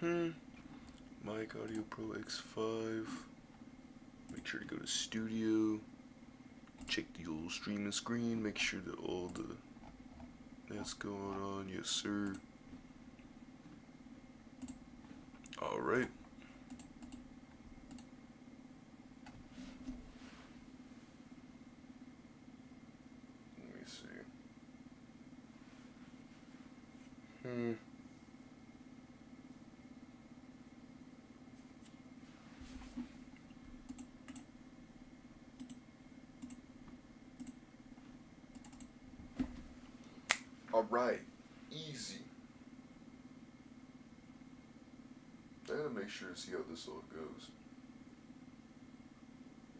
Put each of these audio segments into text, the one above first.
Mic Audio Pro X5. Make sure to go to Studio. Check the old streaming screen. Make sure that all that's going on. Yes, sir. All right. Let me see. Alright, easy. I gotta make sure to see how this all goes.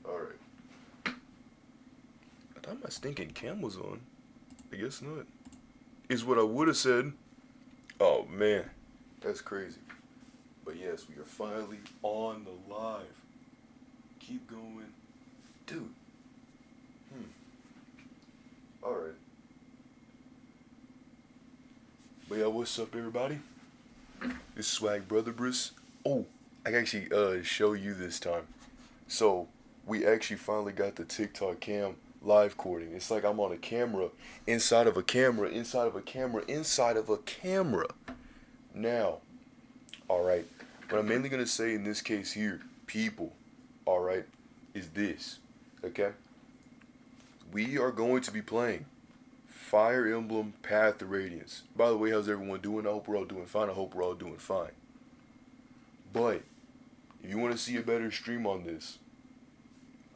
Alright. I thought my stinking cam was on. I guess not. Is what I would have said. Oh man, that's crazy. But yes, we are finally on the live. Keep going. Dude. Alright. But yeah, what's up everybody? This is Swaggbro87. Oh, I can actually show you this time. So, we actually finally got the TikTok cam live cording. It's like I'm on a camera, inside of a camera, inside of a camera, inside of a camera. Now, alright, what I'm mainly going to say in this case here, people, alright, is this, okay? We are going to be playing Fire Emblem Path to Radiance. By the way, how's everyone doing? I hope we're all doing fine. I hope we're all doing fine. But, if you want to see a better stream on this,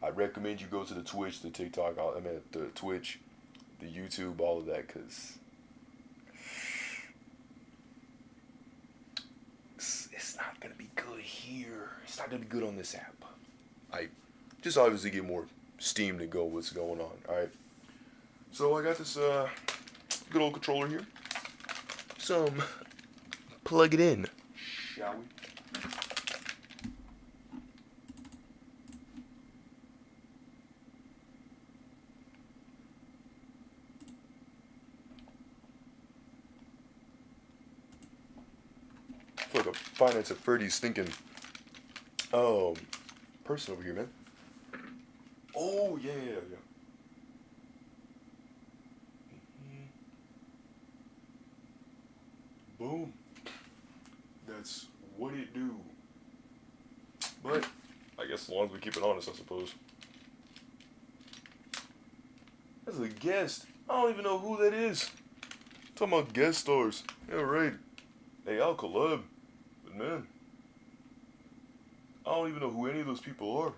I recommend you go to the Twitch, the TikTok, the Twitch, the YouTube, all of that, because it's not going to be good here. It's not going to be good on this app. I just obviously get more steam to go what's going on, alright? So I got this good old controller here. Plug it in, shall we? I feel like a finance at Freddy's thinking, person over here, man. Oh yeah. Boom. That's what it do. But I guess as long as we keep it honest, I suppose. As a guest, I don't even know who that is. Talking about guest stars. Yeah, right. Hey, I'll collab. But man, I don't even know who any of those people are.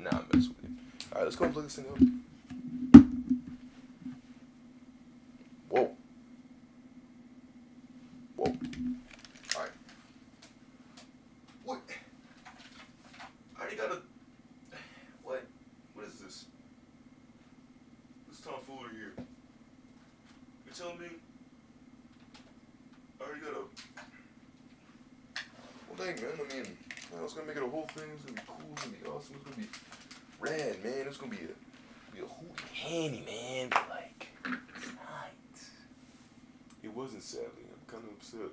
Nah, I'm messing with you. Alright, let's go and plug this thing up. Whoa. Alright. What? I already got a... What? What is this? This tomfoolery here. You're telling me I already got a... Well, dang, man. I mean, I was gonna make it a whole thing. It's gonna be cool. It's gonna be awesome. It's gonna be rad, man. It's gonna be a hooty handy, man. But like, it's not. It wasn't, sadly. I'm kind of upset.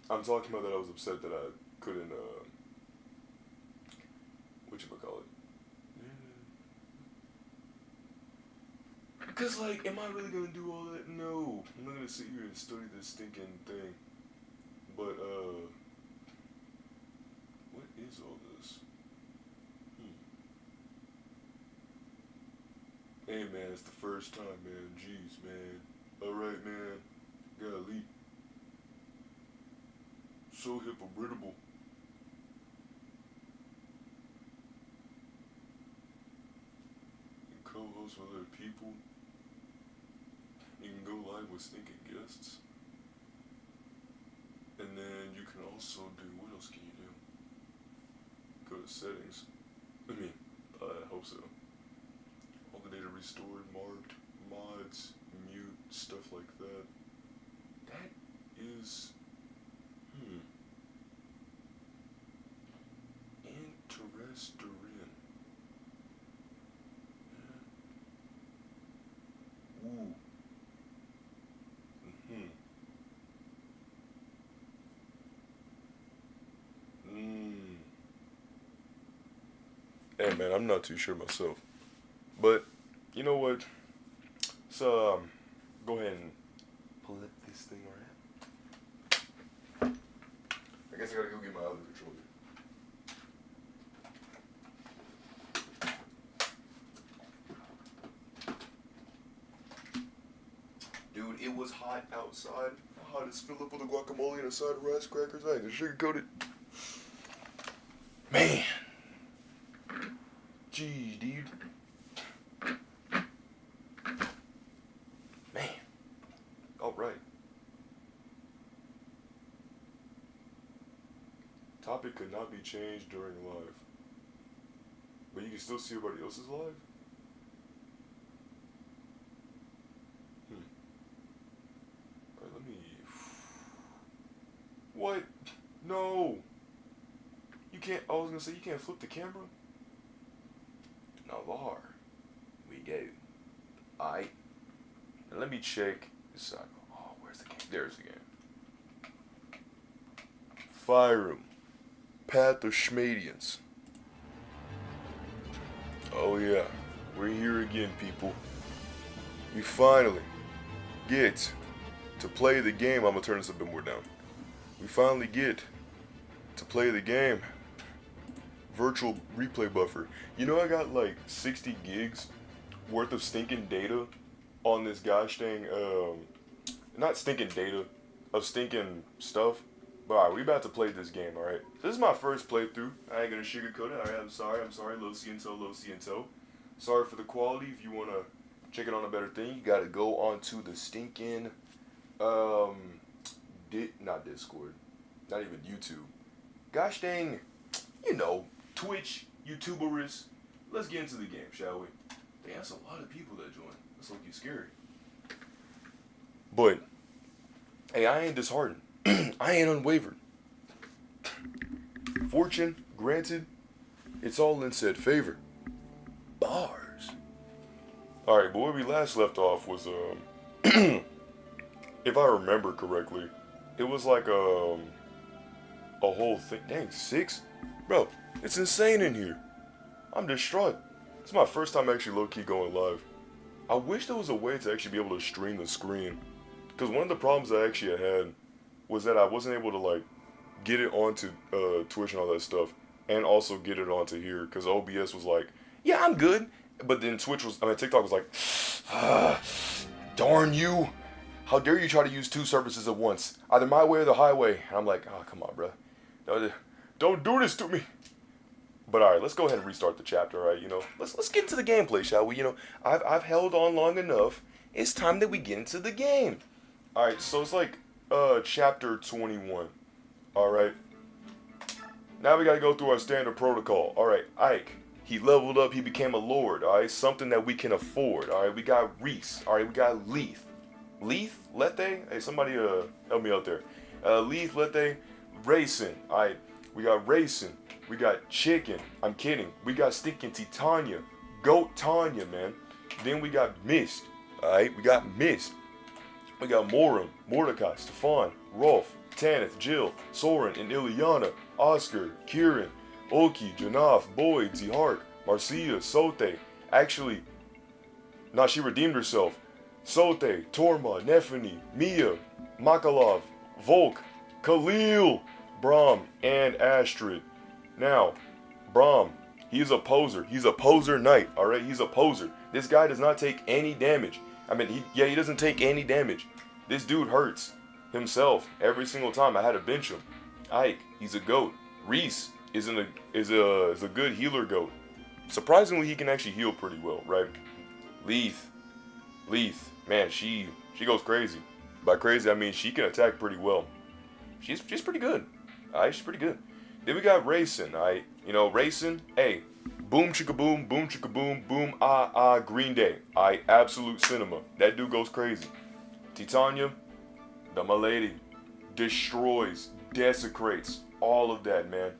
I'm talking about that I was upset that I couldn't, whatchamacallit? Because, like, am I really gonna do all that? No. I'm not gonna sit here and study this stinking thing. But, what is all this? Hey, man, it's the first time, man. Jeez, man. Alright, man. Golly. So hypocritical. You can co-host with other people. You can go live with stinking guests. And then you can also do, what else can you do? Go to settings. I hope so. All the data restored, marked, mods, mute, stuff like that. That is, Hey man, I'm not too sure myself. But, you know what? So, go ahead and pull this thing around. I guess I gotta go get my other controller. Dude, it was hot outside. Hot as Philip with a guacamole and a side of rice crackers. I ain't gonna sugarcoat it. Man. Jeez, dude. Man. Alright. Topic could not be changed during live. But you can still see everybody else's live? Alright, let me... What? No! You can't... I was gonna say, you can't flip the camera? Navar. We go. Alright. Now let me check this side. Oh, where's the game? There's the game. Fire 'em. Path of Schmadians. Oh yeah. We're here again, people. We finally get to play the game. I'm gonna turn this a bit more down. We finally get to play the game. Virtual replay buffer. You know, I got like 60 gigs worth of stinking data on this gosh dang, not stinking data, of stinking stuff. But alright, we about to play this game, alright? This is my first playthrough. I ain't gonna sugarcoat it. Alright, I'm sorry. Low C and toe. Sorry for the quality. If you wanna check it on a better thing, you gotta go onto the stinking, not Discord, not even YouTube. Gosh dang, you know, Twitch, YouTubers. Let's get into the game, shall we? Damn, that's a lot of people that join. That's looking scary. But, hey, I ain't disheartened. I ain't unwavered. Fortune, granted, it's all in said favor. Bars. Alright, but where we last left off was, if I remember correctly, it was like, a whole thing. Dang, 6? Bro, it's insane in here. I'm distraught. It's my first time actually low-key going live. I wish there was a way to actually be able to stream the screen. Because one of the problems I actually had was that I wasn't able to, like, get it onto Twitch and all that stuff. And also get it onto here. Because OBS was like, yeah, I'm good. But then TikTok was like, darn you. How dare you try to use 2 services at once? Either my way or the highway. And I'm like, oh, come on, bro. Don't do this to me. But alright, let's go ahead and restart the chapter, alright? You know, let's get into the gameplay, shall we? You know, I've held on long enough. It's time that we get into the game. Alright, so it's like chapter 21. Alright. Now we gotta go through our standard protocol. Alright, Ike. He leveled up, he became a lord, alright? Something that we can afford, alright? We got Reese, alright? We got Leith. Leith? Lethe? Hey, somebody help me out there. Leith, Lethe, Racing, alright? We got Racing. We got Chicken. I'm kidding. We got Stinking Titania. Goat Tanya, man. Then we got Mist. Alright, we got Mist. We got Moram, Mordecai, Stefan, Rolf, Tanith, Jill, Soren, and Ileana, Oscar, Kieran, Oki, Janaf, Boyd, Zihart, Marcia, Sote. Actually, she redeemed herself. Sote, Torma, Nefani, Mia, Makalov, Volk, Khalil, Brahm, and Astrid. Now, Brahm, he's a poser. He's a poser knight, alright? He's a poser. This guy does not take any damage. I mean, he doesn't take any damage. This dude hurts himself every single time. I had to bench him. Ike, he's a goat. Reese is a good healer goat. Surprisingly, he can actually heal pretty well, right? Leith, man, she goes crazy. By crazy, I mean she can attack pretty well. She's pretty good. Alright, she's pretty good. Then we got Racing, alright? You know, Racing, hey, boom chicka boom, boom, Green Day. Alright, absolute cinema. That dude goes crazy. Titania, the milady, destroys, desecrates, all of that, man.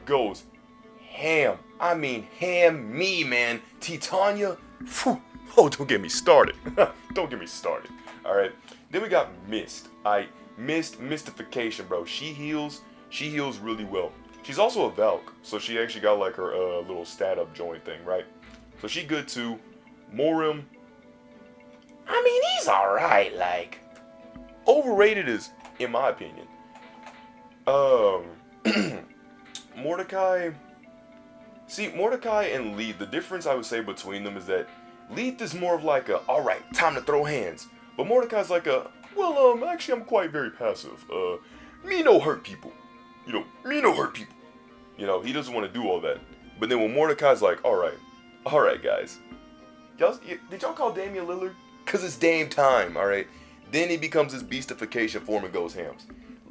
Goes ham. I mean ham me, man. Titania, phew. Oh, don't get me started. Don't get me started. Alright. Then we got Mist. Alright. Mystification, bro. She heals really well. She's also a Valk, so she actually got like her little stat up joint thing, right? So she good too. Morim, I mean, he's alright, like, overrated is, in my opinion. Mordecai, see, Mordecai and Leith, the difference I would say between them is that Leith is more of like a, alright, time to throw hands. But Mordecai's like a, well, actually I'm quite very passive. Me no hurt people. You know, me no hurt people. You know, he doesn't want to do all that. But then when Mordecai's like, alright guys. Did y'all call Damian Lillard? Cause it's Dame time, alright? Then he becomes his beastification form and goes hams.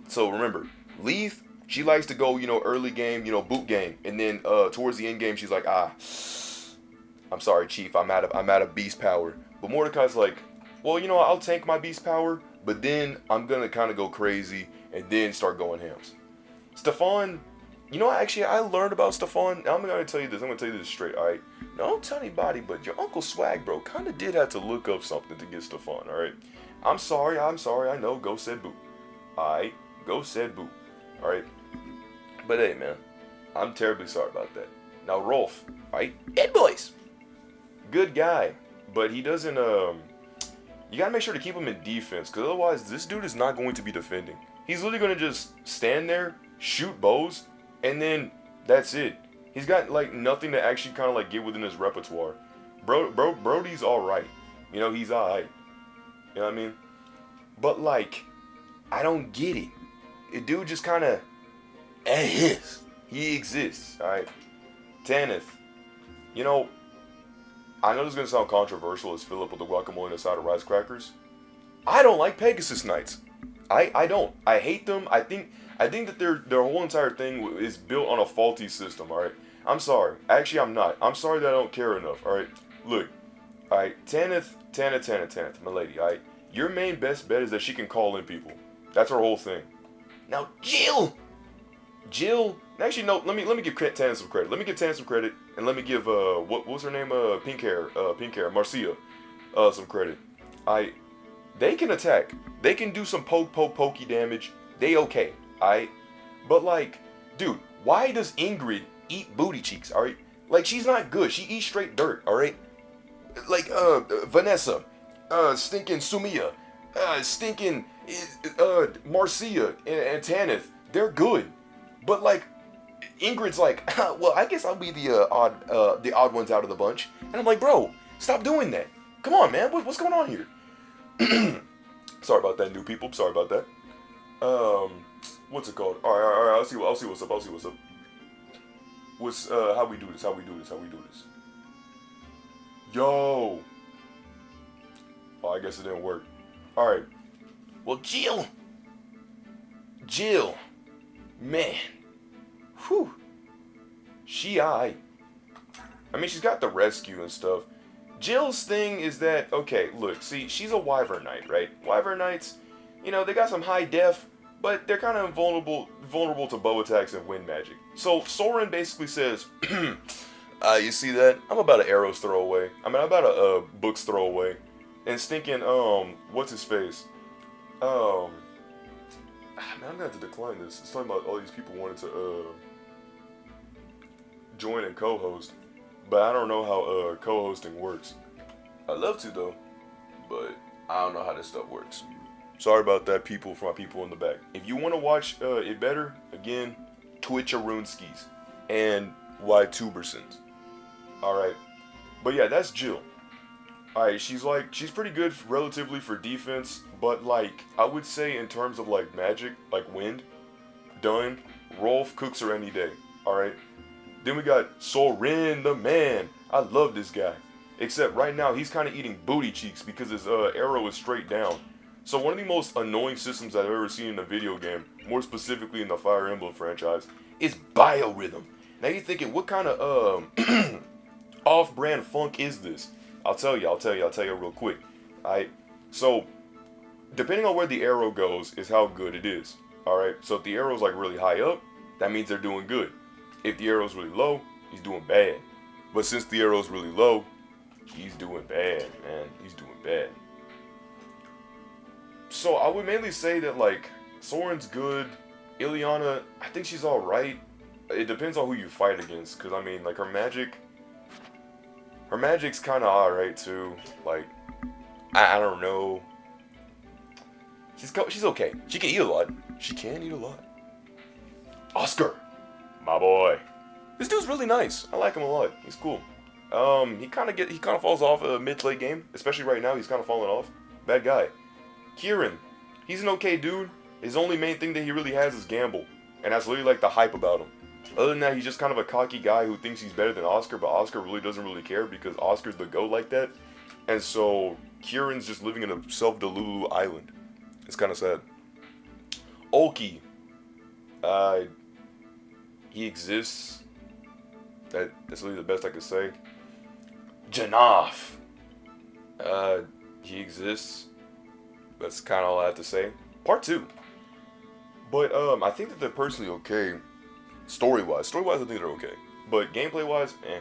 So remember, Leith, she likes to go, you know, early game, you know, boot game. And then towards the end game, she's like, I'm sorry, Chief, I'm out of beast power. But Mordecai's like, well, you know, I'll tank my beast power, but then I'm gonna kind of go crazy and then start going hams. Stefan, you know, actually, I learned about Stefan. I'm gonna tell you this. I'm gonna tell you this straight. All right. No, don't tell anybody, but your Uncle Swaggbro kind of did have to look up something to get Stefan. All right. I'm sorry. I know. Go said boo. All right. Go said boo. All right. But hey, man, I'm terribly sorry about that. Now, Rolf, all right, Ed Boys, good guy, but he doesn't. You gotta make sure to keep him in defense, because otherwise, this dude is not going to be defending. He's literally gonna just stand there, shoot bows, and then that's it. He's got like nothing to actually kind of like get within his repertoire. Brody's all right. You know, he's all right. You know what I mean? But like, I don't get it. The dude just kind of he exists. All right. Tanith. You know, I know this is gonna sound controversial as Philip with the guacamole on the side of rice crackers. I don't like Pegasus Knights. I don't. I hate them. I think that their whole entire thing is built on a faulty system, alright? I'm sorry. Actually, I'm not. I'm sorry that I don't care enough, alright? Look, alright, Tanith, my lady, alright? Your main best bet is that she can call in people. That's her whole thing. Now, Jill, actually, no, let me give Tanith some credit. Let me give Tanith some credit, and let me give, what's her name, pink hair, Marcia, some credit. They can attack. They can do some pokey damage. They okay. Alright? But like, dude, why does Ingrid eat booty cheeks, alright? Like, she's not good. She eats straight dirt, alright? Like, Vanessa, stinking Sumia, stinking, Marcia, and Tanith, they're good. But like, Ingrid's like, well, I guess I'll be the odd ones out of the bunch. And I'm like, bro, stop doing that. Come on, man. What's going on here? Sorry about that, new people. Sorry about that. What's it called? All right. I'll see what's up. What's how we do this? Yo. Oh, I guess it didn't work. All right. Well, Jill, man, whew. I mean, she's got the rescue and stuff. Jill's thing is that, okay, look, see, she's a Wyvern Knight, right? Wyvern Knights, you know, they got some high def, but they're kind of vulnerable to bow attacks and wind magic. So Soren basically says, you see that? I'm about an arrow's throw away. I'm about a book's throw away. And stinking, what's his face? Man, I'm gonna have to decline this. It's talking about all these people wanted to, join and co-host. But I don't know how co-hosting works. I'd love to though, but I don't know how this stuff works. Sorry about that, people, for my people in the back. If you want to watch it better, again, Twitch Arunskis and Y2bersons. Alright. But yeah, that's Jill. Alright, she's pretty good relatively for defense, but like, I would say in terms of like magic, like wind, done, Rolf cooks her any day. Alright. Then we got Soren the man. I love this guy. Except right now he's kind of eating booty cheeks because his arrow is straight down. So one of the most annoying systems I've ever seen in a video game, more specifically in the Fire Emblem franchise, is biorhythm. Now you're thinking, what kind of off-brand funk is this? I'll tell you real quick. Alright, so depending on where the arrow goes is how good it is. Alright, so if the arrow's like really high up, that means they're doing good. If the arrow's really low, he's doing bad. But since the arrow's really low, he's doing bad, man. He's doing bad. So I would mainly say that, like, Soren's good. Ileana, I think she's alright. it depends on who you fight against. Cause I mean, like her magic's kind of alright too. Like, I don't know. She's okay. She can eat a lot. She can eat a lot. Oscar, my boy. This dude's really nice. I like him a lot. He's cool. He kind of falls off a mid to late game, especially right now. He's kind of falling off. Bad guy. Kieran, he's an okay dude. His only main thing that he really has is gamble, and that's literally like the hype about him. Other than that, he's just kind of a cocky guy who thinks he's better than Oscar, but Oscar really doesn't really care because Oscar's the GOAT like that, and so Kieran's just living in a self-delulu island. It's kind of sad. Oki, he exists. That's really the best I could say. Janaf, he exists. That's kind of all I have to say. Part 2. But I think that they're personally okay. Story-wise, I think they're okay. But gameplay-wise, eh.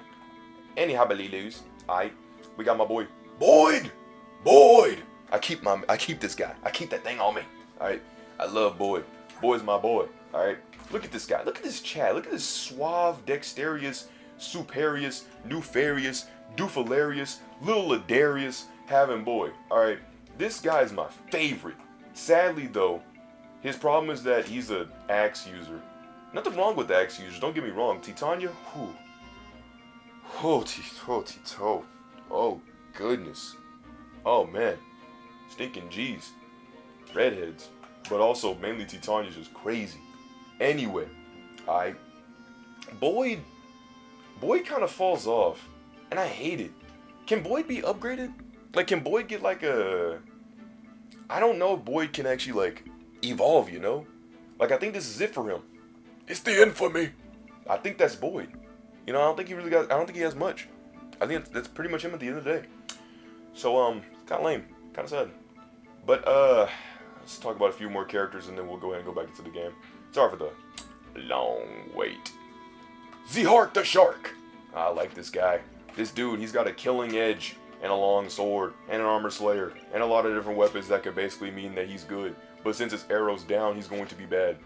Anyhow, lose. Alright, we got my boy Boyd. I keep this guy. I keep that thing on me. Alright, I love Boyd. Boyd's my boy. Alright, look at this guy. Look at this Chad. Look at this suave, dexterous, superious, nefarious, doofilarious, little Ladarius having boy. Alright, this guy's my favorite. Sadly though, his problem is that he's an axe user. Nothing wrong with axe users, don't get me wrong. Titania, whew. Oh, oh goodness. Oh man. Stinking G's. Redheads. But also mainly Titania's just crazy. Anyway, Boyd kind of falls off, and I hate it. Can Boyd be upgraded? Like, can Boyd get like a... I don't know if Boyd can actually like evolve, you know? Like, I think this is it for him. It's the end for me. I think that's Boyd. You know, I don't think he has much. I think that's pretty much him at the end of the day. So, kind of lame. Kind of sad. But, let's talk about a few more characters and then we'll go ahead and go back into the game. Sorry for the long wait. Zhart the Shark. I like this guy. This dude, he's got a killing edge and a long sword and an armor slayer and a lot of different weapons that could basically mean that he's good. But since his arrow's down, he's going to be bad.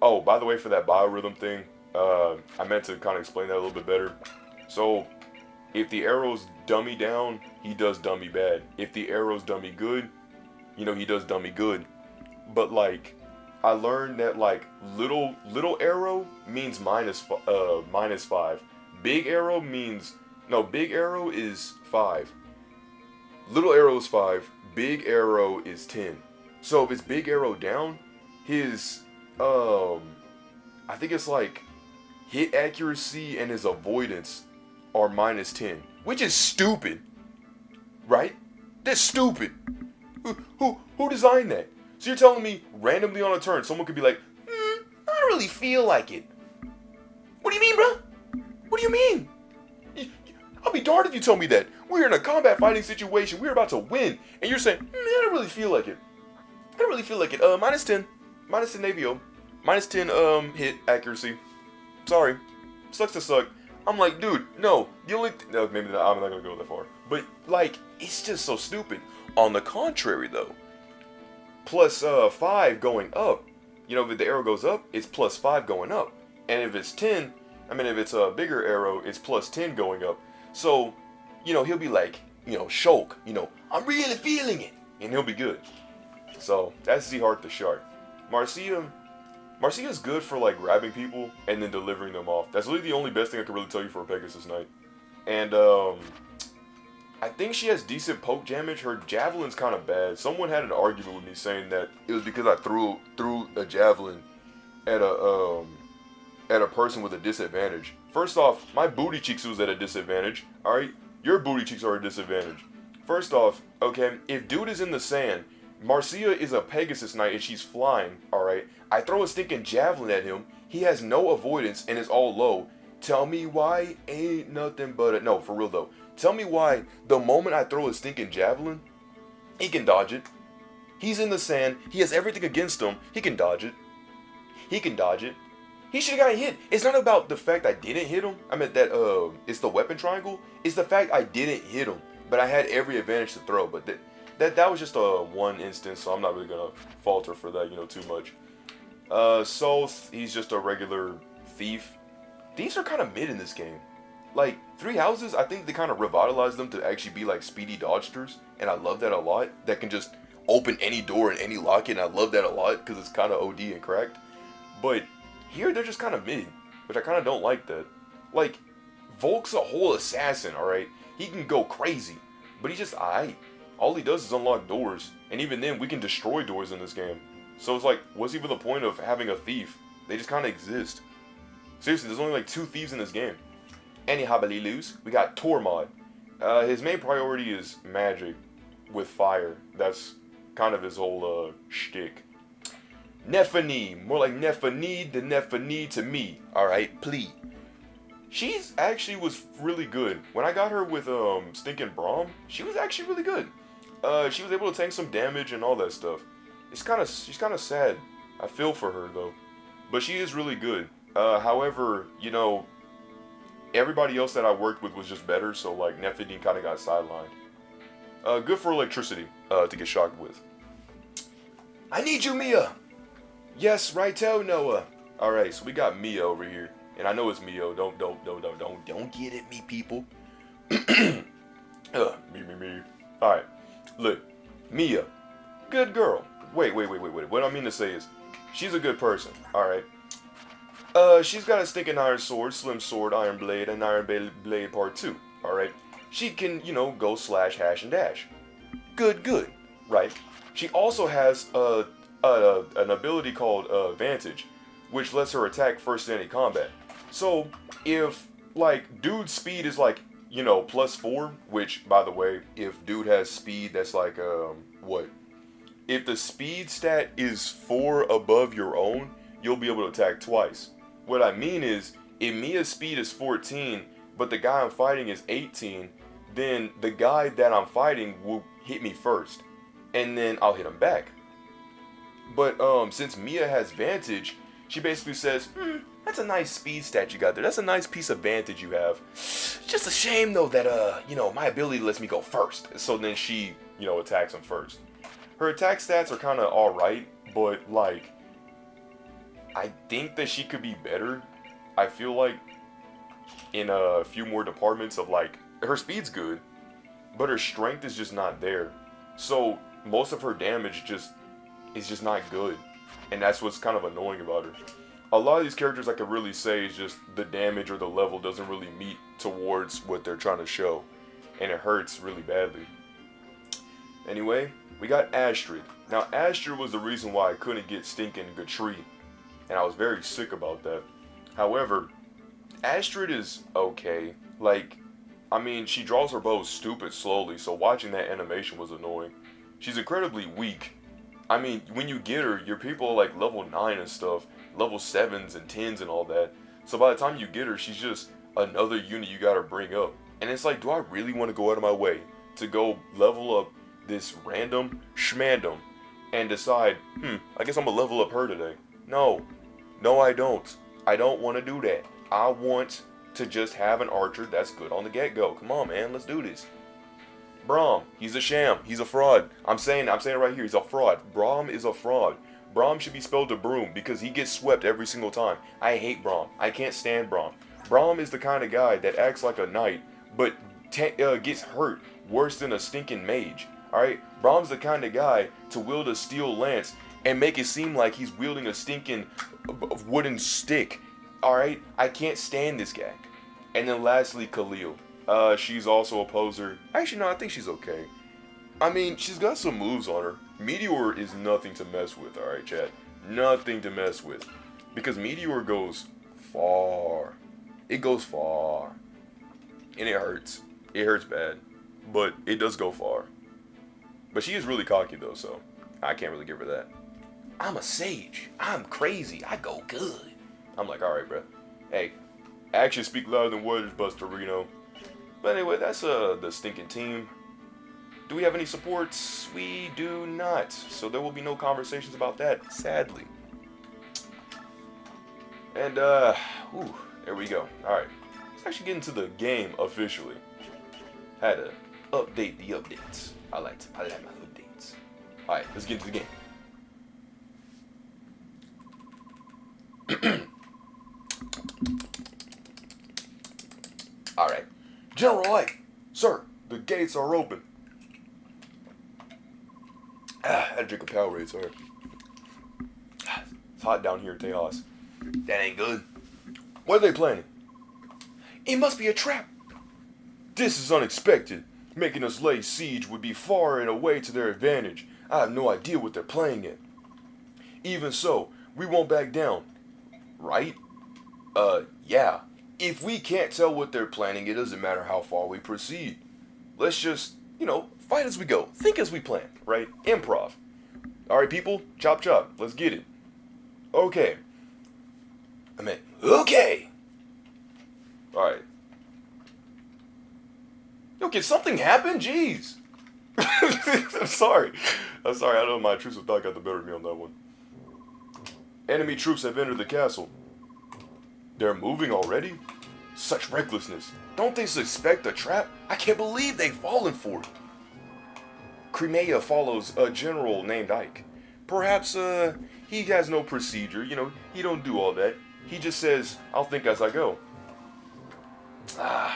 Oh, by the way, for that biorhythm thing, I meant to kind of explain that a little bit better. So, if the arrow's dummy down, he does dummy bad. If the arrow's dummy good, you know, he does dummy good. But like, I learned that like little arrow means minus 5. Big arrow means big arrow is 5. Little arrow is 5. Big arrow is 10. So if it's big arrow down, his I think it's like hit accuracy and his avoidance are minus 10, which is stupid, right? That's stupid. Who designed that? So you're telling me randomly on a turn, someone could be like, I don't really feel like it. What do you mean, bro? What do you mean? I'll be darned if you tell me that. We're in a combat fighting situation. We're about to win. And you're saying, I don't really feel like it. I don't really feel like it. Minus 10. Minus 10 AVO. Minus 10 hit accuracy. Sorry. Sucks to suck. I'm like, dude, no. The only no, maybe not, I'm not gonna go that far. But like, it's just so stupid. On the contrary though, plus 5 going up. You know, if the arrow goes up, it's plus 5 going up. And if it's 10, if it's a bigger arrow, it's plus 10 going up. So, you know, he'll be like, you know, Shulk, you know, I'm really feeling it. And he'll be good. So, that's Zhart the Shark. Marcia's good for like grabbing people and then delivering them off. That's really the only best thing I can really tell you for a Pegasus Knight. And I think she has decent poke damage. Her javelin's kind of bad. Someone had an argument with me saying that it was because I threw a javelin at a person with a disadvantage. First off, my booty cheeks was at a disadvantage. Alright? Your booty cheeks are at a disadvantage. First off, okay, if dude is in the sand, Marcia is a Pegasus Knight and she's flying, alright? I throw a stinking javelin at him. He has no avoidance and is all low. Tell me why ain't nothing but a... No, for real though. Tell me why the moment I throw a stinking javelin, he can dodge it. He's in the sand. He has everything against him. He can dodge it. He can dodge it. He should have got hit. It's not about the fact I didn't hit him. I meant that it's the weapon triangle. It's the fact I didn't hit him. But I had every advantage to throw. But that was just a one instance, so I'm not really gonna falter for that, you know, too much. Soth, he's just a regular Thief. Thieves are kind of mid in this game. Like, 3 houses, I think they kind of revitalized them to actually be like speedy dodgers, and I love that a lot. That can just open any door and any lock it, and I love that a lot because it's kind of OD and cracked. But here they're just kind of mid, which I kind of don't like that. Like, Volk's a whole assassin, alright? He can go crazy, but he's just aight. All he does is unlock doors, and even then we can destroy doors in this game. So it's like, what's even the point of having a thief? They just kind of exist. Seriously, there's only like 2 thieves in this game. Anyhow, we got Tormod. His main priority is magic with fire. That's kind of his whole shtick. Nephany, more like Nephany than Nephany to me. Alright, please. She's actually was really good. When I got her with Stinking Braum, she was actually really good. She was able to tank some damage and all that stuff. She's kind of sad. I feel for her though, but she is really good. However, you know, everybody else that I worked with was just better, so like Nephidine kind of got sidelined. Good for electricity to get shocked with. I need you, Mia. Yes, righto, Noah. All right, so we got Mia over here, and I know it's Mio. Don't get at me, people. Me. All right, look, Mia, good girl. Wait. What I mean to say is, she's a good person. All right. She's got a stinking iron sword, slim sword, iron blade, and iron blade part 2. All right. She can, you know, go slash, hash, and dash. Good. Right. She also has an ability called Vantage, which lets her attack first in any combat. So if like dude's speed is like, you know, +4, which by the way, if dude has speed that's like what? If the speed stat is 4 above your own, you'll be able to attack twice. What I mean is, if Mia's speed is 14, but the guy I'm fighting is 18, then the guy that I'm fighting will hit me first, and then I'll hit him back. But since Mia has Vantage, she basically says, that's a nice speed stat you got there. That's a nice piece of Vantage you have. It's just a shame though that you know, my ability lets me go first. So then she, you know, attacks him first. Her attack stats are kind of alright, but like, I think that she could be better. I feel like in a few more departments of like, her speed's good, but her strength is just not there. So most of her damage is just not good. And that's what's kind of annoying about her. A lot of these characters I could really say is just the damage or the level doesn't really meet towards what they're trying to show. And it hurts really badly. Anyway, we got Ashnard. Now Ashnard was the reason why I couldn't get stinking Jrpg. And I was very sick about that. However, Ashnard is okay. Like, I mean, she draws her bow stupid slowly, so watching that animation was annoying. She's incredibly weak. I mean, when you get her, your people are like level 9 and stuff, level 7s and 10s and all that. So by the time you get her, she's just another unit you gotta bring up. And it's like, do I really want to go out of my way to go level up this random schmandom and decide, I guess I'm gonna level up her today? No, I don't. I don't want to do that. I want to just have an archer that's good on the get-go. Come on, man, let's do this. Braum, he's a sham. He's a fraud. I'm saying it right here. He's a fraud. Braum is a fraud. Braum should be spelled to broom because he gets swept every single time. I hate Braum. I can't stand Braum. Braum is the kind of guy that acts like a knight, but gets hurt worse than a stinking mage. Alright? Braum's the kind of guy to wield a steel lance and make it seem like he's wielding a stinking wooden stick. Alright? I can't stand this guy. And then lastly, Khalil. She's also a poser. Actually, no, I think she's okay. I mean, she's got some moves on her. Meteor is nothing to mess with, alright, chat? Nothing to mess with. Because Meteor goes far. It goes far. And it hurts. It hurts bad. But it does go far. But she is really cocky, though, so I can't really give her that. I'm a sage. I'm crazy. I go good. I'm like, alright, bro. Hey, actions speak louder than words, Bustarino. But anyway, that's the stinking team. Do we have any supports? We do not. So there will be no conversations about that, sadly. And, there we go. Alright. Let's actually get into the game officially. Had to update the updates. I like my updates. Alright, let's get into the game. General Ike, sir, the gates are open. I had to drink a Powerade, sorry. It's hot down here at Tejas. That ain't good. What are they planning? It must be a trap. This is unexpected. Making us lay siege would be far and away to their advantage. I have no idea what they're playing at. Even so, we won't back down. Right? Yeah. If we can't tell what they're planning, it doesn't matter how far we proceed. Let's just, fight as we go. Think as we plan, right? Improv. Alright, people, chop chop. Let's get it. Okay. Okay. Alright. Yo, can something happen? Jeez. I'm sorry. I know my troops of thought got the better of me on that one. Enemy troops have entered the castle. They're moving already? Such recklessness. Don't they suspect a trap? I can't believe they've fallen for it. Crimea follows a general named Ike. Perhaps, he has no procedure, he don't do all that. He just says, I'll think as I go. I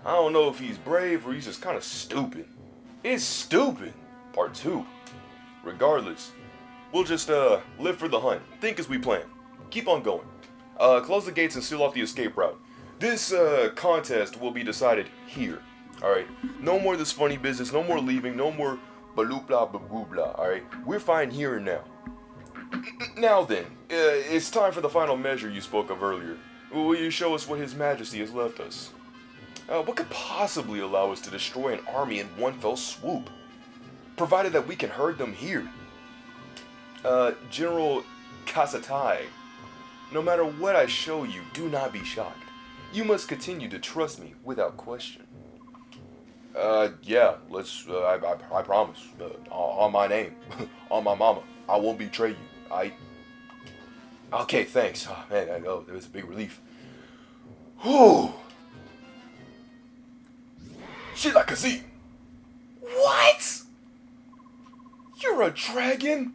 don't know if he's brave or he's just kind of stupid. It's stupid. Part 2. Regardless, we'll just, live for the hunt. Think as we plan. Keep on going. Close the gates and seal off the escape route. This, contest will be decided here. Alright? No more of this funny business, no more leaving, no more blah blah blah blah, alright? We're fine here and now. Now then, it's time for the final measure you spoke of earlier. Will you show us what His Majesty has left us? What could possibly allow us to destroy an army in one fell swoop? Provided that we can herd them here. General Kasatai, no matter what I show you, do not be shocked. You must continue to trust me without question. Yeah, let's, I promise. On my name. On my mama. I won't betray you. Okay, thanks. Oh, man, I know, that was a big relief. Whew. Shilakazi! What? You're a dragon?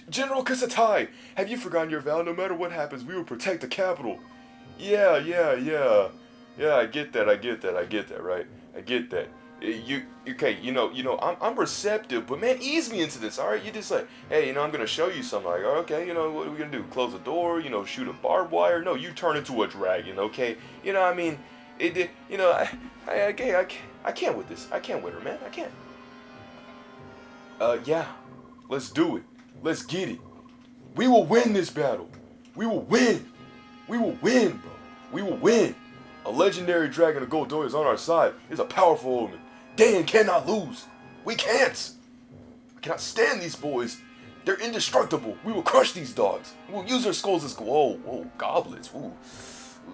General Kasatai, have you forgotten your vow? No matter what happens, we will protect the capital. Yeah, I get that, right? I get that. I'm receptive, but man, ease me into this, alright? You just like, hey, I'm gonna show you something, like, okay, what are we gonna do? Close the door, shoot a barbed wire? No, you turn into a dragon, okay? I can't with this. I can't with her, man, I can't. Yeah, let's do it. Let's get it. We will win this battle. We will win. We will win, bro. We will win. A legendary dragon of Goldoy is on our side. It's a powerful omen. Daein cannot lose. We can't. I cannot stand these boys. They're indestructible. We will crush these dogs. We'll use their skulls as goblets. Ooh,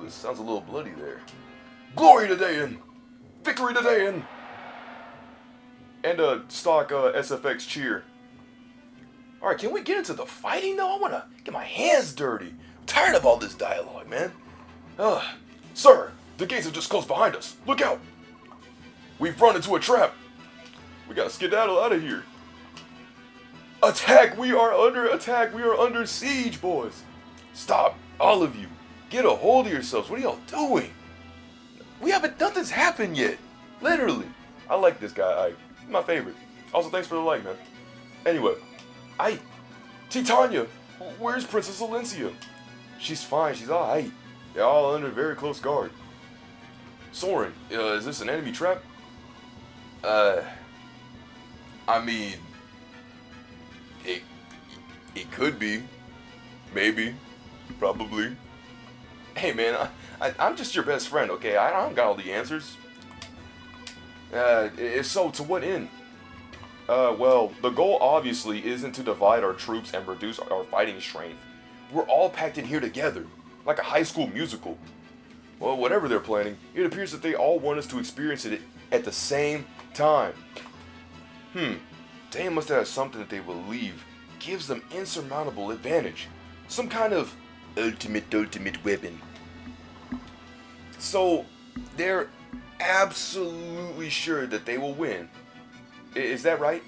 this sounds a little bloody there. Glory to Daein. Victory to Daein. And a stock SFX cheer. Alright, can we get into the fighting though? I want to get my hands dirty. I'm tired of all this dialogue, man. Sir, the gates are just close behind us. Look out. We've run into a trap. We gotta skedaddle out of here. Attack! We are under attack. We are under siege, boys. Stop, all of you. Get a hold of yourselves. What are y'all doing? Nothing's happened yet. Literally. I like this guy, Ike. He's my favorite. Also, thanks for the like, man. Anyway. Titania, where's Princess Valencia? She's fine, she's alright. They're all under very close guard. Soren, is this an enemy trap? It could be. Maybe. Probably. Hey man, I'm just your best friend, okay? I don't got all the answers. If so, to what end? Well, the goal obviously isn't to divide our troops and reduce our fighting strength. We're all packed in here together, like a high school musical. Well, whatever they're planning, it appears that they all want us to experience it at the same time. Daein must have something that they believe gives them insurmountable advantage. Some kind of ultimate weapon. So, they're absolutely sure that they will win. Is that right?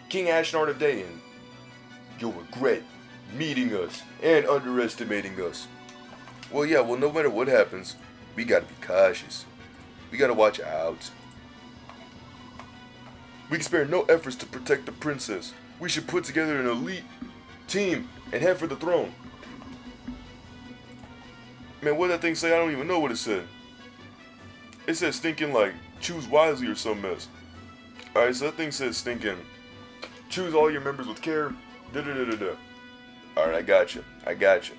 King Ashnard of Daein, you'll regret meeting us and underestimating us. Well, yeah, well, no matter what happens, we gotta be cautious. We gotta watch out. We can spare no efforts to protect the princess. We should put together an elite team and head for the throne. Man, what did that thing say? I don't even know what it said. It said stinking like, choose wisely or some mess. Alright, so that thing says stinking, choose all your members with care, da-da-da-da-da. Alright, I got you. I got you.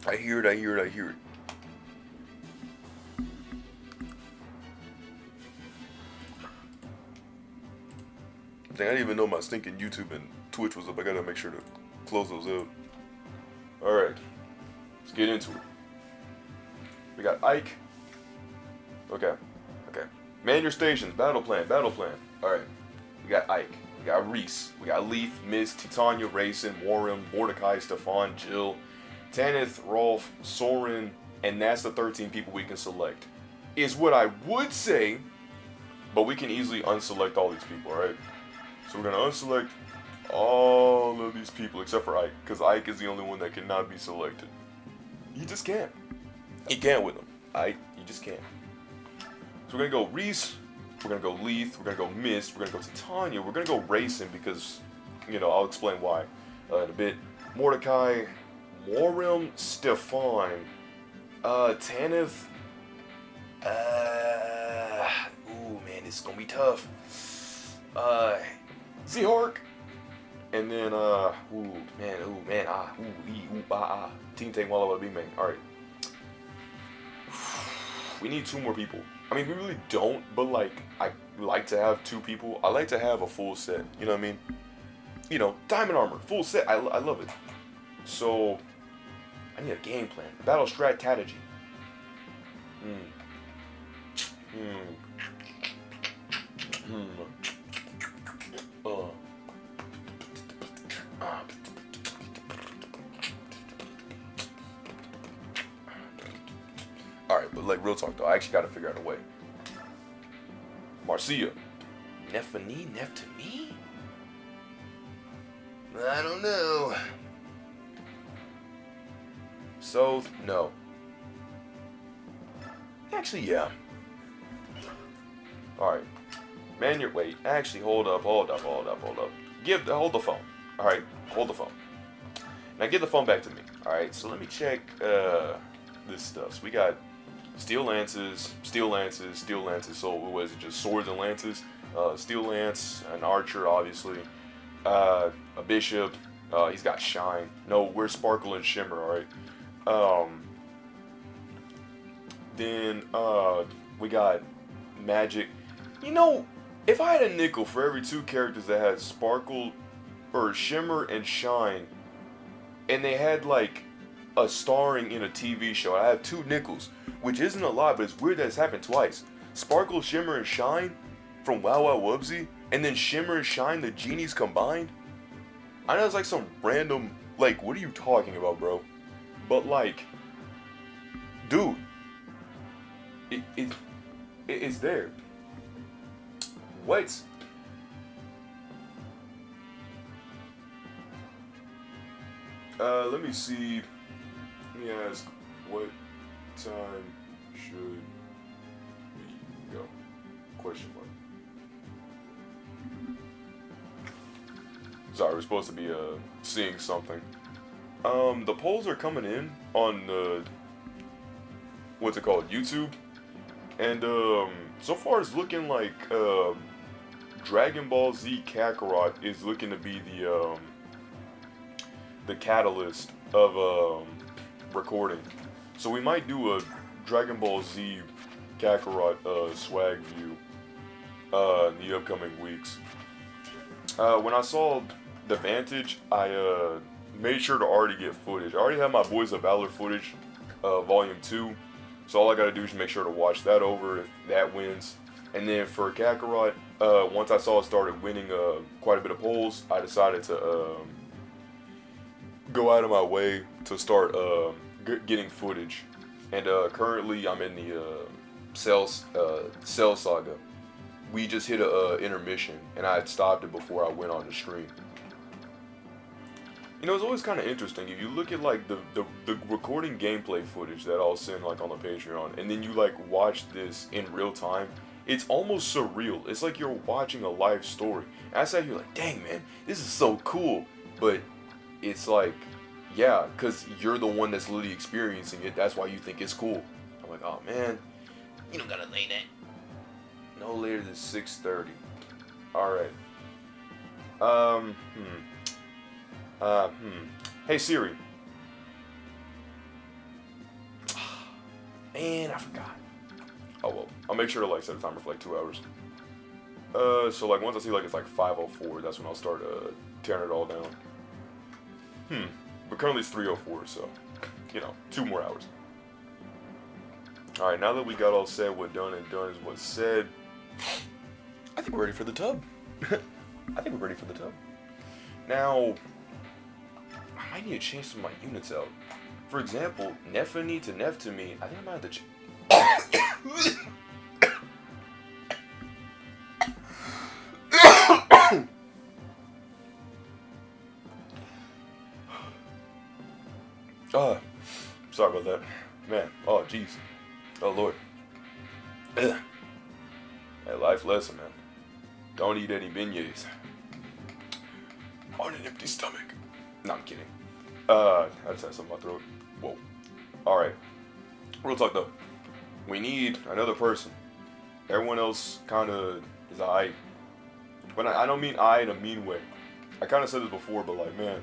I hear it, I hear it, I hear it. Dang, I didn't even know my stinking YouTube and Twitch was up. I gotta make sure to close those out. Alright, let's get into it. We got Ike. Okay. Man your stations. Battle plan. Alright. We got Ike. We got Reese. We got Leith, Miss, Titania, Rayson, Warren, Mordecai, Stefan, Jill, Tanith, Rolf, Soren, and that's the 13 people we can select. Is what I would say, but we can easily unselect all these people, alright? So we're gonna unselect all of these people except for Ike, because Ike is the only one that cannot be selected. You just can't. You can't with him. Ike, you just can't. So we're gonna go Reese, we're gonna go Leith, we're gonna go Mist, we're gonna go Titania, we're gonna go Rayson because, you know, I'll explain why in a bit. Mordecai, Morim, Stefan, Tanith, ooh man, this is gonna be tough. Z-Hark, and then, Team Tank Walla Big Man. Alright. We need 2 more people. I mean, we really don't, but like, I like to have 2 people. I like to have a full set, you know what I mean? You know, diamond armor, full set, I love it. So, I need a game plan. Battle strategy. Alright, but like real talk though, I actually gotta figure out a way. Marcia. Nephany? Nephthemy? I don't know. So, no. Actually, yeah. Alright. Man, your wait. Actually, hold up. Hold the phone. Alright, hold the phone. Now give the phone back to me. Alright, so let me check this stuff. So we got steel lances. So what was it? Just swords and lances. Steel lance, an archer, obviously. A bishop. He's got shine. No, we're sparkle and shimmer. Alright. Then we got magic. You know, if I had a nickel for every 2 characters that had sparkle or shimmer and shine, and they had like a starring in a TV show, I have 2 nickels, which isn't a lot, but it's weird that it's happened twice. Sparkle, shimmer, and shine from Wow Wow Wubsy, and then shimmer and shine, the genies combined. I know it's like some random, like, what are you talking about, bro? But like, dude, it's there. What? Let me see. Let me ask, what time should we go? Question mark. Sorry, we're supposed to be seeing something. The polls are coming in on the what's it called, YouTube, and so far it's looking like Dragon Ball Z Kakarot is looking to be the catalyst of recording. So we might do a Dragon Ball Z Kakarot swag view in the upcoming weeks. When I saw the Vantage, I made sure to already get footage. I already have my Boys of Valor footage, Volume 2. So all I gotta do is make sure to watch that over if that wins. And then for Kakarot, once I saw it started winning quite a bit of polls, I decided to go out of my way to start getting footage. And currently I'm in the Cell Saga. We just hit a intermission, and I had stopped it before I went on the stream. You know, it's always kind of interesting. If you look at like the recording gameplay footage that I'll send like on the Patreon, and then you like watch this in real time, it's almost surreal. It's like you're watching a live story. And I sat here like, dang man, this is so cool. But it's like, yeah, because you're the one that's literally experiencing it. That's why you think it's cool. I'm like, oh man, you don't gotta lay that. No later than 6:30. All right. Hey Siri. Man, I forgot. Oh well, I'll make sure to like set a timer for like 2 hours. So like once I see like it's like 5:04, that's when I'll start tearing it all down. But currently it's 3:04, so you know, 2 more hours. All right, now that we got all said, what done and done is what's said. I think we're ready for the tub. I think we're ready for the tub. Now, I might need to change some of my units out. For example, Nephany to Neph to me, I think I might have to sorry about that. Man, oh jeez. Oh lord. Ugh. Hey, life lesson, man. Don't eat any beignets on an empty stomach. No, I'm kidding. I just had something in my throat. Whoa. Alright. Real talk though. We need another person. Everyone else kind of is alright. But I don't mean I in a mean way. I kind of said this before, but like, man,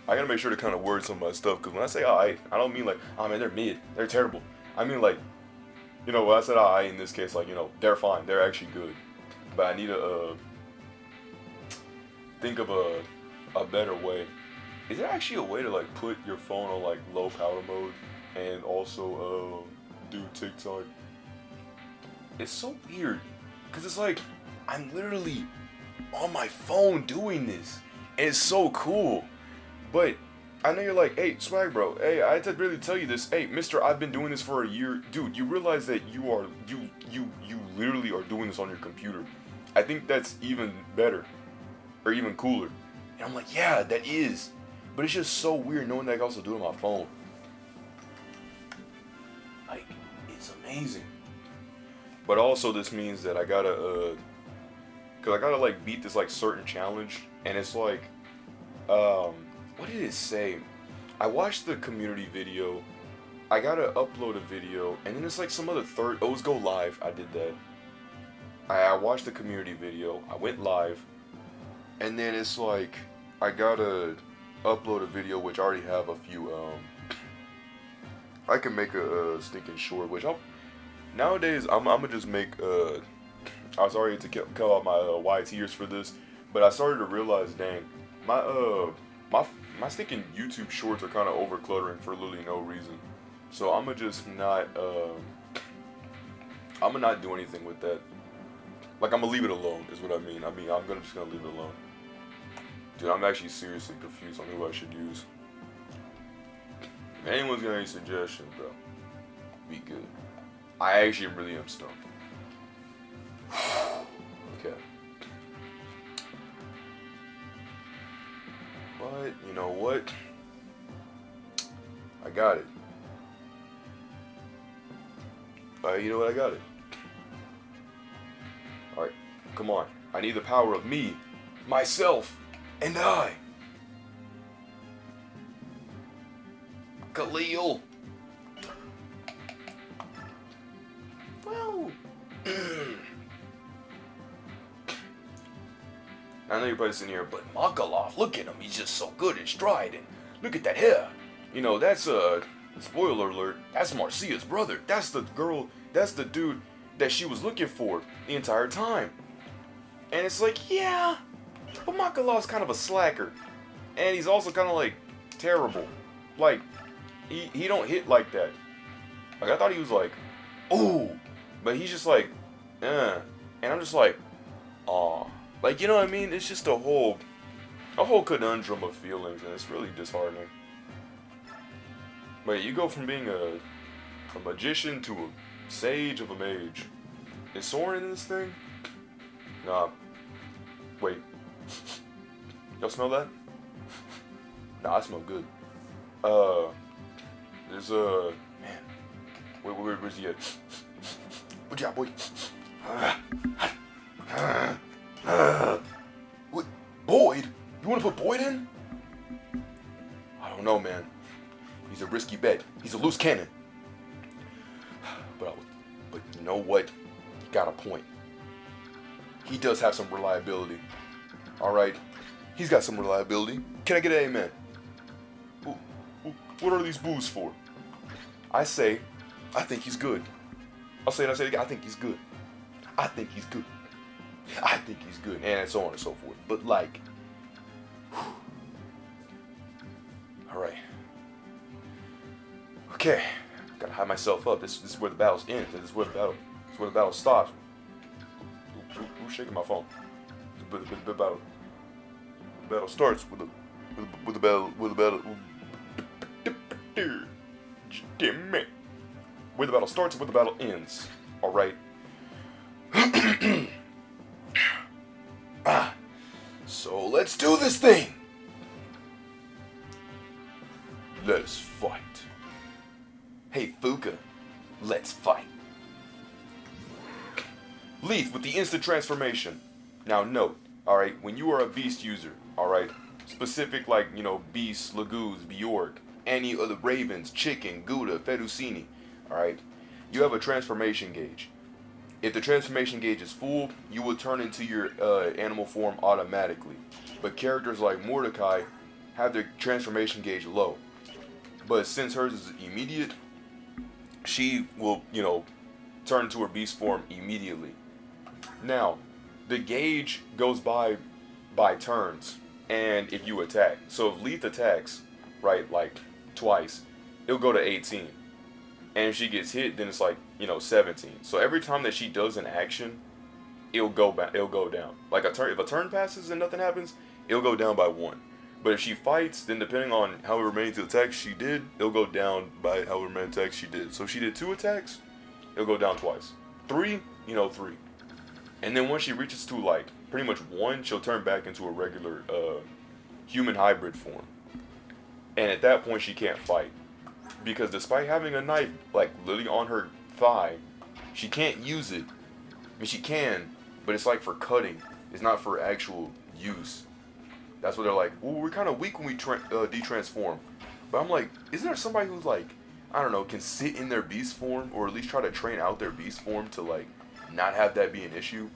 I gotta make sure to kind of word some of my stuff. Because when I say alright, I don't mean like, oh man, they're mid. They're terrible. I mean like, you know, when I said alright in this case, like, you know, they're fine. They're actually good. But I need to think of a better way. Is there actually a way to like put your phone on like low power mode and also do TikTok? It's so weird because it's like I'm literally on my phone doing this and it's so cool. But I know you're like, hey Swag bro, hey, I had to really tell you this. Hey mister, I've been doing this for a year. Dude, you realize that you literally are doing this on your computer. I think that's even better or even cooler. And I'm like, yeah, that is. But it's just so weird knowing that I can also do it on my phone. Like, it's amazing. But also this means that I gotta, cause I gotta like beat this like certain challenge. And it's like, what did it say? I watched the community video. I gotta upload a video. And then it's like some other third, oh, it's go live. I did that. I watched the community video. I went live. And then it's like, I gotta upload a video, which I already have a few, I can make a stinking short, which nowadays, I'm gonna just make, I was sorry to cut out my YTers for this, but I started to realize, dang, my stinking YouTube shorts are kind of over cluttering for literally no reason. So I'm gonna just not, I'm gonna not do anything with that. Like, I'm gonna leave it alone, is what I mean. I'm just gonna leave it alone. Dude, I'm actually seriously confused on who I should use. If anyone's got any suggestions, bro, be good. I actually really am stumped. Okay. But, you know what? I got it. You know what? I got it. Alright, come on. I need the power of me, myself, and I. Khalil. Well. I know you're probably sitting here, but Makalov, look at him. He's just so good at stride. And look at that hair. You know, that's spoiler alert, that's Marcia's brother. That's the girl, that's the dude that she was looking for the entire time. And it's like, yeah, but Makalov's kind of a slacker. And he's also kind of like terrible. Like, he don't hit like that. Like, I thought he was like, ooh, but he's just like, and I'm just like, aw. Like, you know what I mean? It's just a whole conundrum of feelings, and it's really disheartening. But you go from being a magician to a sage of a mage. Is Soren in this thing? Nah. Wait. Y'all smell that? Nah, I smell good. There's man. Where's he at? Good job, boy. What? Boyd? You want to put Boyd in? I don't know, man. He's a risky bet. He's a loose cannon. But you know what? You got a point. He does have some reliability. All right. He's got some reliability. Can I get an amen? What are these boos for? I say, I think he's good. I'll say it, I say it again. I think he's good. I think he's good. I think he's good. And so on and so forth. But like, all right. Okay. Gotta hide myself up. This is where the battle ends. This is where the battle stops. Who's shaking my phone? The battle starts with the battle. Damn it. Where the battle starts and where the battle ends. All right. So let's do this thing. Let's fight. Hey Fuka, let's fight. Leaf with the instant transformation. Now note, alright, when you are a beast user, alright, specific like, you know, beasts, lagoos, Bjork, any of the ravens, chicken, Gouda, fettuccine, alright, you have a transformation gauge. If the transformation gauge is full, you will turn into your animal form automatically. But characters like Mordecai have their transformation gauge low. But since hers is immediate, she will, you know, turn into her beast form immediately. Now, the gauge goes by turns, and if you attack. So if Leaf attacks, right, like twice, it'll go to 18. And if she gets hit, then it's like, you know, 17. So every time that she does an action, it'll go down. Like if a turn passes and nothing happens, it'll go down by 1. But if she fights, then depending on however many attacks she did, it'll go down by however many attacks she did. So if she did 2 attacks, it'll go down twice. 3, you know, 3. And then once she reaches to like pretty much 1, she'll turn back into a regular human hybrid form. And at that point, she can't fight. Because despite having a knife like literally on her thigh, she can't use it. I mean, she can, but it's like for cutting. It's not for actual use. That's what they're like, well, we're kind of weak when we de-transform. But I'm like, isn't there somebody who's like, I don't know, can sit in their beast form, or at least try to train out their beast form to like not have that be an issue?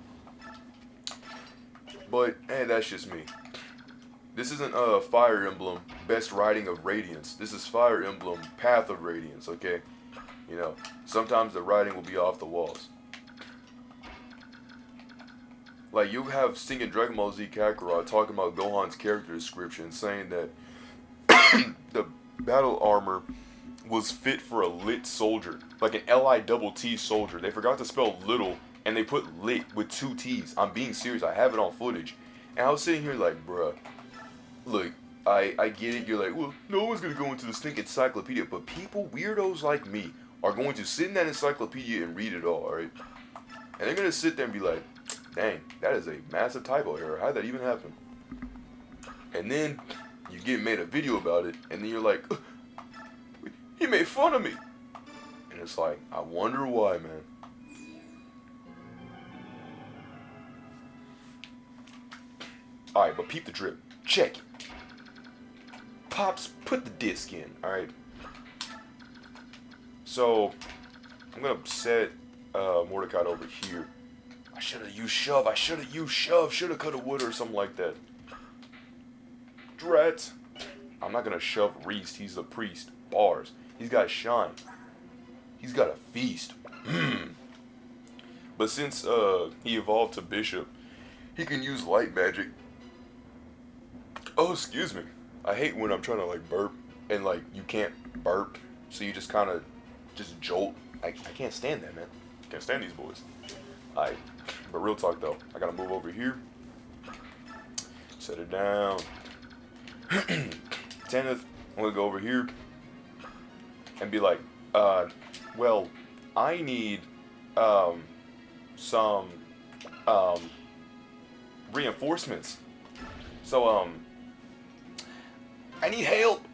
But hey, that's just me. This isn't Fire Emblem Best Riding of Radiance. This is Fire Emblem Path of Radiance, okay? You know, sometimes the writing will be off the walls. Like, you have Singing Dragon Ball Z Kakarot talking about Gohan's character description, saying that the battle armor was fit for a lit soldier. Like an L-I-T-T soldier. They forgot to spell little, and they put lit with 2 T's. I'm being serious. I have it on footage. And I was sitting here like, bruh, look, I get it. You're like, well, no one's going to go into the stink encyclopedia. But people, weirdos like me, are going to sit in that encyclopedia and read it all, alright? And they're going to sit there and be like, dang, that is a massive typo error. How did that even happen? And then you get made a video about it, and then you're like, he made fun of me. And it's like, I wonder why, man. Alright, but peep the drip. Check it. Pops, put the disc in, alright? So, I'm going to set Mordecai over here. I should have used shove. I should have used shove. Should have cut a wood or something like that. Drat. I'm not going to shove Reese. He's a priest. Bars. He's got shine. He's got a feast. But since he evolved to Bishop, he can use light magic. Oh, excuse me. I hate when I'm trying to like burp and like you can't burp, so you just kind of just jolt. I can't stand that, man. Can't stand these boys. Alright, but real talk though, I gotta move over here. Set it down. 10th, I'm gonna go over here and be like, well, I need some reinforcements. So I need help.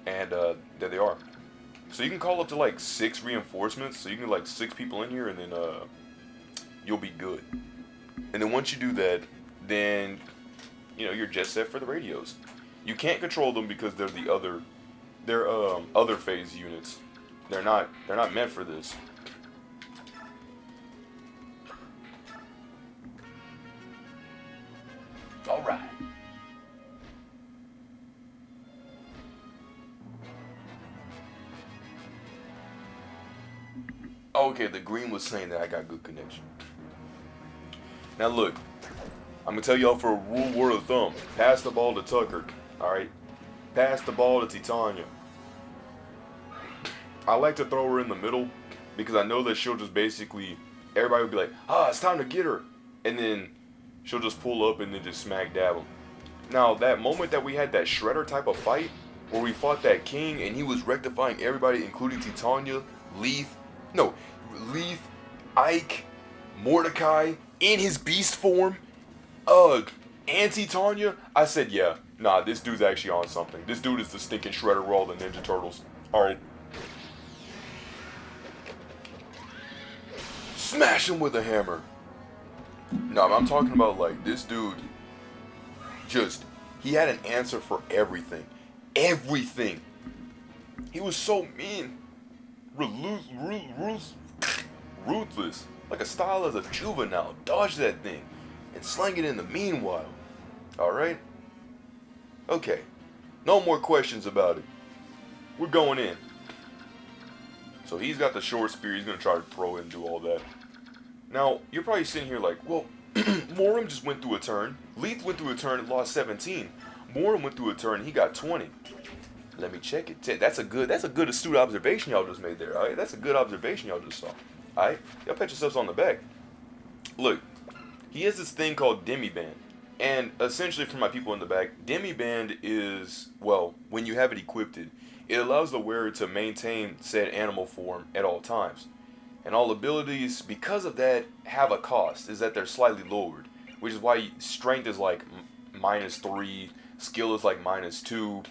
And there they are. So you can call up to like 6 reinforcements. So you can get like 6 people in here, and then you'll be good. And then once you do that, then you're jet set for the radios. You can't control them because they're other phase units. They're not meant for this. All right. Okay, the green was saying that I got good connection. Now look, I'm gonna tell y'all for a rule of thumb. Pass the ball to Tucker. Alright? Pass the ball to Titania. I like to throw her in the middle because I know that she'll just basically, everybody will be like, it's time to get her. And then she'll just pull up and then just smack dab him. Now, that moment that we had that Shredder type of fight, where we fought that king and he was rectifying everybody, including Titania, Leith, Ike, Mordecai, in his beast form, and Titania, I said, yeah, nah, this dude's actually on something. This dude is the stinking Shredder with all the Ninja Turtles. Alright. Smash him with a hammer. No, I'm talking about like this dude. He had an answer for everything. Everything. He was so mean. Ruthless. Like a style as a juvenile. Dodge that thing. And slang it in the meanwhile. Alright? Okay. No more questions about it. We're going in. So he's got the short spear. He's going to try to throw it and do all that. Now, you're probably sitting here like, well, Morum just went through a turn. Leith went through a turn and lost 17. Morum went through a turn and he got 20. Let me check it. That's a good astute observation y'all just made there. All right? That's a good observation y'all just saw. All right? Y'all pat yourselves on the back. Look, he has this thing called Demiband. And essentially, for my people in the back, Demiband is, well, when you have it equipped, it allows the wearer to maintain said animal form at all times. And all abilities, because of that, have a cost, is that they're slightly lowered. Which is why strength is like -3, skill is like -2,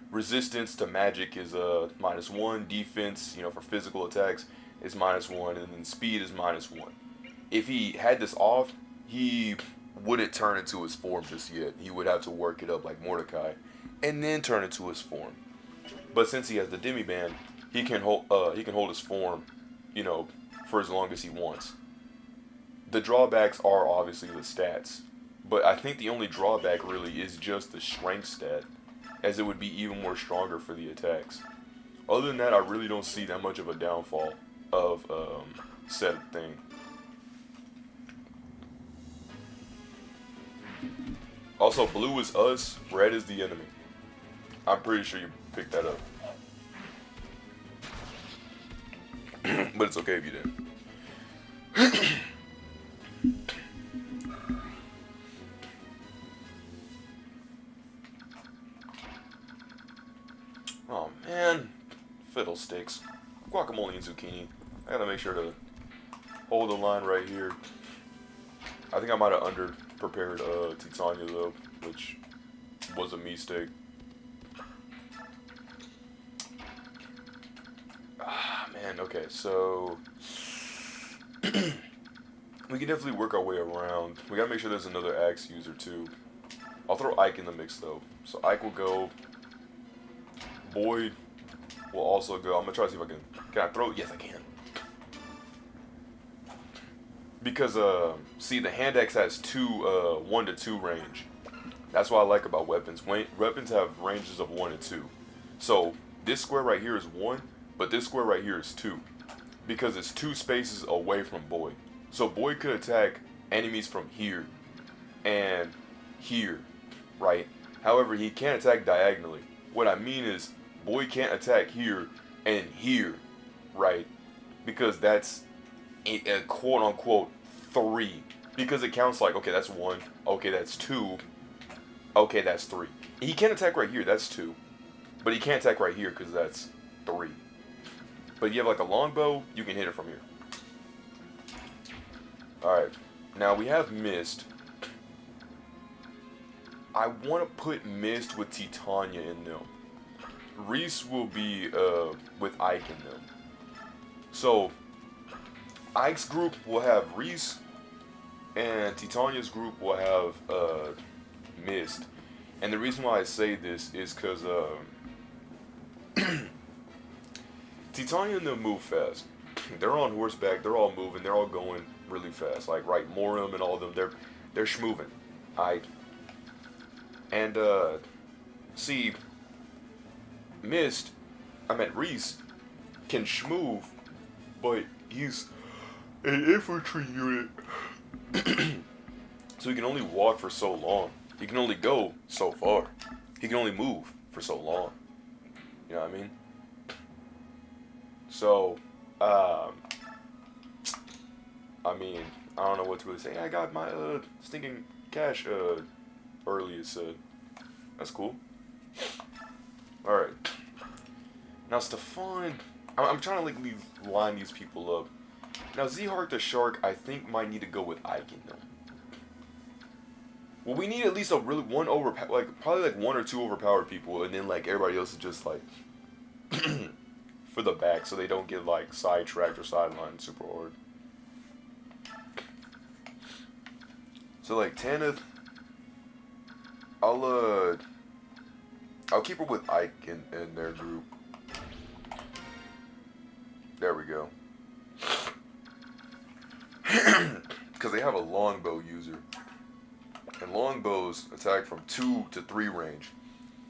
resistance to magic is -1, defense, for physical attacks is -1, and then speed is -1. If he had this off, he wouldn't turn into his form just yet. He would have to work it up like Mordecai, and then turn into his form. But since he has the Demiband, he can hold his form, for as long as he wants. The drawbacks are obviously the stats, but I think the only drawback really is just the strength stat, as it would be even more stronger for the attacks. Other than that, I really don't see that much of a downfall of said thing. Also, blue is us, red is the enemy. I'm pretty sure you picked that up. But it's okay if you didn't. Oh man, fiddlesticks. Guacamole and zucchini. I gotta make sure to hold the line right here. I think I might have under-prepared Titania though, which was a mistake. Man, okay, so we can definitely work our way around. We gotta make sure there's another axe user too. I'll throw Ike in the mix though. So Ike will go. Boyd will also go. I'm gonna try to see if I can I throw it? Yes, I can. Because see, the hand axe has 1 to 2 range. That's what I like about weapons. Weapons have ranges of 1 and 2. So this square right here is 1. But this square right here is 2, because it's 2 spaces away from Boyd. So Boyd could attack enemies from here and here, right? However, he can't attack diagonally. What I mean is, Boyd can't attack here and here, right? Because that's a quote-unquote 3. Because it counts like, okay, that's 1, okay, that's 2, okay, that's 3. He can't attack right here, that's 2. But he can't attack right here because that's 3. But if you have like a longbow, you can hit it from here. Alright. Now we have Mist. I want to put Mist with Titania in them. Reese will be with Ike in them. So Ike's group will have Reese, and Titania's group will have Mist. And the reason why I say this is because Titania and them move fast. They're on horseback. They're all moving. They're all going really fast. Like right, Morum and all of them. They're schmoving. And see, Reese can schmoove, but he's an infantry unit, so he can only walk for so long. He can only go so far. He can only move for so long. You know what I mean? So, I don't know what to really say. I got my stinking cash early, it said. That's cool. Alright. Now, Stefan, I'm trying to like line these people up. Now, Zhark the Shark, I think might need to go with Ike in them. Well, we need at least a really probably like one or two overpowered people, and then like everybody else is just like for the back, so they don't get like sidetracked or sidelined super hard. So like Tanith, I'll keep her with Ike in their group. There we go. Because they have a longbow user. And longbows attack from 2 to 3 range.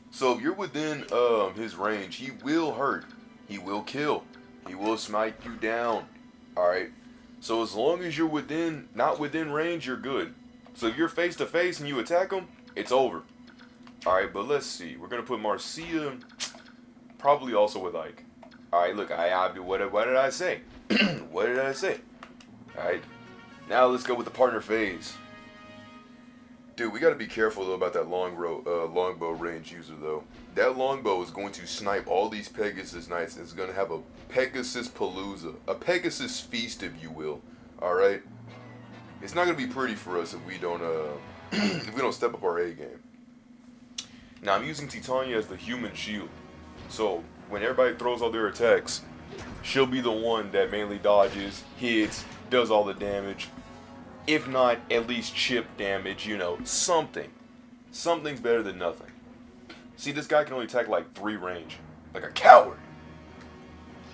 So if you're within his range, he will hurt. He will kill. He will smite you down. Alright? So as long as you're not within range, you're good. So if you're face to face and you attack him, it's over. Alright, but let's see. We're going to put Marcia probably also with Ike. Alright, look, what did I say? What did I say? Alright, now let's go with the partner phase. Dude, we got to be careful though about that longbow range user though. That longbow is going to snipe all these Pegasus Knights and it's going to have a Pegasus Palooza. A Pegasus feast, if you will. Alright? It's not going to be pretty for us if we don't if we don't step up our A game. Now, I'm using Titania as the human shield. So, when everybody throws all their attacks, she'll be the one that mainly dodges, hits, does all the damage. If not, at least chip damage, you know, something. Something's better than nothing. See, this guy can only attack like 3 range. Like a coward.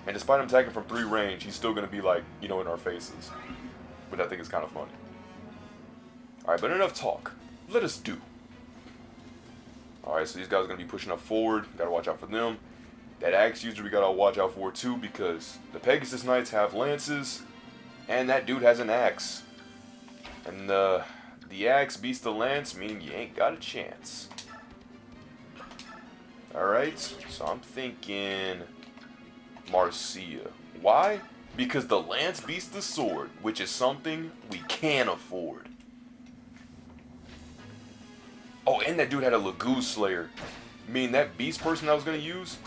And despite him attacking from 3 range, he's still going to be like, you know, in our faces. But I think it's kind of funny. Alright, but enough talk. Let us do. Alright, so these guys are going to be pushing up forward. Got to watch out for them. That axe user we got to watch out for too, because the Pegasus Knights have lances, and that dude has an axe. And the axe beats the lance, meaning you ain't got a chance. Alright, so I'm thinking Marcia. Why? Because the lance beats the sword, which is something we can afford. Oh, and that dude had a Lagoon Slayer. Meaning that beast person I was going to use.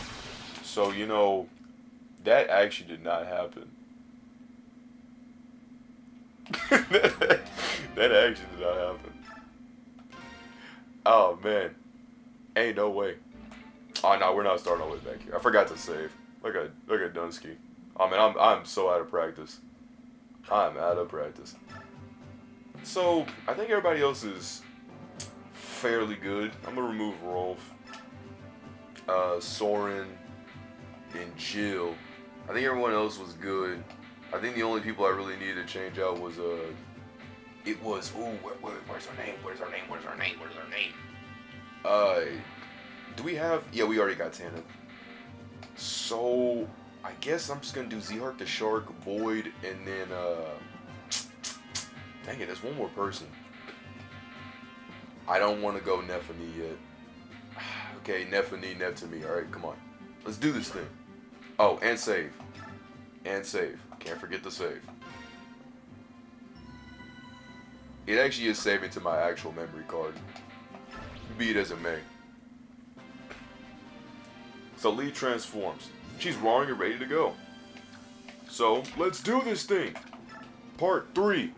So, you know, that actually did not happen. That actually did not happen. Oh, man. Ain't no way. Oh, no, we're not starting all the way back here. I forgot to save. Look at Dunsky. I mean, I'm so out of practice. I'm out of practice. So, I think everybody else is fairly good. I'm going to remove Rolf, Soren, and Jill. I think everyone else was good. I think the only people I really needed to change out was, where's her name? Do we have, yeah, we already got Tana. So, I guess I'm just going to do Zhark the Shark, Void, and then, dang it, there's one more person. I don't want to go Nephany yet. Okay, Nephany, Nephany. Alright, come on. Let's do this thing. Oh, and save. And save. Can't forget to save. It actually is saving to my actual memory card. Be it as it may. So Lee transforms. She's roaring and ready to go. So, let's do this thing. Part 3.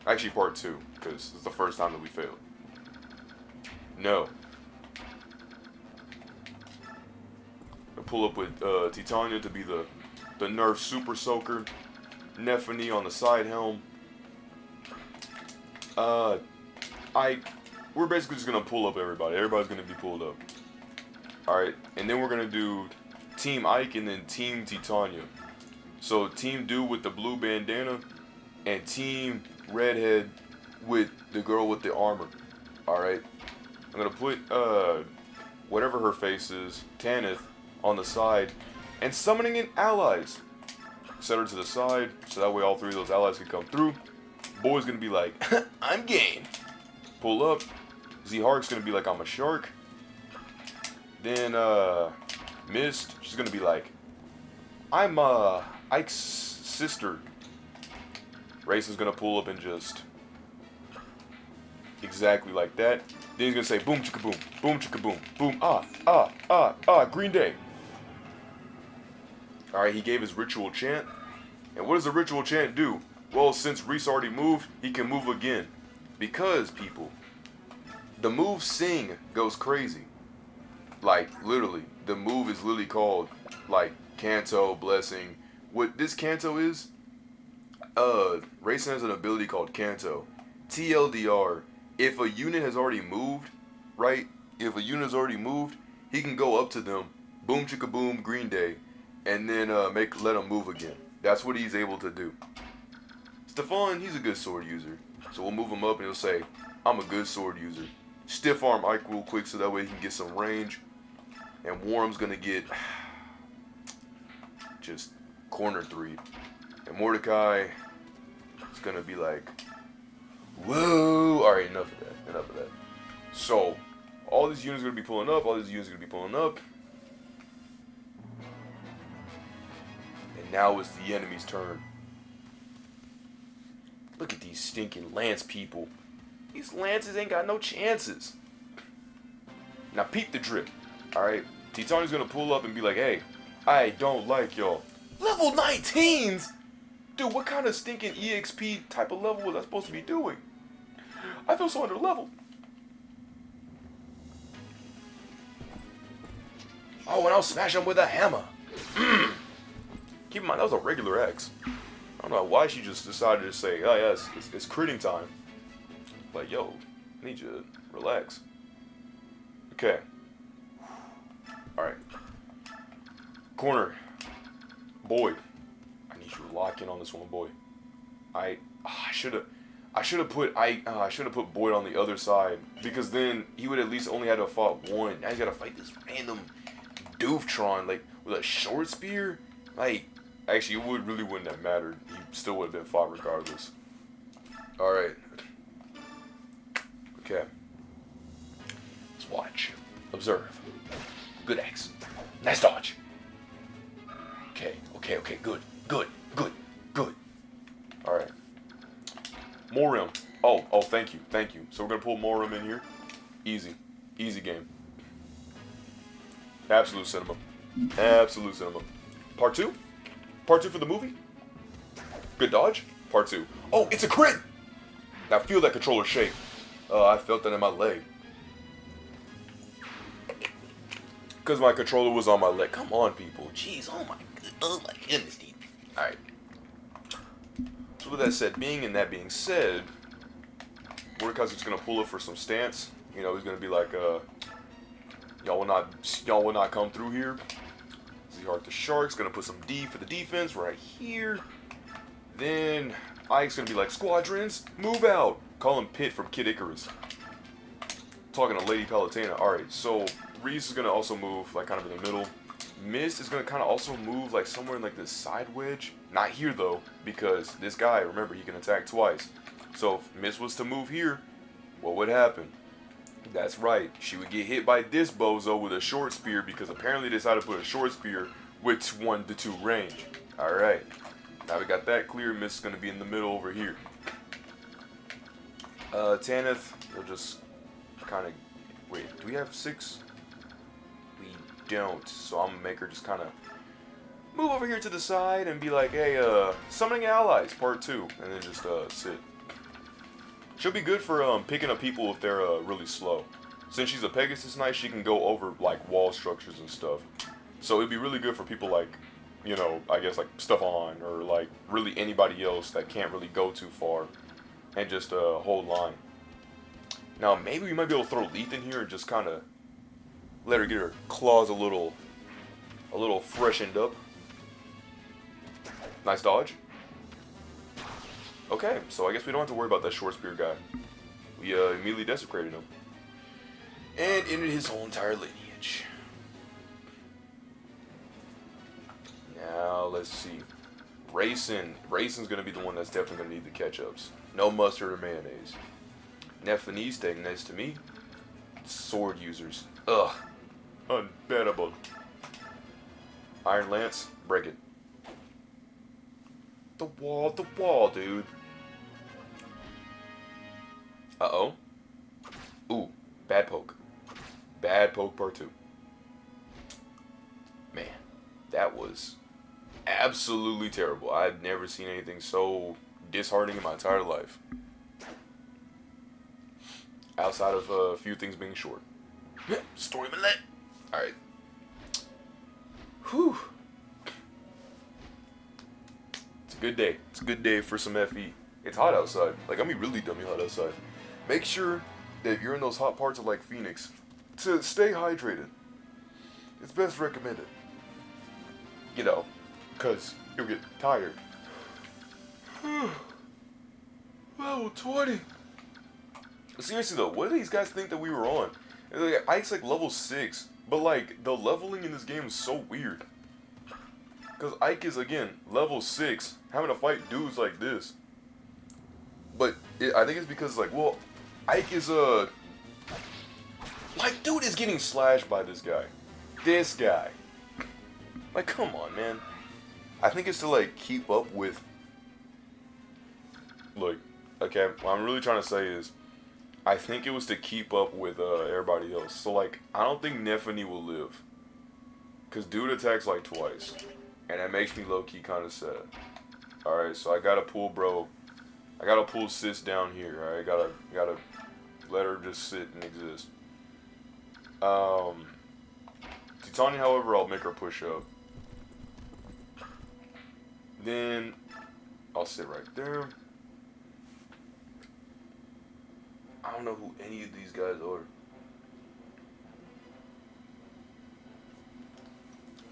Actually, part 2, because it's the first time that we failed. No. I pull up with Titania to be the Nerf Super Soaker. Nephany on the side helm. We're basically just gonna pull up everybody. Everybody's gonna be pulled up. Alright, and then we're gonna do Team Ike and then Team Titania. So Team Dude with the blue bandana and Team Redhead with the girl with the armor. Alright. I'm gonna put whatever her face is, Tanith, on the side and summoning in allies. Set her to the side so that way all three of those allies can come through. Boy's gonna be like, I'm game. Pull up. Z-Hark's gonna be like, I'm a shark. Then Mist, she's gonna be like, I'm Ike's sister. Race is gonna pull up and just exactly like that. Then he's gonna say boom chicka boom chicka boom, Green Day. Alright, he gave his ritual chant. And what does the ritual chant do? Well, since Reese already moved, he can move again. Because, people, the move Sing goes crazy. Like, literally, the move is literally called, like, Canto, Blessing. What this Canto is, Rayson has an ability called Canto. TLDR, if a unit has already moved, right? If a unit has already moved, he can go up to them, boom chicka boom, Green Day, and then let them move again. That's what he's able to do. Stefan, he's a good sword user. So we'll move him up and he'll say, I'm a good sword user. Stiff arm Ike real quick so that way he can get some range. And Warham's gonna get just corner 3. And Mordecai is gonna be like, whoa. Alright, enough of that. So, all these units are gonna be pulling up, And now it's the enemy's turn. Look at these stinking lance people. These lances ain't got no chances. Now peep the drip. Alright? Titania's gonna pull up and be like, hey, I don't like y'all. Level 19s? Dude, what kind of stinking EXP type of level was I supposed to be doing? I feel so under leveled. Oh, and I'll smash him with a hammer. Keep in mind, that was a regular X. I don't know why she just decided to say, oh yes, it's critting time. Like, yo, I need you to relax. Okay. Alright. Corner. Boyd. I need you to lock in on this one, boy. I should have put Boyd on the other side, because then he would at least only had to fight one. Now he's gotta fight this random Dooftron, like, with a short spear. Like, actually, it really wouldn't have mattered. He still would have been fought regardless. Alright. Okay. Let's watch. Observe. Good X. Nice dodge. Okay. Good. Alright. Morim. Oh, thank you. So we're gonna pull Morim in here. Easy game. Absolute cinema. Part 2 for the movie. Good dodge. Part 2. Oh, it's a crit! Now feel that controller shake. I felt that in my leg. Because my controller was on my leg. Come on, people. Jeez, oh my goodness, dude. Alright. So with that said, being said, Mordecai's just gonna pull up for some stance. You know, he's gonna be like, y'all will not come through here. Z-Hark the Shark's gonna put some D for the defense right here. Then Ike's gonna be like, squadrons, move out. Call him Pit from Kid Icarus. Talking to Lady Palutena. Alright, so Reese is gonna also move like kind of in the middle. Mist is gonna kind of also move like somewhere in like this side wedge. Not here though, because this guy, remember, he can attack twice. So if Mist was to move here, what would happen? That's right, she would get hit by this bozo with a short spear, because apparently they decided to put a short spear with 1-2 range. Alright, now we got that clear. Mist is gonna be in the middle over here. Tanith, they'll just kind of, wait, do we have 6? We don't, so I'm gonna make her just kind of move over here to the side and be like, hey, summoning allies, part 2, and then just sit. She'll be good for picking up people if they're really slow. since she's a Pegasus Knight, she can go over like wall structures and stuff. So it'd be really good for people like, you know, I guess like Stefan or like really anybody else that can't really go too far and just hold line. Now maybe we might be able to throw Leith in here and just kind of let her get her claws a little freshened up. Nice dodge. Okay, so I guess we don't have to worry about that short spear guy. We immediately desecrated him. And ended his whole entire lineage. Now, let's see. Racin's going to be the one that's definitely going to need the ketchups. No mustard or mayonnaise. Nephani's staying next to me. Sword users. Ugh. Unbettable. Iron Lance, break it. The wall, dude. Uh-oh. Ooh, bad poke. Bad poke part 2. Man, that was absolutely terrible. I've never seen anything so disheartening in my entire life. Outside of a few things being short. Story Millet. Alright. Whew. It's a good day. It's a good day for some FE. It's hot outside. Like, I'm really dummy hot outside. Make sure that if you're in those hot parts of like Phoenix, to stay hydrated. It's best recommended. You know, because you'll get tired. Level 20. Seriously though, what do these guys think that we were on? Like, Ike's like level 6, but like the leveling in this game is so weird. Because Ike is, again, level 6, having to fight dudes like this. But I think it's because, like, well, Ike is like, dude is getting slashed by this guy. This guy. Like, come on, man. I think it's to, like, keep up with... Look, okay, what I'm really trying to say is, I think it was to keep up with everybody else. So, like, I don't think Nephany will live. Because dude attacks, like, twice. And that makes me low-key kind of sad. Alright, so I gotta pull bro. I gotta pull sis down here, alright? Gotta let her just sit and exist. Titania, however, I'll make her push up. Then, I'll sit right there. I don't know who any of these guys are.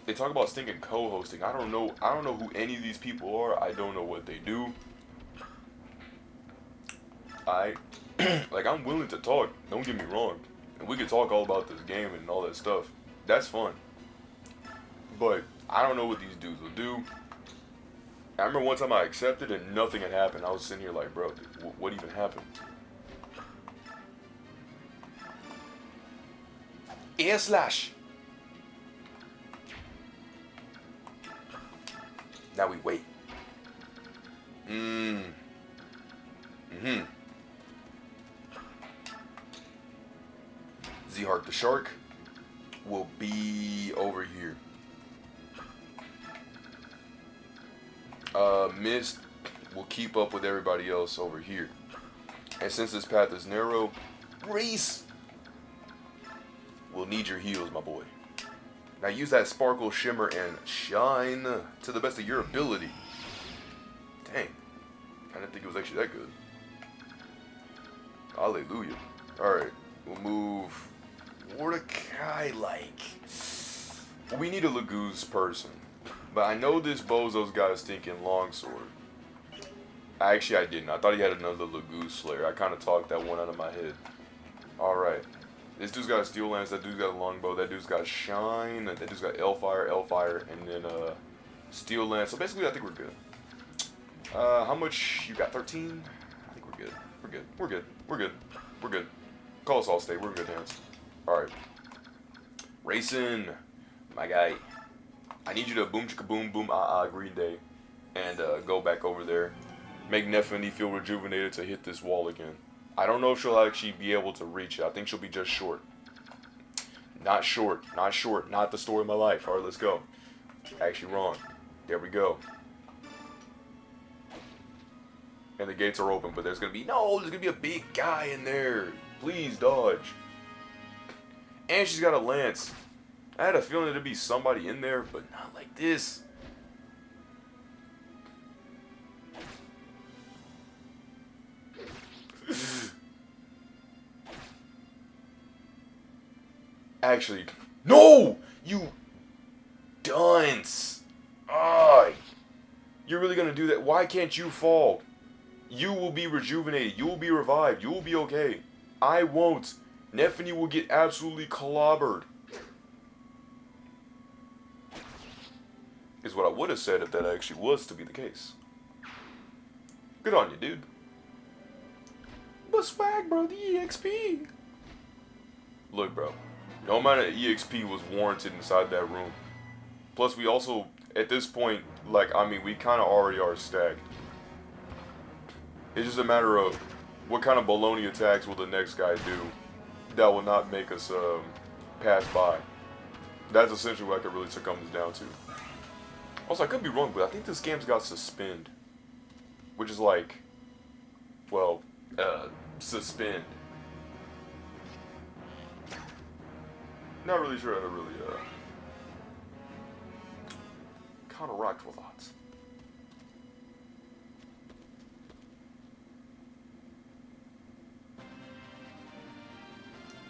They talk about stinking co-hosting. I don't know who any of these people are. I don't know what they do. Like, I'm willing to talk. Don't get me wrong. And we can talk all about this game and all that stuff. That's fun. But I don't know what these dudes will do. I remember one time I accepted and nothing had happened. I was sitting here like, bro, what even happened? Air slash. Now we wait. Z-Heart the Shark will be over here. Mist will keep up with everybody else over here. And since this path is narrow, Reese will need your heals, my boy. Now use that sparkle, shimmer, and shine to the best of your ability. Dang. I didn't think it was actually that good. Hallelujah. Alright. We'll move Mordecai-like. We need a Lagoose person. But I know this bozo's got a stinking longsword. Actually, I didn't. I thought he had another Lagoose Slayer. I kind of talked that one out of my head. Alright. This dude's got a Steel Lance, that dude's got a Longbow, that dude's got Shine, that dude's got L-Fire, and then Steel Lance. So basically, I think we're good. How much? You got 13? I think we're good. We're good. We're good. We're good. We're good. Call us all state. We're in good hands. Alright. Racing, my guy. I need you to boom chicka boom boom Green Day. And go back over there. Make Nephany feel rejuvenated to hit this wall again. I don't know if she'll actually be able to reach it. I think she'll be just short. Not short. Not short. Not the story of my life. Alright, let's go. Actually wrong. There we go. And the gates are open, but there's going to be... No, there's going to be a big guy in there. Please dodge. And she's got a lance. I had a feeling there'd be somebody in there, but not like this. Actually, no! You dunce! Ah, you're really gonna do that? Why can't you fall? You will be rejuvenated. You will be revived. You will be okay. I won't. Nephany will get absolutely clobbered. Is what I would have said if that actually was to be the case. Good on you, dude. But Swaggbro, the EXP. Look, bro. No amount of EXP was warranted inside that room. Plus, we also, at this point, like, I mean, we kind of already are stacked. It's just a matter of what kind of baloney attacks will the next guy do that will not make us pass by. That's essentially what I could really come this down to. Also, I could be wrong, but I think this game's got suspend. Which is like, well, suspend. Not really sure how to really, counteract with that.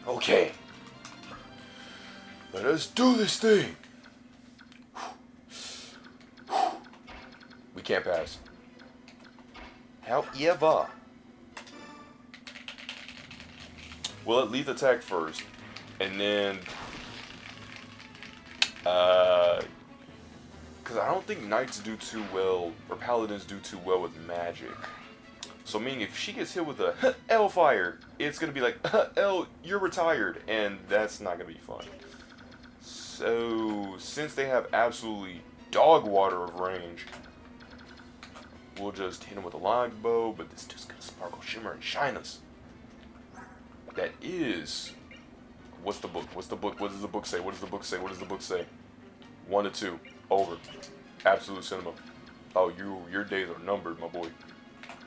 Okay. Let us do this thing. We can't pass. However, we'll at least attack first, and then, because I don't think knights do too well, or paladins do too well with magic. So meaning if she gets hit with a L-fire, it's going to be like, L, you're retired, and that's not going to be fun. So, since they have absolutely dog water of range, we'll just hit him with a longbow, but this just going to sparkle, shimmer, and shine us. That is... What's the book? What's the book? What does the book say? What does the book say? What does the book say? 1 to 2. Over. Absolute cinema. Oh, your days are numbered, my boy.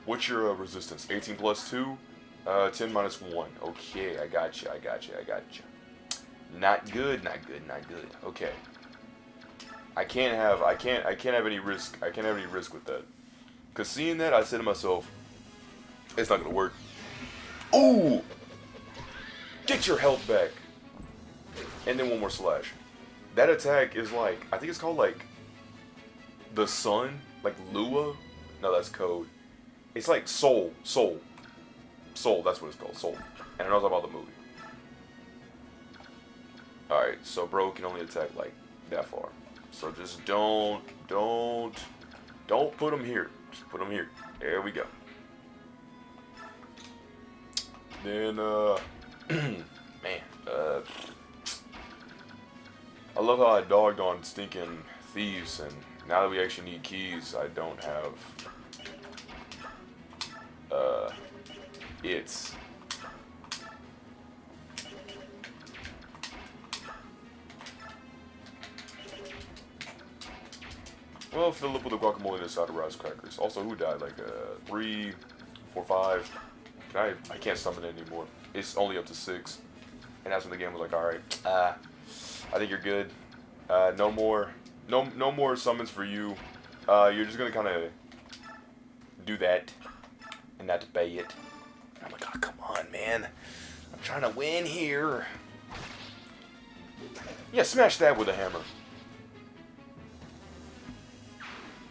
What's your resistance? 18 plus 2? 10 minus 1. Okay, I got you. Not good, not good, not good. Okay. I can't have any risk. I can't have any risk with that. Cause seeing that, I said to myself, it's not gonna work. Ooh! Get your health back. And then one more slash. That attack is like, I think it's called like the sun, like Lua. No, that's code. It's like Soul, that's what it's called, Soul. And I know it's about the movie. Alright, so bro can only attack like that far. So just don't put him here. Just put him here. There we go. Then, man, I love how I dogged on stinking thieves, and now that we actually need keys, I don't have, it's... Well, fill up with the guacamole and a side of rice crackers. Also, who died? Like, 3, 4, 5. I can't summon it anymore. It's only up to 6. And that's when the game was like, alright, I think you're good. No more summons for you. You're just gonna kind of do that and not obey it. I'm like, oh, come on, man. I'm trying to win here. Yeah, smash that with a hammer.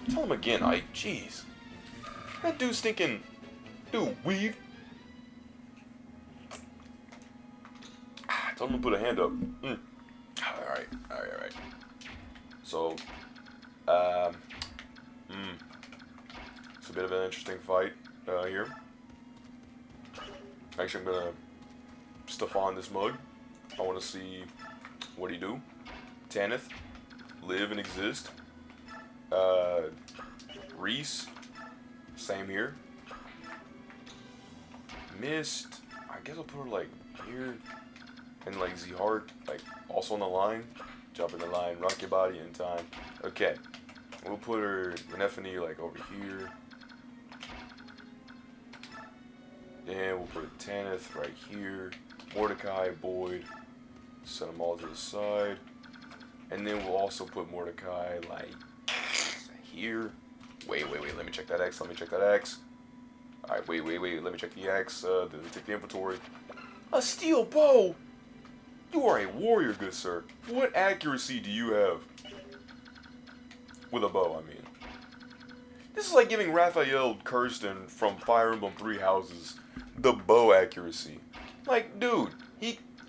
Tell him again, Ike. Jeez. That dude's stinking... Dude, weave. Tell him to put a hand up. Alright. So, it's a bit of an interesting fight here. Actually, I'm gonna stuff on this mug. I want to see what he do. Tanith, live and exist. Reese, same here. Mist, I guess I'll put her like here. And like Z-Heart, like also on the line. Jump in the line, rock your body in time. Okay. We'll put her, Nephany, like over here. Then we'll put Tanith right here. Mordecai, Boyd. Set them all to the side. And then we'll also put Mordecai, like, here. Wait, let me check that X, Alright, wait, let me check the X, take the inventory. A steel bow! You are a warrior, good sir. What accuracy do you have? With a bow, I mean. This is like giving Raphael Kirsten from Fire Emblem 3 Houses the bow accuracy. Like, dude,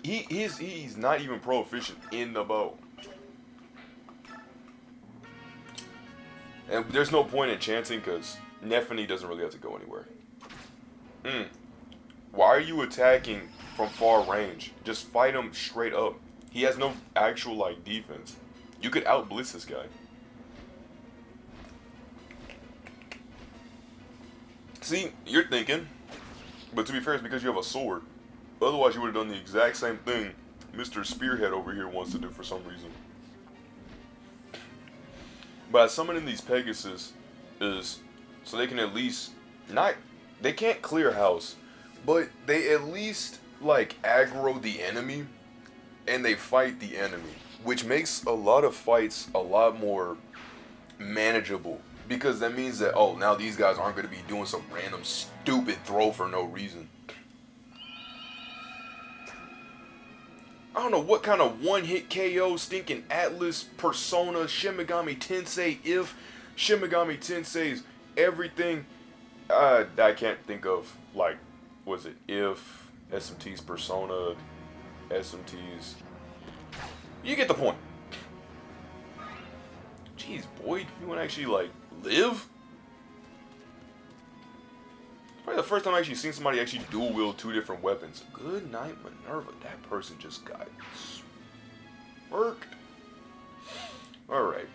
he's not even proficient in the bow. And there's no point in chanting because Nephany doesn't really have to go anywhere. Why are you attacking from far range? Just fight him straight up. He has no actual, like, defense. You could out-blitz this guy. See, you're thinking, but to be fair, it's because you have a sword. Otherwise, you would have done the exact same thing Mr. Spearhead over here wants to do for some reason. But summoning these Pegasus is so they can at least they can't clear house, but they at least like aggro the enemy and they fight the enemy, which makes a lot of fights a lot more manageable because that means that, oh, now these guys aren't going to be doing some random stupid throw for no reason. I don't know what kind of one-hit KO stinking Atlas Persona Shin Megami Tensei if Shin Megami Tensei's everything. I can't think of, like, was it if SMT's Persona, SMT's. You get the point. Jeez, Boyd, you want to actually like live? Probably the first time I actually seen somebody actually dual wield 2 different weapons. Good night, Minerva. That person just got smirked. Alright.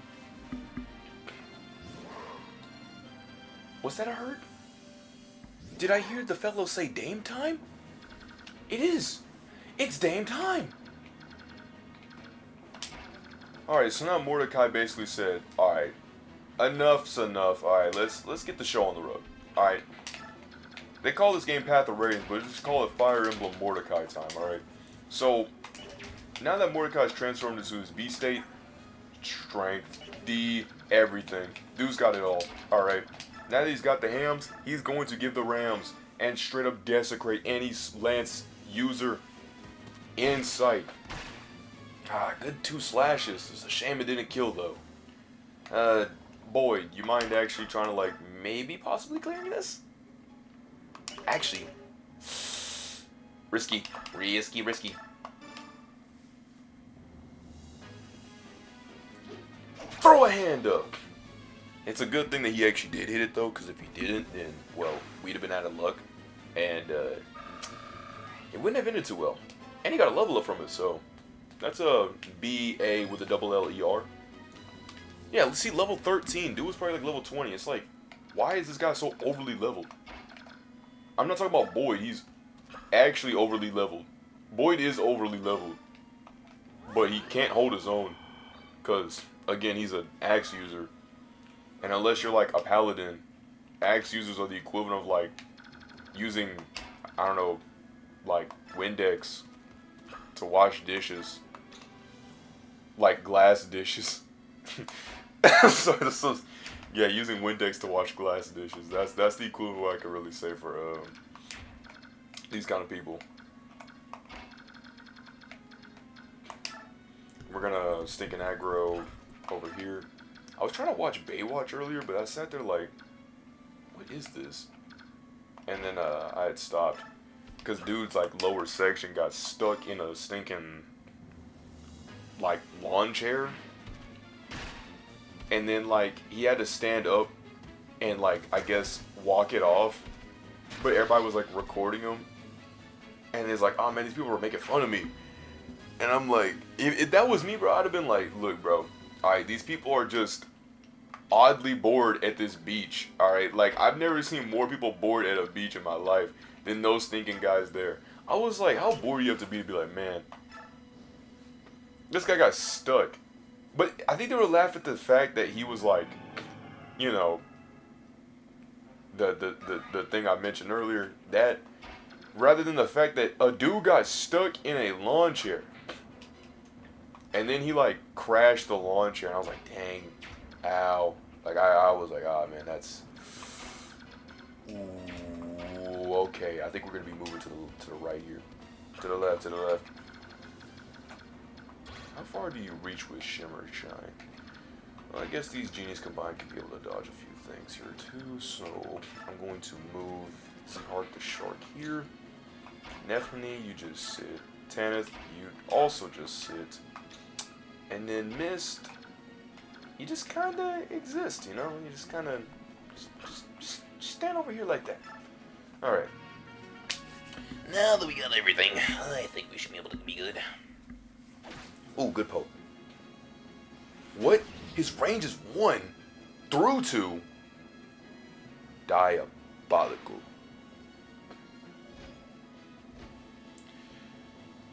Was that a hurt? Did I hear the fellow say Daein time? It is. It's Daein time. Alright, so now Mordecai basically said, alright, enough's enough. Alright, let's get the show on the road. Alright. They call this game Path of Radiance, but just call it Fire Emblem Mordecai time, alright? So, now that Mordecai's transformed into his B state, strength, D, everything. Dude's got it all, alright? Now that he's got the hams, he's going to give the rams and straight up desecrate any Lance user in sight. Ah, good 2 slashes. It's a shame it didn't kill, though. Boyd, you mind actually trying to, like, maybe possibly clearing this? Actually, risky. Throw a hand up. It's a good thing that he actually did hit it though, because if he didn't, then well, we'd have been out of luck, and it wouldn't have ended too well. And he got a level up from it, so that's a BA with a double LER. Yeah, let's see, level 13. Dude was probably like level 20. It's like, why is this guy so overly leveled? I'm not talking about Boyd, he's actually overly leveled. Boyd is overly leveled, but he can't hold his own, because, again, he's an axe user. And unless you're like a paladin, axe users are the equivalent of like using, I don't know, like Windex to wash dishes. Like glass dishes. so yeah, using Windex to wash glass dishes. That's the equivalent of what I could really say for these kind of people. We're gonna stink an aggro over here. I was trying to watch Baywatch earlier, but I sat there like, what is this? And then I had stopped because dude's like lower section got stuck in a stinking like lawn chair. And then, like, he had to stand up and, like, I guess, walk it off. But everybody was, like, recording him. And it's like, oh, man, these people were making fun of me. And I'm like, if that was me, bro, I'd have been like, look, bro. Alright, these people are just oddly bored at this beach. Alright, like, I've never seen more people bored at a beach in my life than those stinking guys there. I was like, how bored do you have to be like, man, this guy got stuck. But I think they were laughing at the fact that he was like, you know, the thing I mentioned earlier, that rather than the fact that a dude got stuck in a lawn chair. And then he like crashed the launcher, and I was like, dang, ow. Like I was like, ah man, that's. Ooh, okay. I think we're gonna be moving to the right here, to the left, to the left. How far do you reach with Shimmer Shine? Well, I guess these genies combined could be able to dodge a few things here too. So I'm going to move Zihart the Shark here. Nephany, you just sit. Tanith, you also just sit. And then Mist, you just kind of exist, you know? You just kind of, just stand over here like that. Alright. Now that we got everything, I think we should be able to be good. Ooh, good poke. What? His range is 1 through 2. Diabolical.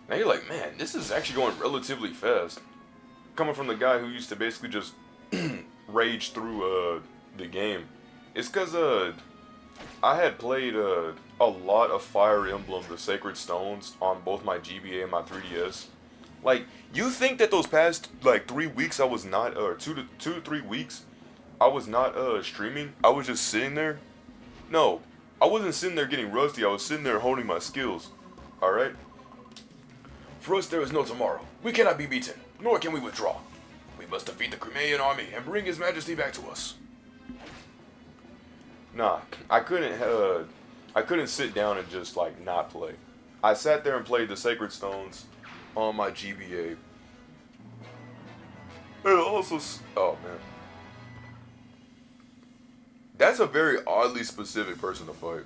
Now you're like, man, this is actually going relatively fast. Coming from the guy who used to basically just rage through the game. It's because I had played a lot of Fire Emblem, the Sacred Stones, on both my GBA and my 3DS. Like, you think that those past, like, 3 weeks I was not, or 2 to 3 weeks, I was not streaming? I was just sitting there? No, I wasn't sitting there getting rusty, I was sitting there honing my skills. Alright? For us there is no tomorrow. We cannot be beaten, nor can we withdraw. We must defeat the Crimean Army and bring His Majesty back to us. Nah, I couldn't sit down and just, like, not play. I sat there and played the Sacred Stones on my GBA. And also, oh man. That's a very oddly specific person to fight.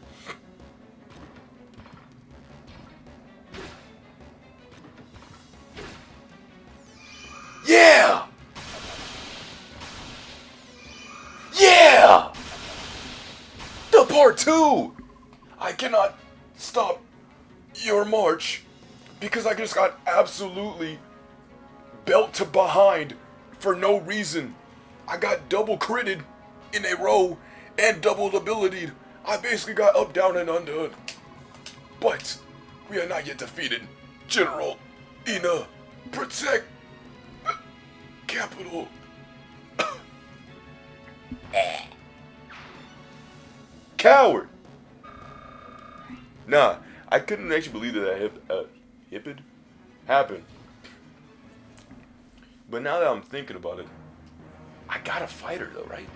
Yeah! Yeah! The part 2! I cannot stop your march because I just got absolutely belt to behind for no reason. I got double critted in a row and double abilitied. I basically got up, down, and under. But we are not yet defeated. General Ina, protect capital. Coward. Nah, I couldn't actually believe that happened. But now that I'm thinking about it, I gotta fight her though, right?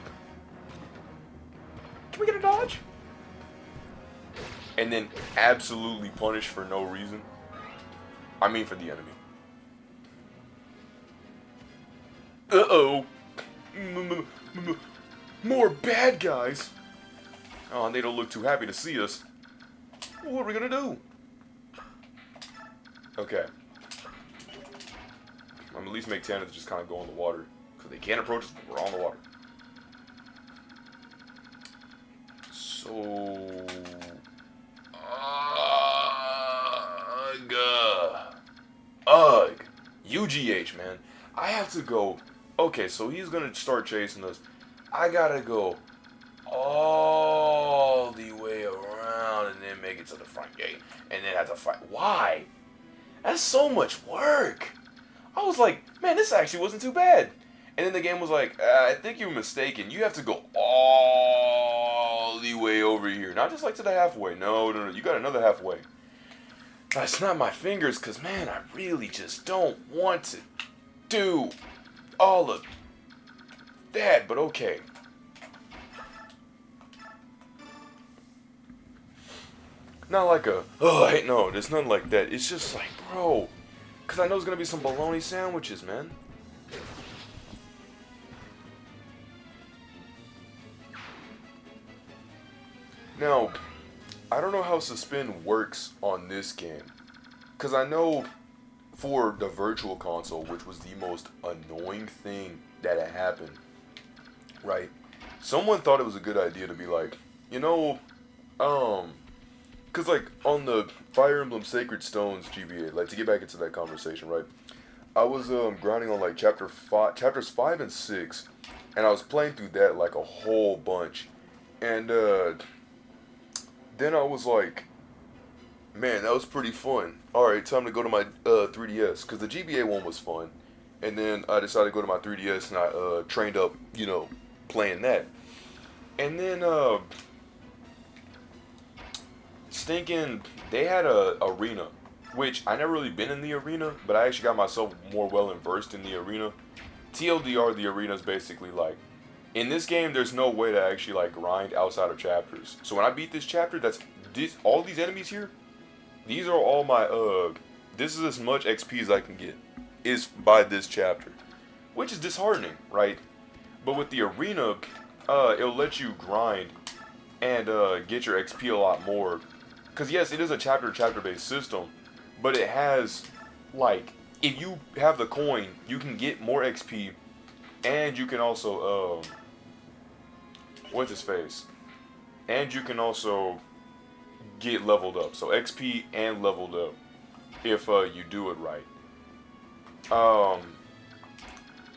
Can we get a dodge? And then absolutely punish for no reason. I mean for the enemy. Uh-oh. More bad guys. Oh, and they don't look too happy to see us. What are we gonna do? Okay. I'm gonna at least make Tanith just kind of go in the water. Because they can't approach us, but we're on the water. So... Ugh. UGH, man. I have to go... Okay, so he's gonna start chasing us. I gotta go all the way around and then make it to the front gate. And then have to fight. Why? That's so much work. I was like, man, this actually wasn't too bad. And then the game was like, I think you're mistaken. You have to go all the way over here. Not just like to the halfway. No. You got another halfway. I snap my fingers because, man, I really just don't want to do all of that. But okay. Not like a, oh, no, there's nothing like that. It's just like, bro, because I know there's going to be some bologna sandwiches, man. Now, I don't know how suspend works on this game. Because I know for the virtual console, which was the most annoying thing that had happened, right? Someone thought it was a good idea to be like, you know, because, like, on the Fire Emblem Sacred Stones GBA, like, to get back into that conversation, right? I was grinding on, like, chapters 5 and 6, and I was playing through that, like, a whole bunch. And, then I was like, man, that was pretty fun. Alright, time to go to my 3DS, because the GBA one was fun. And then I decided to go to my 3DS and I trained up, playing that. And then stinking, they had a arena, which I never really been in the arena, but I actually got myself more well versed in the arena. TLDR, the arena is basically like, in this game, there's no way to actually like grind outside of chapters. So when I beat this chapter, all these enemies here. These are all my This is as much XP as I can get, is by this chapter, which is disheartening, right? But with the arena, it'll let you grind and get your XP a lot more. Cause yes, it is a chapter based system, but it has like, if you have the coin, you can get more XP, and you can also what's his face? And you can also get leveled up. So XP and leveled up if you do it right.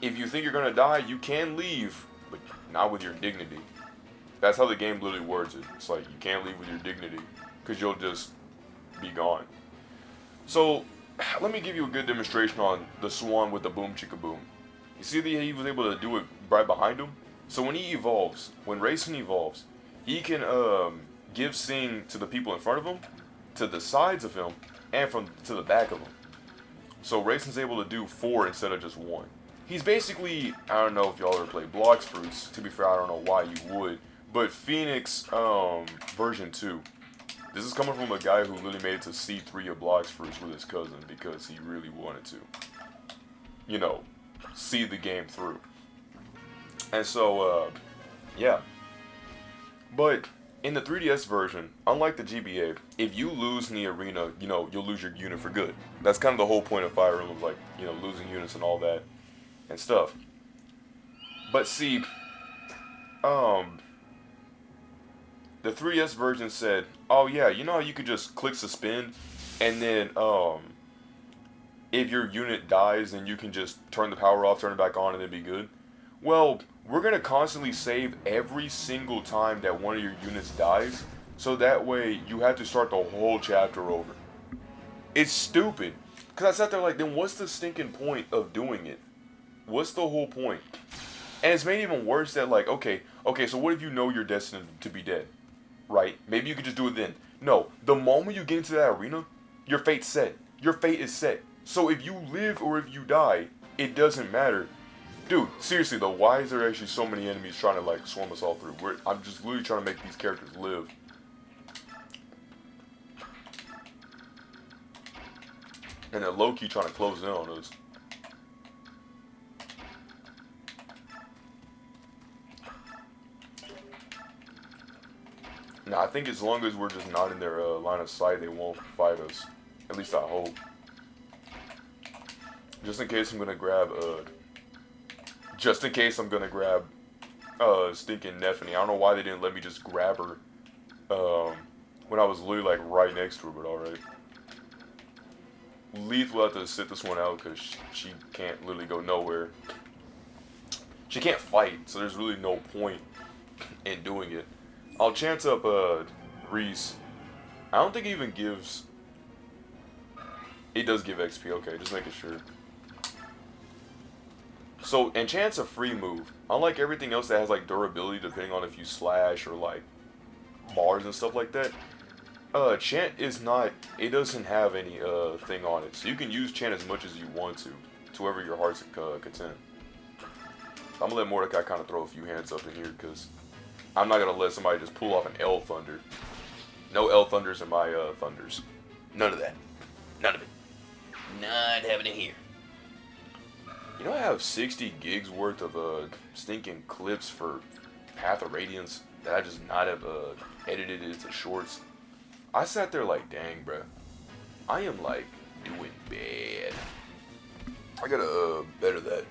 If you think you're gonna die, you can leave, but not with your dignity. That's how the game literally words it. It's like you can't leave with your dignity, because you'll just be gone. So let me give you a good demonstration on the swan with the boom chicka boom. You see that he was able to do it right behind him? So when he evolves, when Racing evolves, he can give sing to the people in front of him, to the sides of him, and to the back of him. So Racing's able to do 4 instead of just 1. He's basically, I don't know if y'all ever played Blocks Fruits. To be fair, I don't know why you would. But Phoenix version 2. This is coming from a guy who literally made it to C3 of Blocks Fruits with his cousin because he really wanted to, see the game through. And so, yeah. But in the 3DS version, unlike the GBA, if you lose in the arena, you'll lose your unit for good. That's kind of the whole point of Fire Emblem, like, losing units and all that and stuff. But see, the 3DS version said, oh yeah, you know how you could just click suspend, and then, if your unit dies, then you can just turn the power off, turn it back on, and then be good? Well, we're going to constantly save every single time that one of your units dies, so that way you have to start the whole chapter over. It's stupid. Because I sat there like, then what's the stinking point of doing it? What's the whole point? And it's made even worse that like, okay, so what if you know you're destined to be dead? Right? Maybe you could just do it then. No, the moment you get into that arena, your fate's set. Your fate is set. So if you live or if you die, it doesn't matter. Dude, seriously though, why is there actually so many enemies trying to like swarm us all through? I'm just literally trying to make these characters live. And they're low-key trying to close in on us. Nah, I think as long as we're just not in their line of sight, they won't fight us. At least I hope. Just in case I'm gonna grab stinking Neffany. I don't know why they didn't let me just grab her when I was literally like right next to her, but alright. Leith will have to sit this one out because she can't literally go nowhere. She can't fight, so there's really no point in doing it. I'll chance up Reese. I don't think it even gives... It does give XP, okay, just making sure. So, enchant's a free move. Unlike everything else that has like durability depending on if you slash or like bars and stuff like that, chant is not, it doesn't have any thing on it. So you can use chant as much as you want to wherever your heart's content. I'm gonna let Mordecai kind of throw a few hands up in here because I'm not gonna let somebody just pull off an L Thunder. No L Thunders in my Thunders. None of that. None of it. Not having it here. You know I have 60 gigs worth of stinking clips for Path of Radiance that I just not have edited into shorts. I sat there like, dang, bruh. I am like doing bad. I gotta better that.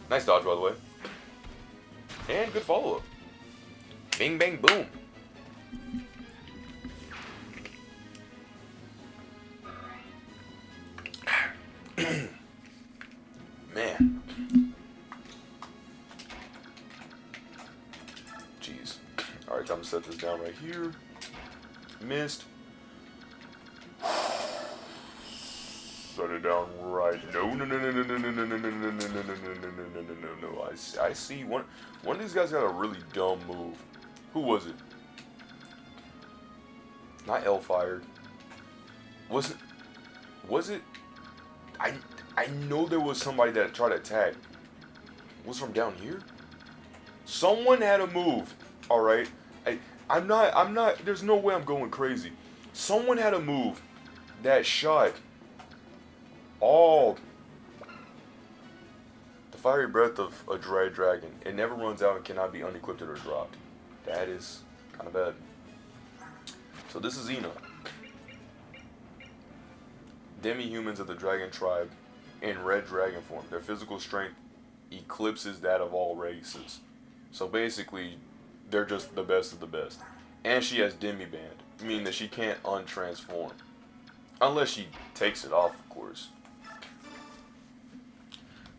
Nice dodge, by the way. And good follow-up. Bing, bang, boom. Man. Jeez. Alright, time to set this down right here. Missed. set it down right. No. I see one of these guys got a really dumb move. Who was it? Not L-fired. Was it? I know there was somebody that tried to attack. Was from down here? Someone had a move. All right. I'm not. There's no way I'm going crazy. Someone had a move that shot all the fiery breath of a dry dragon. It never runs out and cannot be unequipped or dropped. That is kind of bad. So this is Ina. Demi-humans of the dragon tribe in red dragon form. Their physical strength eclipses that of all races. So basically, they're just the best of the best. And she has demi-band, meaning that she can't untransform. Unless she takes it off, of course.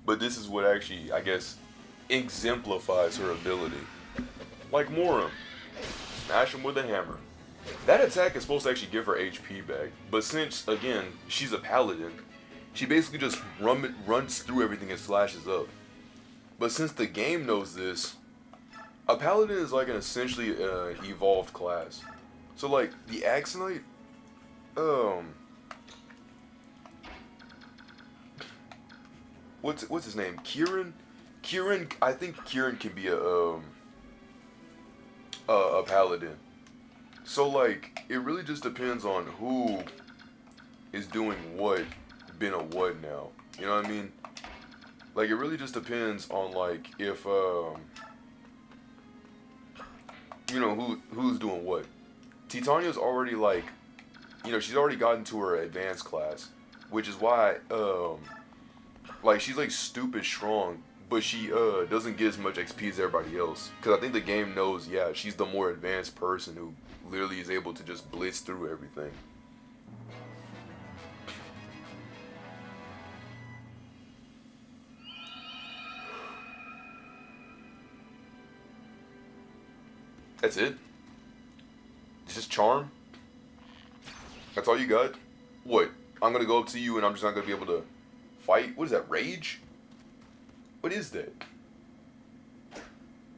But this is what actually, I guess, exemplifies her ability. Like Moram. Smash him with a hammer. That attack is supposed to actually give her HP back. But since, again, she's a paladin, she basically just runs through everything and slashes up. But since the game knows this, a paladin is like an essentially evolved class. So like the Axe Knight, what's his name? Kieran, I think Kieran can be a paladin. So like it really just depends on who is doing what, been a what now. You know what I mean? Like it really just depends on like if you know who's doing what. Titania's already like, you know, she's already gotten to her advanced class, which is why like she's like stupid strong, but she doesn't get as much XP as everybody else. Cause I think the game knows, yeah, she's the more advanced person who literally is able to just blitz through everything. That's it? It's just charm? That's all you got? What? I'm gonna go up to you and I'm just not gonna be able to fight? What is that, rage? What is that?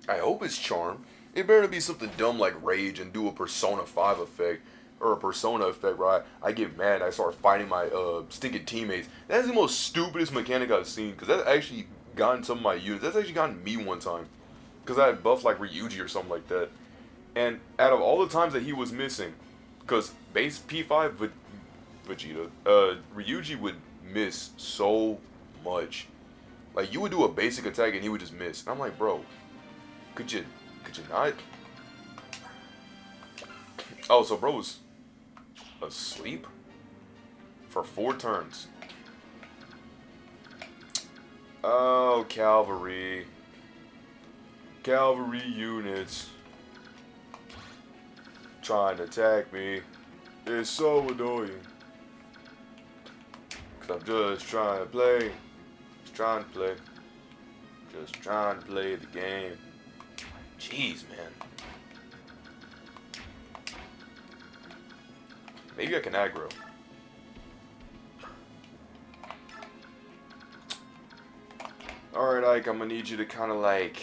I hope it's charm. It better be something dumb like rage and do a Persona 5 effect. Or a Persona effect where I get mad and I start fighting my stinking teammates. That's the most stupidest mechanic I've seen. Because that's actually gotten some of my units. That's actually gotten me one time. Because I had buffed like Ryuji or something like that. And out of all the times that he was missing, because base P5 Vegeta, Ryuji would miss so much. Like you would do a basic attack and he would just miss. And I'm like, bro, could you not? Oh, so bro's asleep for 4 turns. Oh, cavalry units trying to attack me. It's so annoying. Cause I'm just trying to play. Just trying to play the game. Jeez, man. Maybe I can aggro. Alright, Ike, I'm gonna need you to kinda like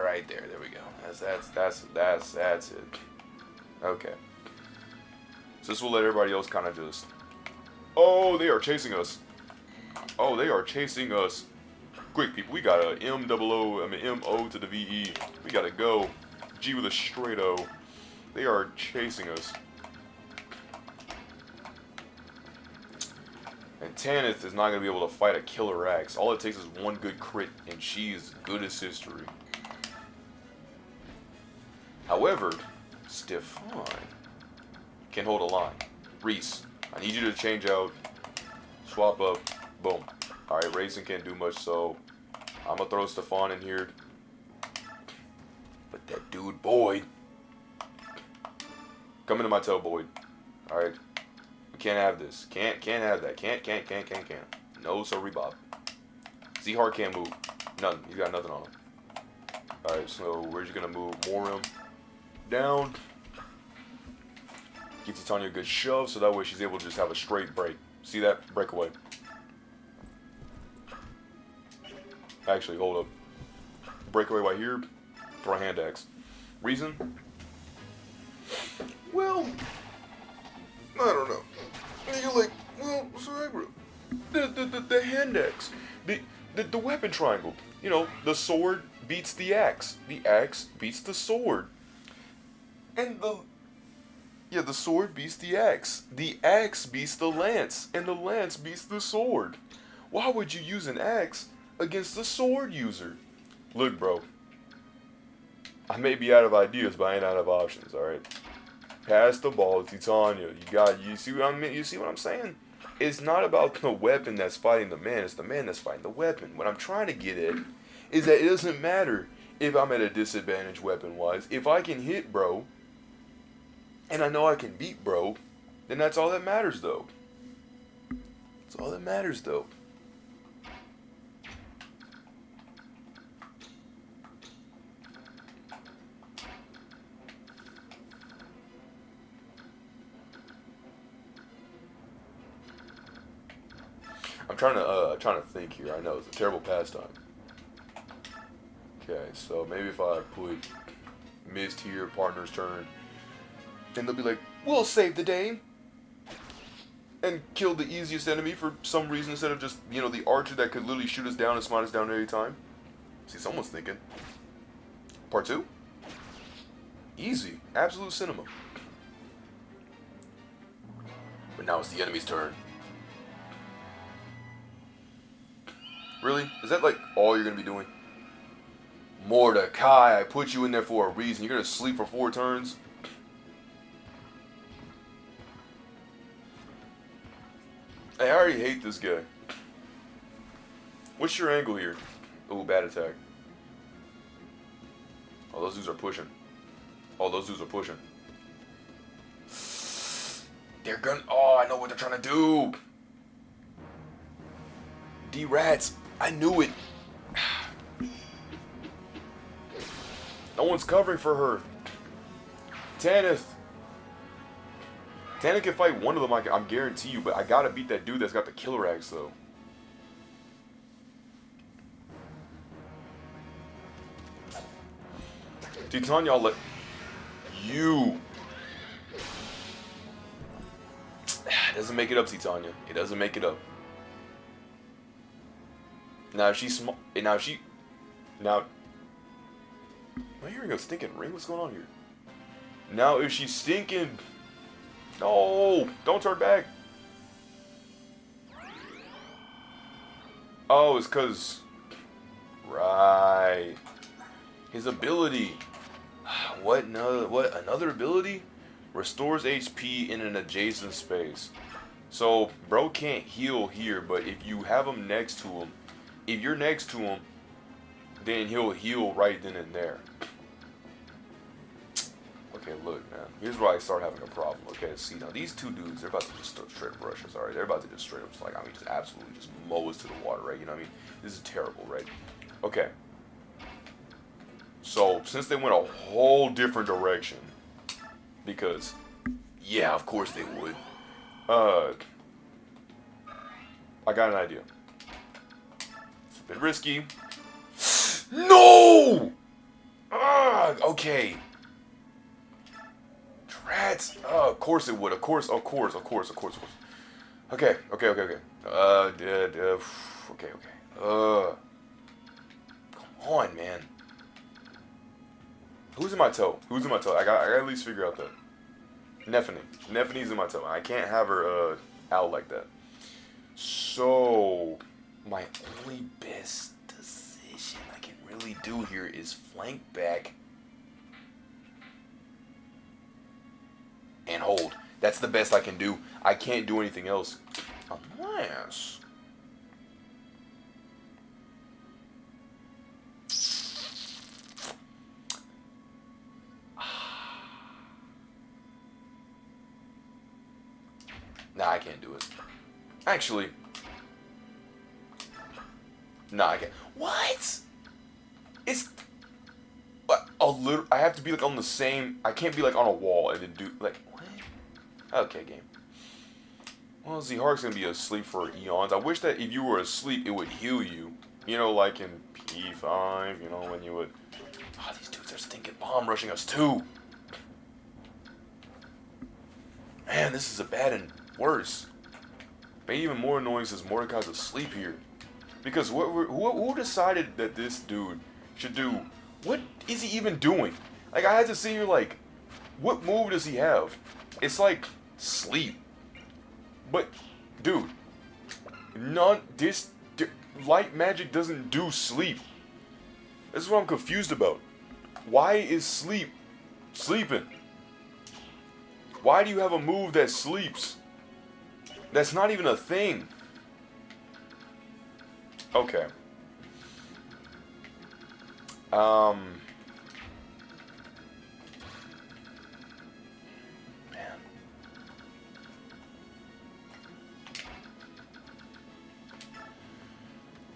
right there we go. That's it. Okay. So this will let everybody else kinda just, oh, they are chasing us. Oh, they are chasing us. Quick, people, we got a M-O to the V-E. We gotta go. G with a straight O. They are chasing us. And Tanith is not going to be able to fight a killer axe. All it takes is one good crit, and she's good as history. However, Stefan can hold a line. Reese, I need you to change out. Swap up. Boom. Alright, Raisin can't do much, so I'm going to throw Stefan in here. But that dude, Boyd. Come into my tail, Boyd. Alright. We can't have this. Can't have that. Can't. No, sorry, Bob. Z-Hard can't move. Nothing. He's got nothing on him. Alright, so we're just going to move Moram down. Give Titania a good shove, so that way she's able to just have a straight break. See that? Breakaway. Actually, hold up. Breakaway right here. Throw a hand axe. Reason? Well, I don't know. And you're like, well, Swaggbro, the hand axe, the weapon triangle. You know, the sword beats the axe beats the sword, and the sword beats the axe beats the lance, and the lance beats the sword. Why would you use an axe against the sword user? Look, bro, I may be out of ideas, but I ain't out of options. All right. Pass the ball to Titania. You see what I mean? You see what I'm saying? It's not about the weapon that's fighting the man. It's the man that's fighting the weapon. What I'm trying to get at is that it doesn't matter if I'm at a disadvantage weapon-wise. If I can hit bro, and I know I can beat bro, then that's all that matters, though. That's all that matters, though. I'm trying to think here. I know it's a terrible pastime. Okay, so maybe if I put missed here, partner's turn, and they'll be like, we'll save the Daein and kill the easiest enemy for some reason instead of just, you know, the archer that could literally shoot us down and smite us down at any time. See, someone's thinking. Part 2? Easy. Absolute cinema. But now it's the enemy's turn. Really? Is that like all you're going to be doing? Mordecai, I put you in there for a reason. You're going to sleep for 4 turns? Hey, I already hate this guy. What's your angle here? Ooh, bad attack. Oh, those dudes are pushing. Oh, those dudes are pushing. They're gonna... Oh, I know what they're trying to do. D-Rats. I knew it. No one's covering for her. Tanith. Tanith can fight one of them, I'm guarantee you, but I gotta beat that dude that's got the killer axe, though. Titania, I'll let you. It doesn't make it up, Titania. It doesn't make it up. Now if she's small, now if she, now, am I hearing a stinking ring? What's going on here? Now if she's stinking, no, don't turn back. Oh, it's cause, right, his ability. What another ability? Restores HP in an adjacent space. So bro can't heal here, but if you have him next to him, if you're next to him, then he'll heal right then and there. Okay, look, man. Here's where I start having a problem. Okay, see, now these two dudes, they're about to just straight up rush us, alright? They're about to just straight up, just like, I mean, just absolutely just mow us to the water, right? You know what I mean? This is terrible, right? Okay. So, since they went a whole different direction, because, yeah, of course they would, I got an idea. It's a bit risky. No! Okay. Rats. Of course it would. Of course. Okay. Okay. Come on, man. Who's in my toe? I gotta at least figure out that. Nephany's in my toe. I can't have her out like that. So my only best decision I can really do here is flank back and hold. That's the best I can do. I can't do anything else. Unless... Nah, I can't do it. Actually... Nah, I can't. What? It's... I have to be like on the same... I can't be like on a wall and then do... Like, what? Okay, game. Well, Z-Hark's gonna be asleep for eons. I wish that if you were asleep, it would heal you. You know, like in P5, you know, when you would... Oh, these dudes are stinking bomb rushing us too. Man, this is a bad and worse. Maybe even more annoying since Mordecai's asleep here. Because who decided that this dude should do... What is he even doing? Like, I had to see here, like, what move does he have? It's like, sleep. But, dude, light magic doesn't do sleep. This is what I'm confused about. Why is sleeping? Why do you have a move that sleeps? That's not even a thing. Okay. Man.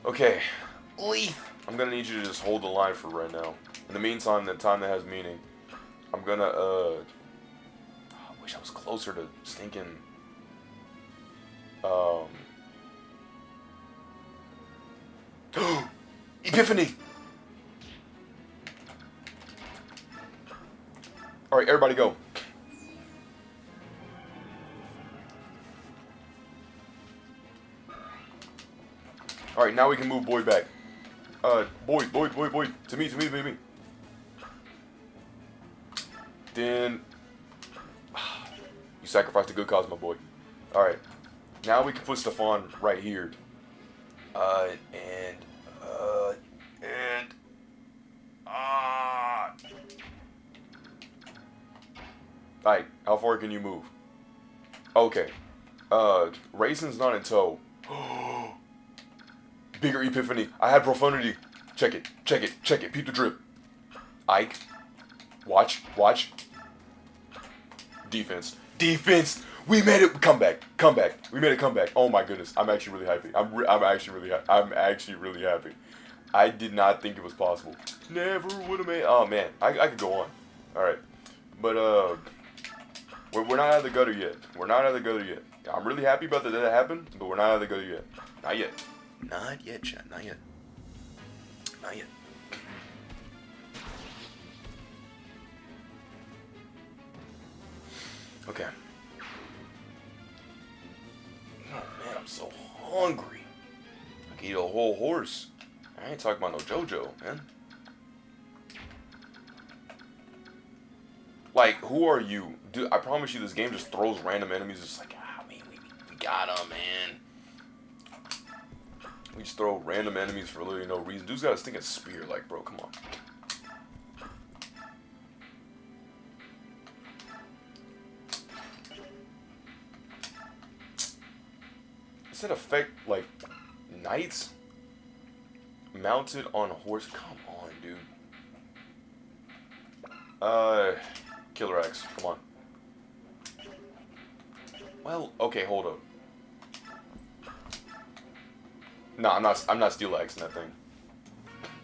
Okay. Leaf. I'm gonna need you to just hold the line for right now. In the meantime, the time that has meaning, I'm gonna, I wish I was closer to stinking, Epiphany! Alright, everybody go. Alright, now we can move Boyd back. Boyd. To me. Then... You sacrificed a good cause, my boy. Alright. Now we can put Stefan right here. Alright, how far can you move? Okay. Raisin's not in tow. Bigger Epiphany. I had Profundity. Check it. Peep the drip. Ike. Watch. Defense. We made it. Come back. We made a comeback. Oh my goodness. I'm actually really happy. I'm actually really happy. I did not think it was possible. Never would have made. Oh man. I could go on. All right. But we're not out of the gutter yet. I'm really happy about that happened, but we're not out of the gutter yet. Not yet. Not yet, chat. Not yet. Okay. Oh man, I'm so hungry. I could eat a whole horse. I ain't talking about no JoJo, man. Like, who are you? Dude, I promise you this game just throws random enemies. It's just like, man, we got him, man. We just throw random enemies for literally no reason. Dude's got a stinking spear, like, bro, come on. Does that affect, like, knights? Mounted on a horse? Come on, dude. Killer X, come on. Well, okay, hold up. No, I'm not Steel Axe in that thing.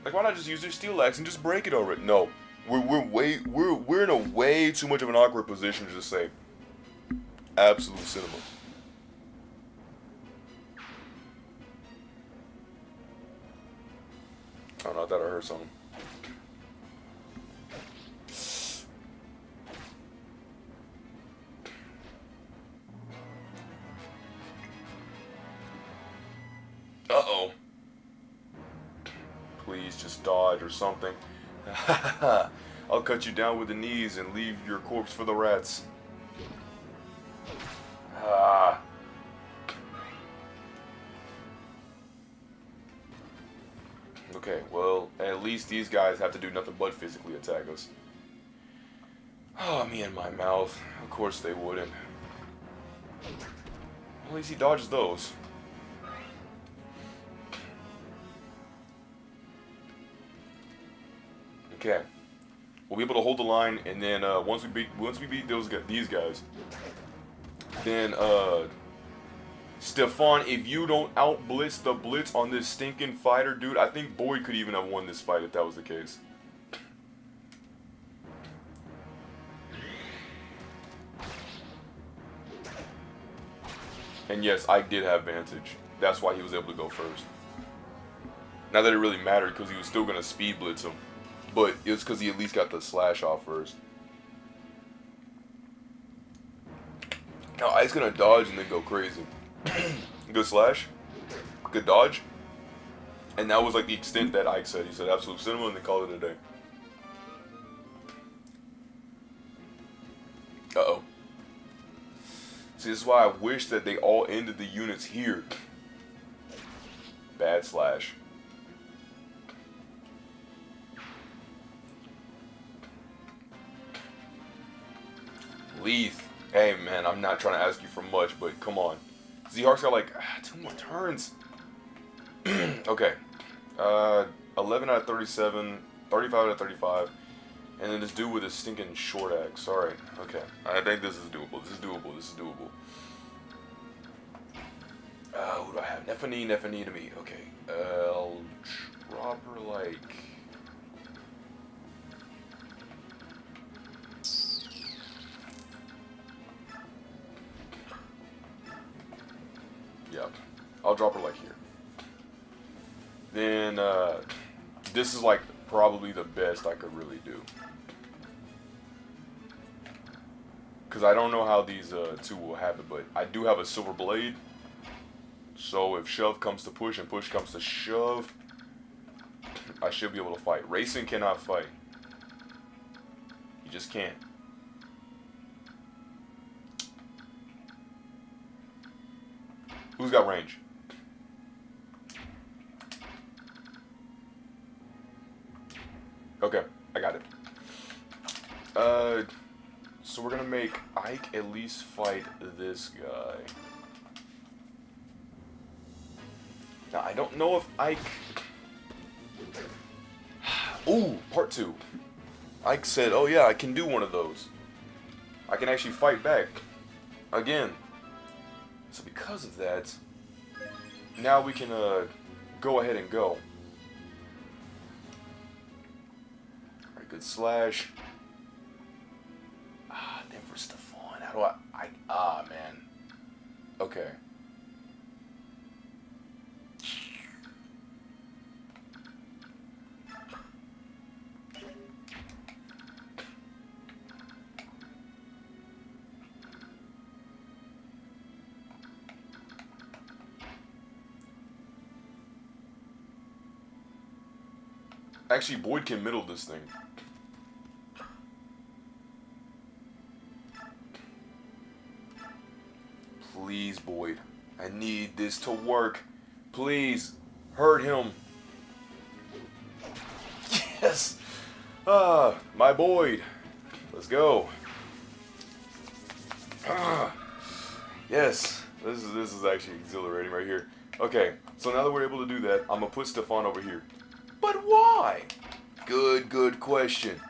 Like, why not just use your Steel Axe and just break it already? No, we're in a way too much of an awkward position to just say absolute cinema. Oh no, I thought I heard something. Uh-oh. Please just dodge or something. I'll cut you down with the knees and leave your corpse for the rats. Okay, well, at least these guys have to do nothing but physically attack us. Oh, me and my mouth. Of course they wouldn't. At least he dodges those. Okay, we'll be able to hold the line, and then once we beat these guys, then Stefan, if you don't out-blitz the blitz on this stinking fighter, dude, I think Boyd could even have won this fight if that was the case. And yes, Ike did have advantage. That's why he was able to go first. Not that it really mattered, because he was still going to speed blitz him. But it was because he at least got the slash off first. Now Ike's going to dodge and then go crazy. Good slash. Good dodge. And that was like the extent that Ike said. He said absolute cinema and then called it a day. Uh-oh. See, this is why I wish that they all ended the units here. Bad slash. Leith. Hey, man, I'm not trying to ask you for much, but come on. Z-Hark's got like 2 more turns. Okay. 11 out of 37, 35 out of 35. And then this dude with his stinking short axe. Alright, okay. I think this is doable. This is doable. This is doable. Who do I have? Nephany to me. Okay. I'll drop her like... Yeah. I'll drop her like here. Then, this is like probably the best I could really do. Because I don't know how these two will have it, but I do have a silver blade. So if shove comes to push and push comes to shove, I should be able to fight. Racing cannot fight. You just can't. Who's got range? Okay, I got it. So we're gonna make Ike at least fight this guy. Now, I don't know if Ike... Ooh, part 2. Ike said, oh yeah, I can do one of those. I can actually fight back. Again. So because of that, now we can go ahead and go. Alright, good slash. Then for Stefan, how do I... man. Okay. Actually, Boyd can middle this thing. Please, Boyd. I need this to work. Please. Hurt him. Yes. My Boyd. Let's go. Yes. This is actually exhilarating right here. Okay. So now that we're able to do that, I'm going to put Stefan over here. But why? Good question.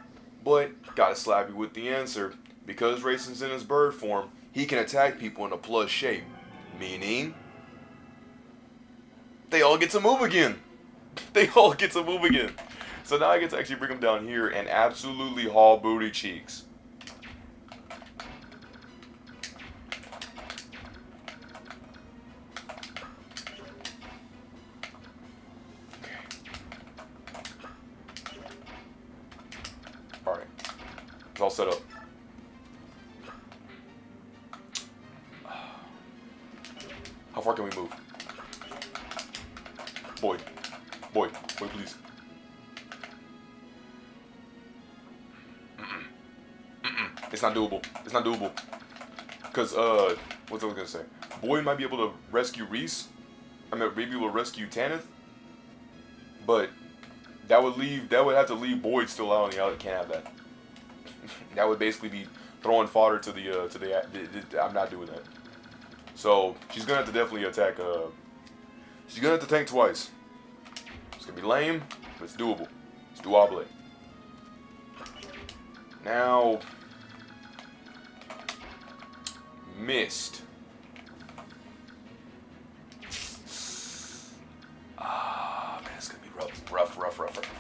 But gotta slap you with the answer. Because Racing's in his bird form, he can attack people in a plus shape. Meaning, they all get to move again. They all get to move again. So now I get to actually bring him down here and absolutely haul booty cheeks. It's all set up. How far can we move? Boyd, please. It's not doable. It's not doable. Because, what's I was gonna say? Boyd might be able to rescue Reese. I mean, maybe able to rescue Tanith. But that would have to leave Boyd still out on the alley. Can't have that. That would basically be throwing fodder to the I'm not doing that. So she's gonna have to definitely attack. She's gonna have to tank twice. It's gonna be lame, but it's doable. It's doable. Now, missed. Man, it's gonna be rough.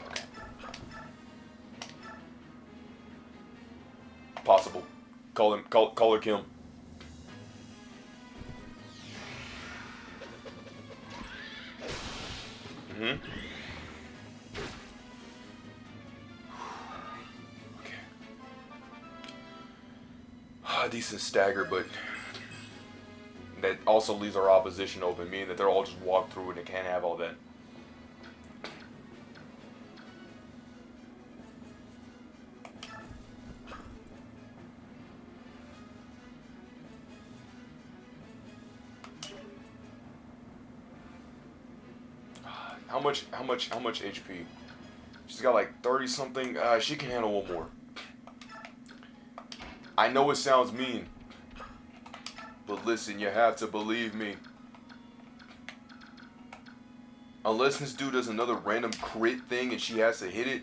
Okay. Possible. Call her Kim. Mm-hmm. Okay. Decent stagger, but that also leaves our opposition open, meaning that they're all just walk through and they can't have all that. How much HP? She's got like 30 something. She can handle one more. I know it sounds mean, but listen, you have to believe me. Unless this dude does another random crit thing and she has to hit it,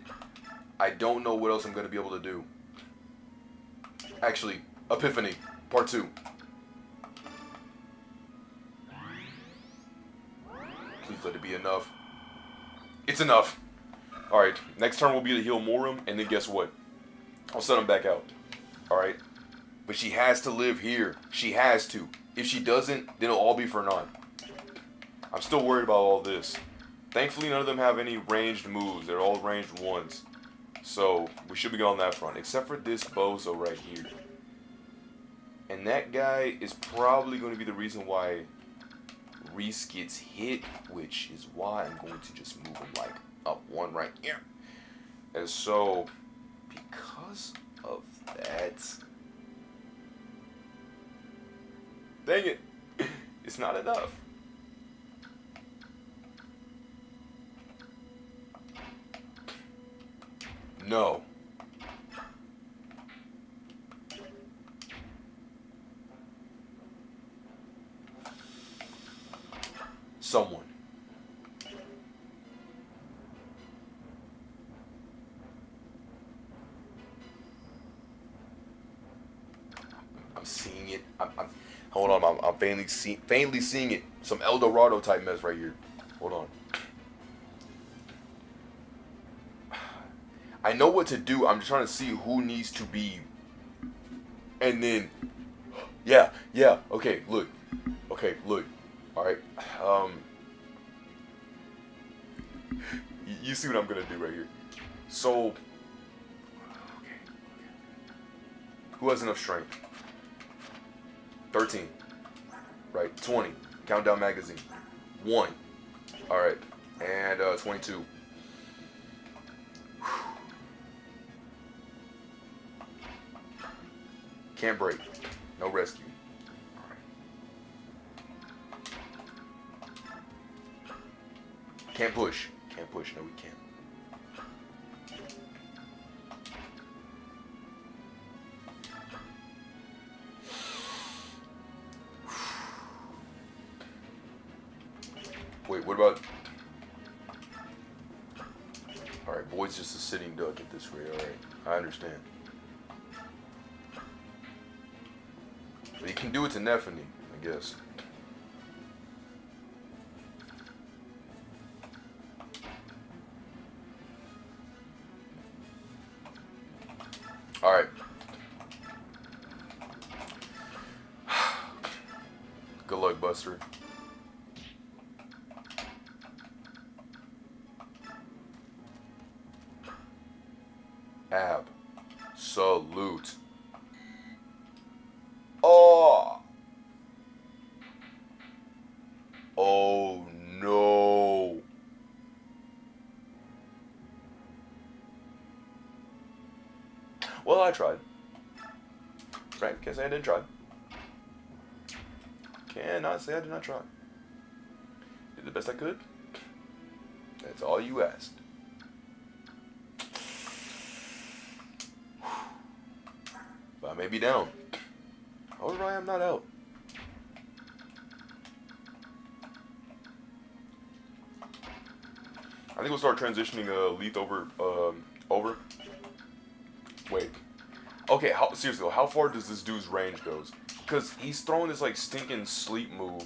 I don't know what else I'm going to be able to do. Actually, Epiphany, part 2. Please let it be enough. It's enough. Alright, next turn will be to heal Morum, and then guess what? I'll send him back out. Alright? But she has to live here. She has to. If she doesn't, then it'll all be for naught. I'm still worried about all this. Thankfully, none of them have any ranged moves. They're all ranged ones. So, we should be good on that front. Except for this bozo right here. And that guy is probably going to be the reason why Reese gets hit, which is why I'm going to just move him like up one right here. And so, because of that, dang it, it's not enough. No. Someone. I'm seeing it. Hold on. I'm faintly seeing it. Some El Dorado type mess right here. Hold on. I know what to do. I'm just trying to see who needs to be. And then, yeah. Okay, look. All right. You see what I'm gonna do right here. So, okay. Who has enough strength? 13. Right. 20. Countdown magazine. 1. All right. And 22. Can't break. No rescue. Can't push. No, we can't. Wait, what about... Alright, Boyd's just a sitting duck at this rate. Alright, I understand. But he can do it to Nephany, I guess. Alright. Good luck, Buster. Absolute. Oh. Oh no. Well, I tried. Right? Can't say I didn't try. Cannot say I did not try. Did the best I could. That's all you asked. But I may be down. However, I am not out. I think we'll start transitioning Leith over. Wait. Okay, seriously, how far does this dude's range goes? Because he's throwing this, like, stinking sleep move.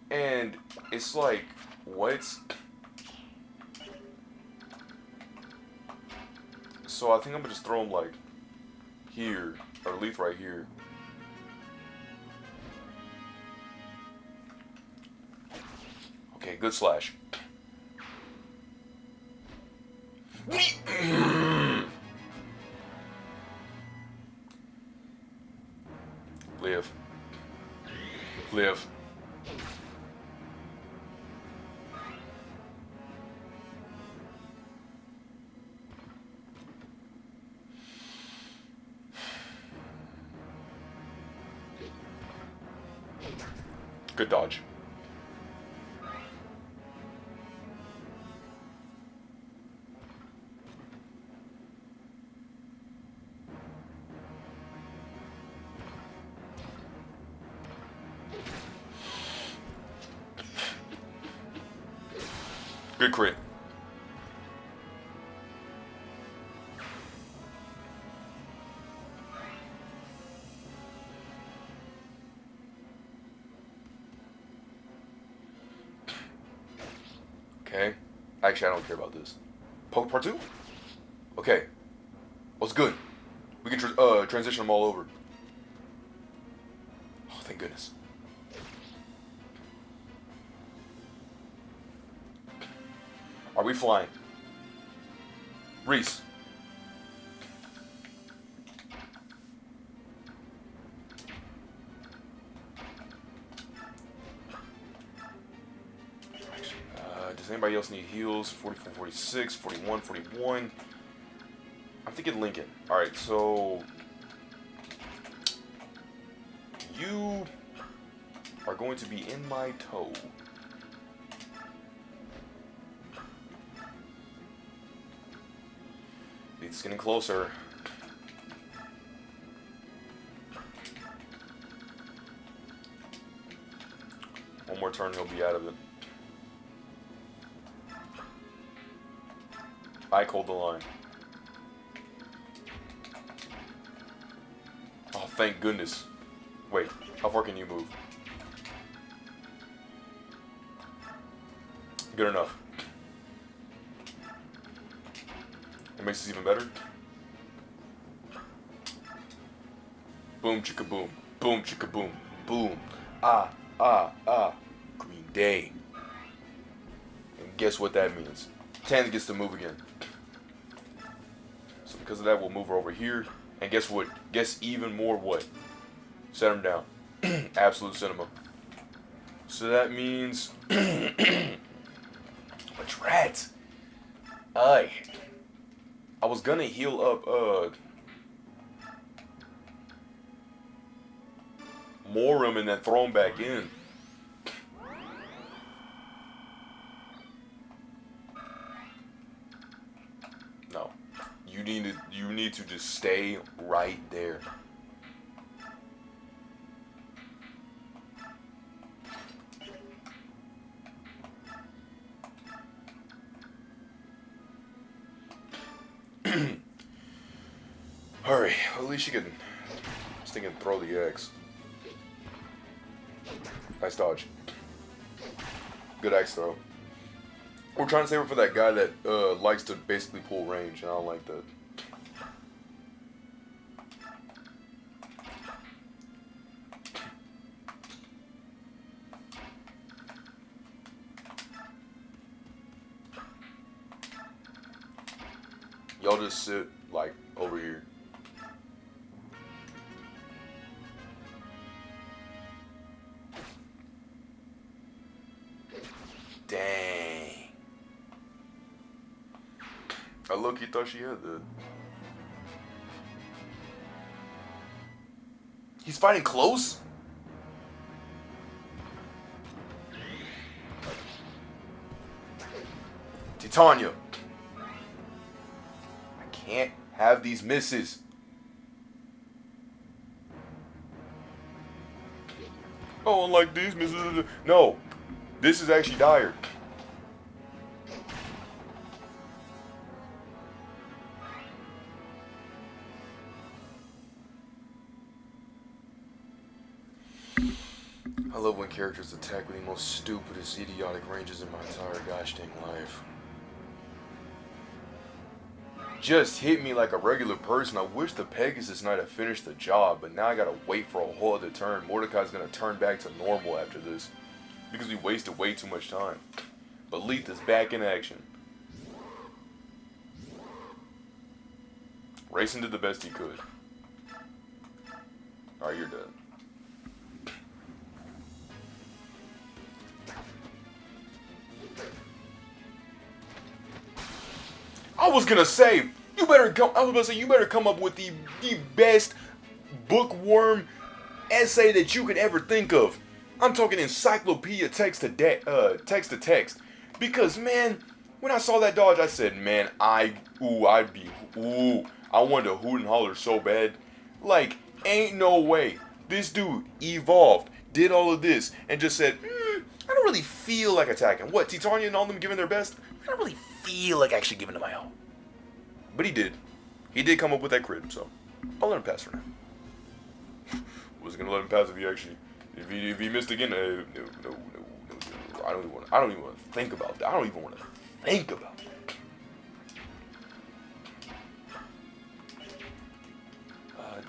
And it's like, what? So I think I'm going to just throw him, like, here. Or Leith right here. Okay, good slash. live. Good dodge. Good crit. Okay. Actually, I don't care about this. Poke part 2? Okay. What's good? We can transition them all over. Oh, thank goodness. Are we flying? Reese. Does anybody else need heals? 44, 46, 41, 41. I'm thinking Lincoln. Alright, so... you are going to be in my toe. It's getting closer. One more turn, he'll be out of it. I called the line. Oh, thank goodness. Wait, how far can you move? Good enough. It makes us even better. Boom, chicka boom. Boom, chicka boom. Boom. Ah, ah, ah. Green Day. And guess what that means? Tan gets to move again. So because of that, we'll move her over here. And guess what? Guess even more what? Set him down. Absolute cinema. So that means... Which rats? Aye. I was gonna heal up, Morum and then throw him back in. No. You need to just stay right there. Hurry. At least you can... I was thinking throw the X. Nice dodge. Good axe throw. We're trying to save it for that guy that likes to basically pull range, and I don't like that. Y'all just sit, like, over here. Dang. I look, you thought she had that. He's fighting close? Titania. I can't have these misses. Oh, unlike these misses. No. This is actually dire. I love when characters attack with the most stupidest, idiotic ranges in my entire gosh dang life. Just hit me like a regular person. I wish the Pegasus Knight had finished the job, but now I gotta wait for a whole other turn. Mordecai's gonna turn back to normal after this, because we wasted way too much time. But Leith is back in action. Racing did the best he could. Alright, you're dead. I was gonna say, you better come. I was gonna say you better come up with the best bookworm essay that you could ever think of. I'm talking encyclopedia text to text. Because man, when I saw that dodge, I said, man, I wanted to hoot and holler so bad. Like, ain't no way. This dude evolved, did all of this, and just said, I don't really feel like attacking. What, Titania and all them giving their best? I don't really feel like actually giving it my all. But he did. He did come up with that crit, so I'll let him pass for now. Wasn't gonna let him pass if he missed again. No. I don't even want to think about that. I don't even want to think about that.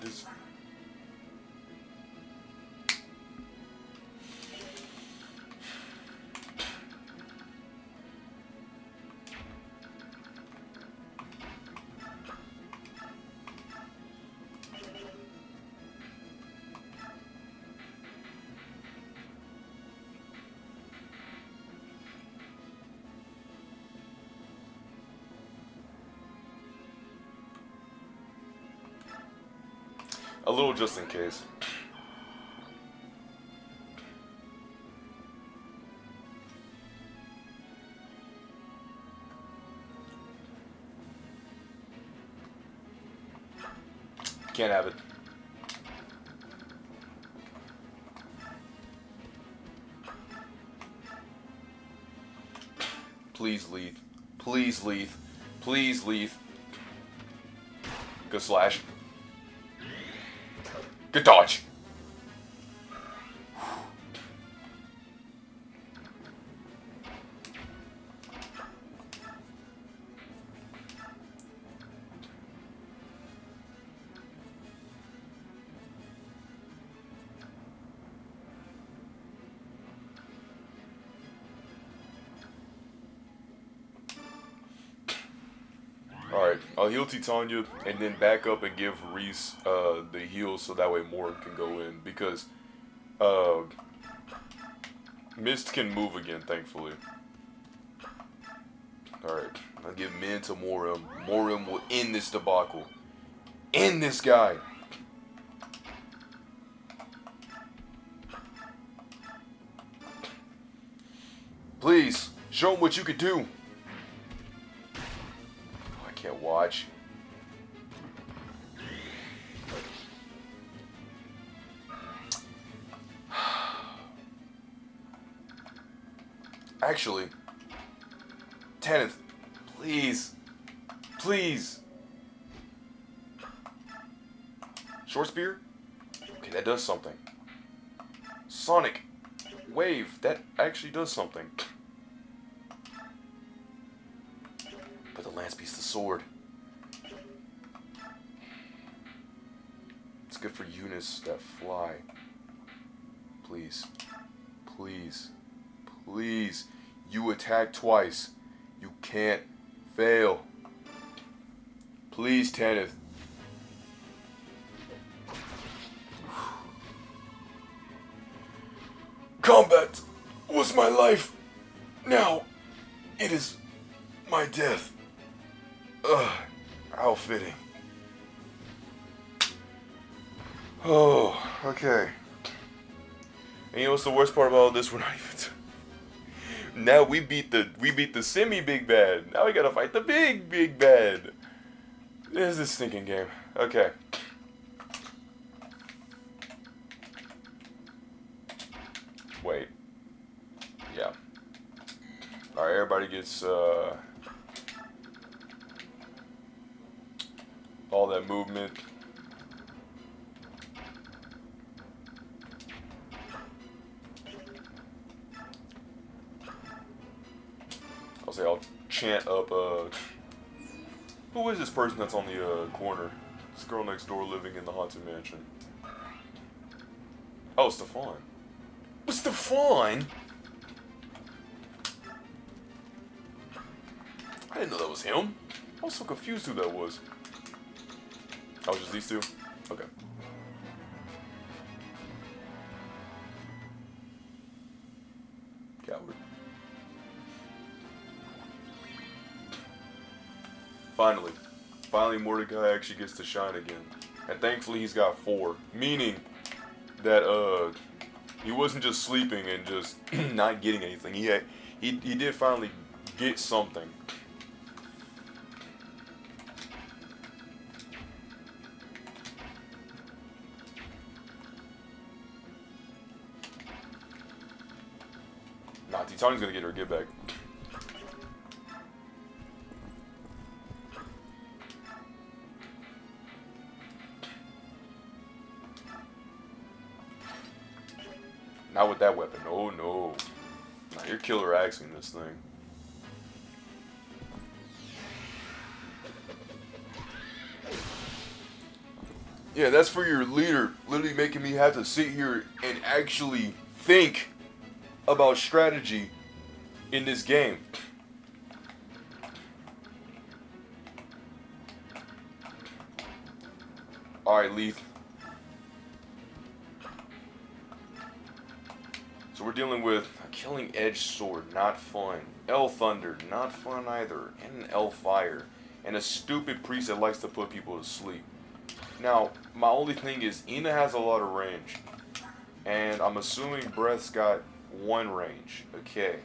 This. A little just in case. Can't have it. Please leave. Please leave. Please leave. Good slash. Good dodge. Alright, I'll heal Titania and then back up and give Reese the heal so that way more can go in. Because Mist can move again, thankfully. Alright, I'll give Min to Morim. Morim will end this debacle. End this guy. Please, show him what you could do. Can't watch. Actually, Tanith, please. Please. Short spear? Okay, that does something. Sonic wave, that actually does something. But the lance beats the sword. It's good for units that fly. Please. Please. Please. You attack twice. You can't fail. Please, Tanith. Combat was my life. Now it is my death. Ugh, how fitting. Oh, okay. And you know what's the worst part about all this? We're not even. Now we beat the semi big bad. Now we gotta fight the big bad. This is a stinking game. Okay. Wait. Yeah. All right. Everybody gets all that movement. I'll chant up, who is this person that's on the, corner? This girl next door living in the haunted mansion. Oh, Stefan. Stefan? I didn't know that was him. I was so confused who that was. Oh, just these two? Okay. Coward. Finally. Finally, Mordecai actually gets to shine again. And thankfully, he's got 4. Meaning that, he wasn't just sleeping and just not getting anything. He did finally get something. Nah, Titani's gonna get her get back. Not with that weapon. Oh no. Nah, you're killer axing this thing. Yeah, that's for your leader. Literally making me have to sit here and actually think about strategy in this game. Alright, Leith. So we're dealing with a Killing Edge Sword, not fun. L Thunder, not fun either. And an L Fire. And a stupid priest that likes to put people to sleep. Now, my only thing is, Ina has a lot of range. And I'm assuming Breath's got 1 range. Okay.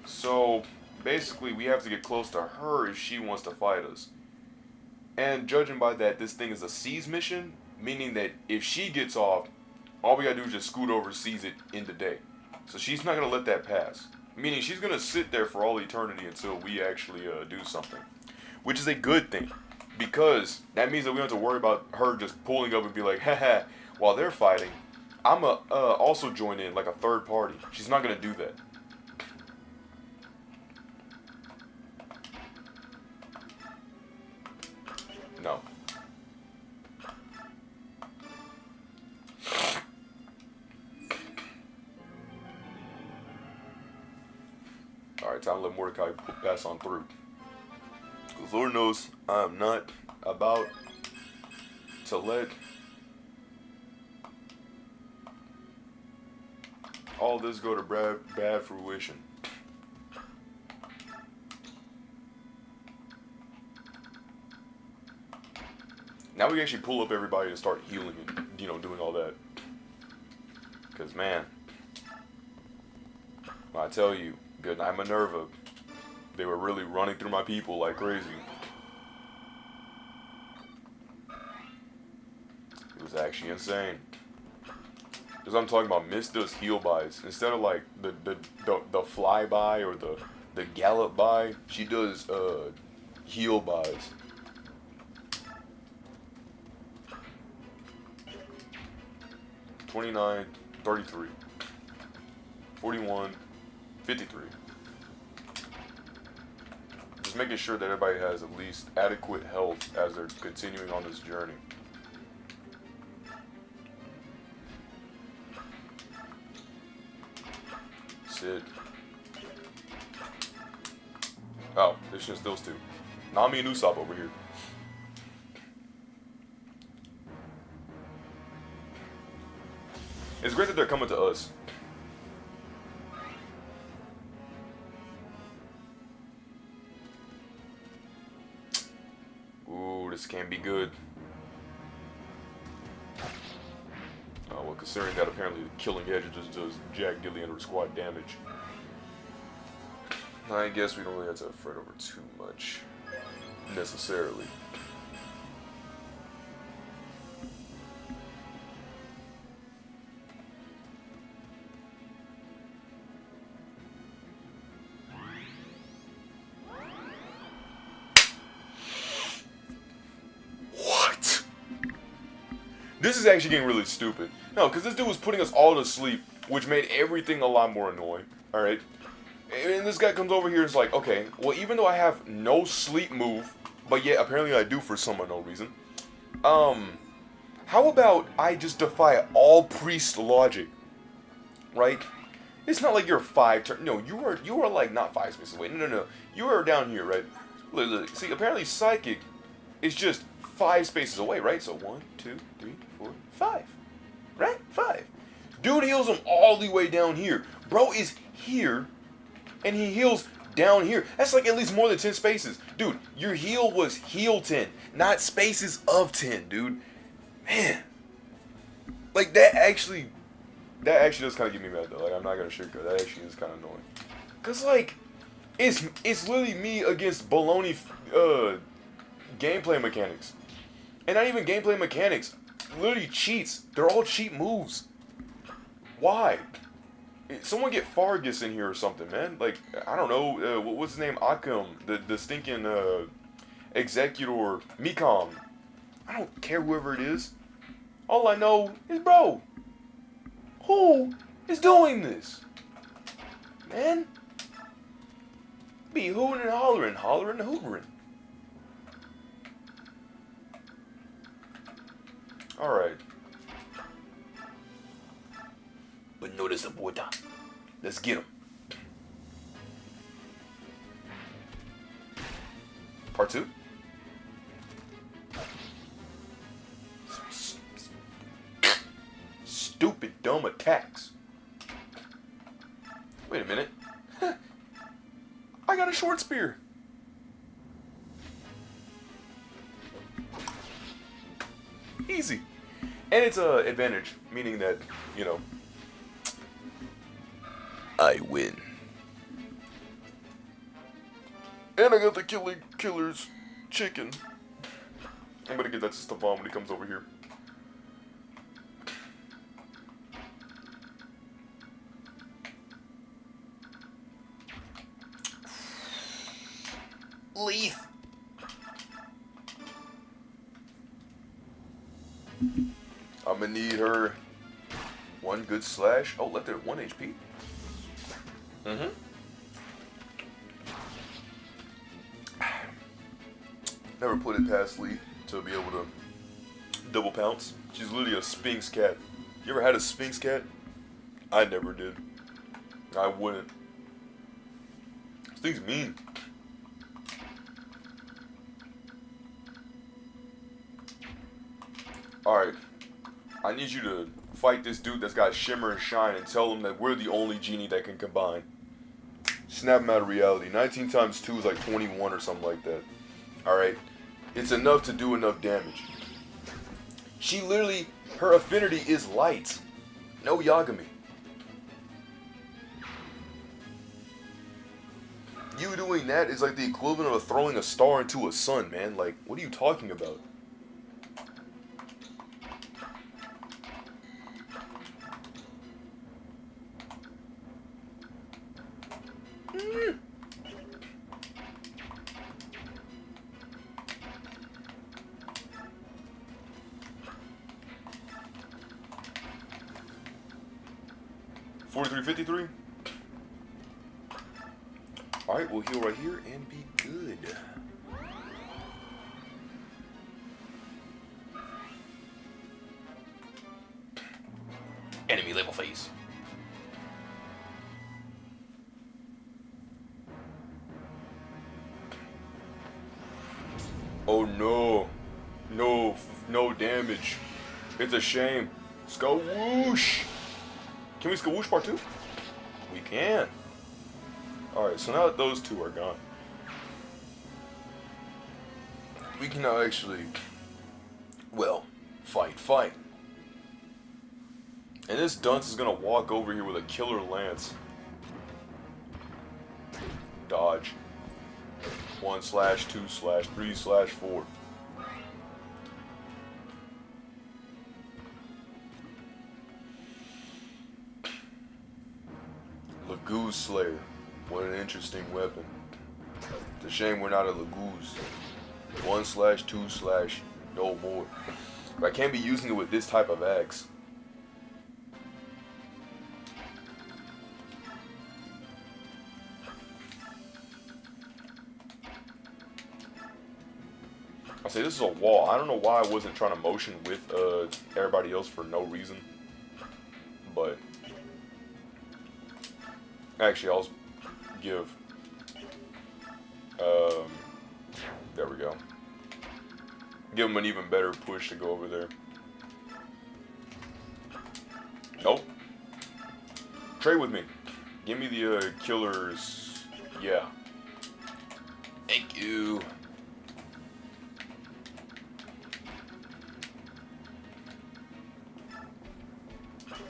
So, basically, we have to get close to her if she wants to fight us. And judging by that, this thing is a seize mission. Meaning that if she gets off, all we gotta do is just scoot over, seize it in the day. So she's not gonna let that pass. Meaning she's gonna sit there for all eternity until we actually do something. Which is a good thing. Because that means that we don't have to worry about her just pulling up and be like, haha, while they're fighting, I'ma also join in like a third party. She's not gonna do that. No. Alright, time to let Mordecai pass on through. Because Lord knows I am not about to let all this go to bad fruition. Now we can actually pull up everybody to start healing and, you know, doing all that. Because, man, when I tell you, good night Minerva, they were really running through my people like crazy. It was actually insane. Because I'm talking about, Miss does heal buys. Instead of like the fly by or the gallop by, she does heal buys. $29, $33, $41, $53. Just making sure that everybody has at least adequate health as they're continuing on this journey. Sid. Oh, this shit still two. Nami and Usopp over here. It's great that they're coming to us. Ooh, this can't be good. Oh, well, considering that apparently the Killing Edge just does jack diddly under squad damage. I guess we don't really have to fret over too much, necessarily. What? This is actually getting really stupid. No, because this dude was putting us all to sleep, which made everything a lot more annoying. Alright? And this guy comes over here and is like, okay, well, even though I have no sleep move, but yet apparently I do for some unknown reason, how about I just defy all priest logic, right? It's not like you're 5 turn. No, you are like not 5 spaces away. No. You are down here, right? Look. See, apparently psychic is just 5 spaces away, right? So 1, 2, 3, 4, 5, right? 5. Dude heals him all the way down here. Bro is here. And he heals down here. That's like at least more than 10 spaces. Dude, your heal was heal 10, not spaces of 10, dude. Man. Like, that actually does kind of get me mad, though. Like, I'm not going to sugarcoat. That actually is kind of annoying. Because, like, it's literally me against baloney gameplay mechanics. And not even gameplay mechanics. Literally cheats. They're all cheat moves. Why? Someone get Fargus in here or something, man. Like, I don't know. What's his name? Akam. The stinking executor. Mikom. I don't care whoever it is. All I know is, bro, who is doing this? Man? Be hooting and hollering, hollering and hootering. Alright. But notice the boy. Let's get him. Part 2? Stupid, dumb attacks. Wait a minute. I got a short spear. Easy. And it's a advantage, meaning that, you know, I win. And I got the killer's chicken. I'm gonna get that to Stefan when he comes over here. Leaf. I'm gonna need her one good slash. Oh, left there at 1 HP. Never put it past Lee to be able to double pounce. She's literally a Sphinx cat. You ever had a Sphinx cat? I never did. I wouldn't. This thing's mean. Alright. I need you to fight this dude that's got Shimmer and Shine and tell him that we're the only genie that can combine. Snap him out of reality. 19 times 2 is like 21 or something like that. Alright. It's enough to do enough damage. She literally, her affinity is light. No Yagami. You doing that is like the equivalent of throwing a star into a sun, man. Like, what are you talking about? $43.53. Alright, we'll heal right here and be good. Enemy level phase. Oh no. No damage. It's a shame. Skawoosh! Can we skawoosh part 2? We can. Alright, so now that those two are gone, we can now actually, well, fight. And this dunce is gonna walk over here with a killer lance. Dodge. 1/2/3/4. Lagoose Slayer. What an interesting weapon. It's a shame we're not a Lagoose. 1/2/ no more. But I can't be using it with this type of axe. I say this is a wall. I don't know why I wasn't trying to motion with everybody else for no reason. But actually, I'll give. There we go. Give him an even better push to go over there. Nope. Trade with me. Give me the killers. Yeah. Thank you.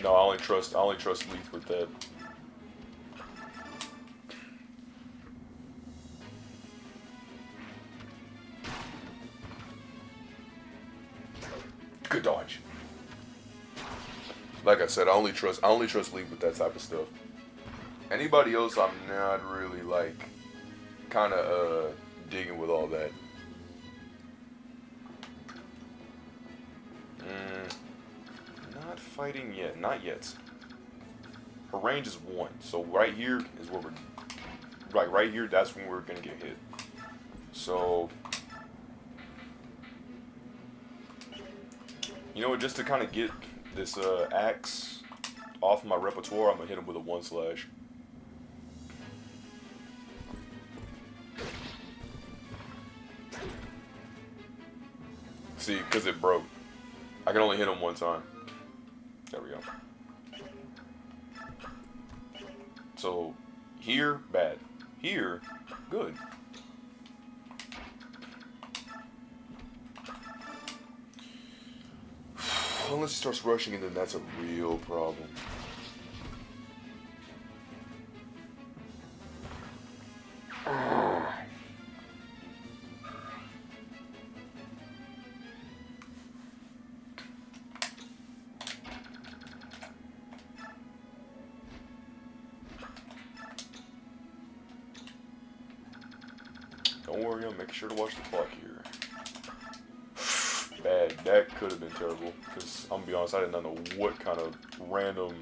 No, I only trust Leaf with that. Good dodge. Like I said, I only trust Leaf with that type of stuff. Anybody else, I'm not really like kind of digging with all that. Not fighting yet, not yet. Her range is 1, so right here is where we're right here. That's when we're gonna get hit. So. You know what, just to kind of get this axe off my repertoire, I'm going to hit him with a 1/. See, because it broke. I can only hit him 1 time. There we go. So, here, bad. Here, good. Unless he starts rushing, and then that's a real problem. Don't worry, I'm making sure to watch the clock here. Bad. That could have been terrible. Because I'm gonna be honest, I did not know what kind of random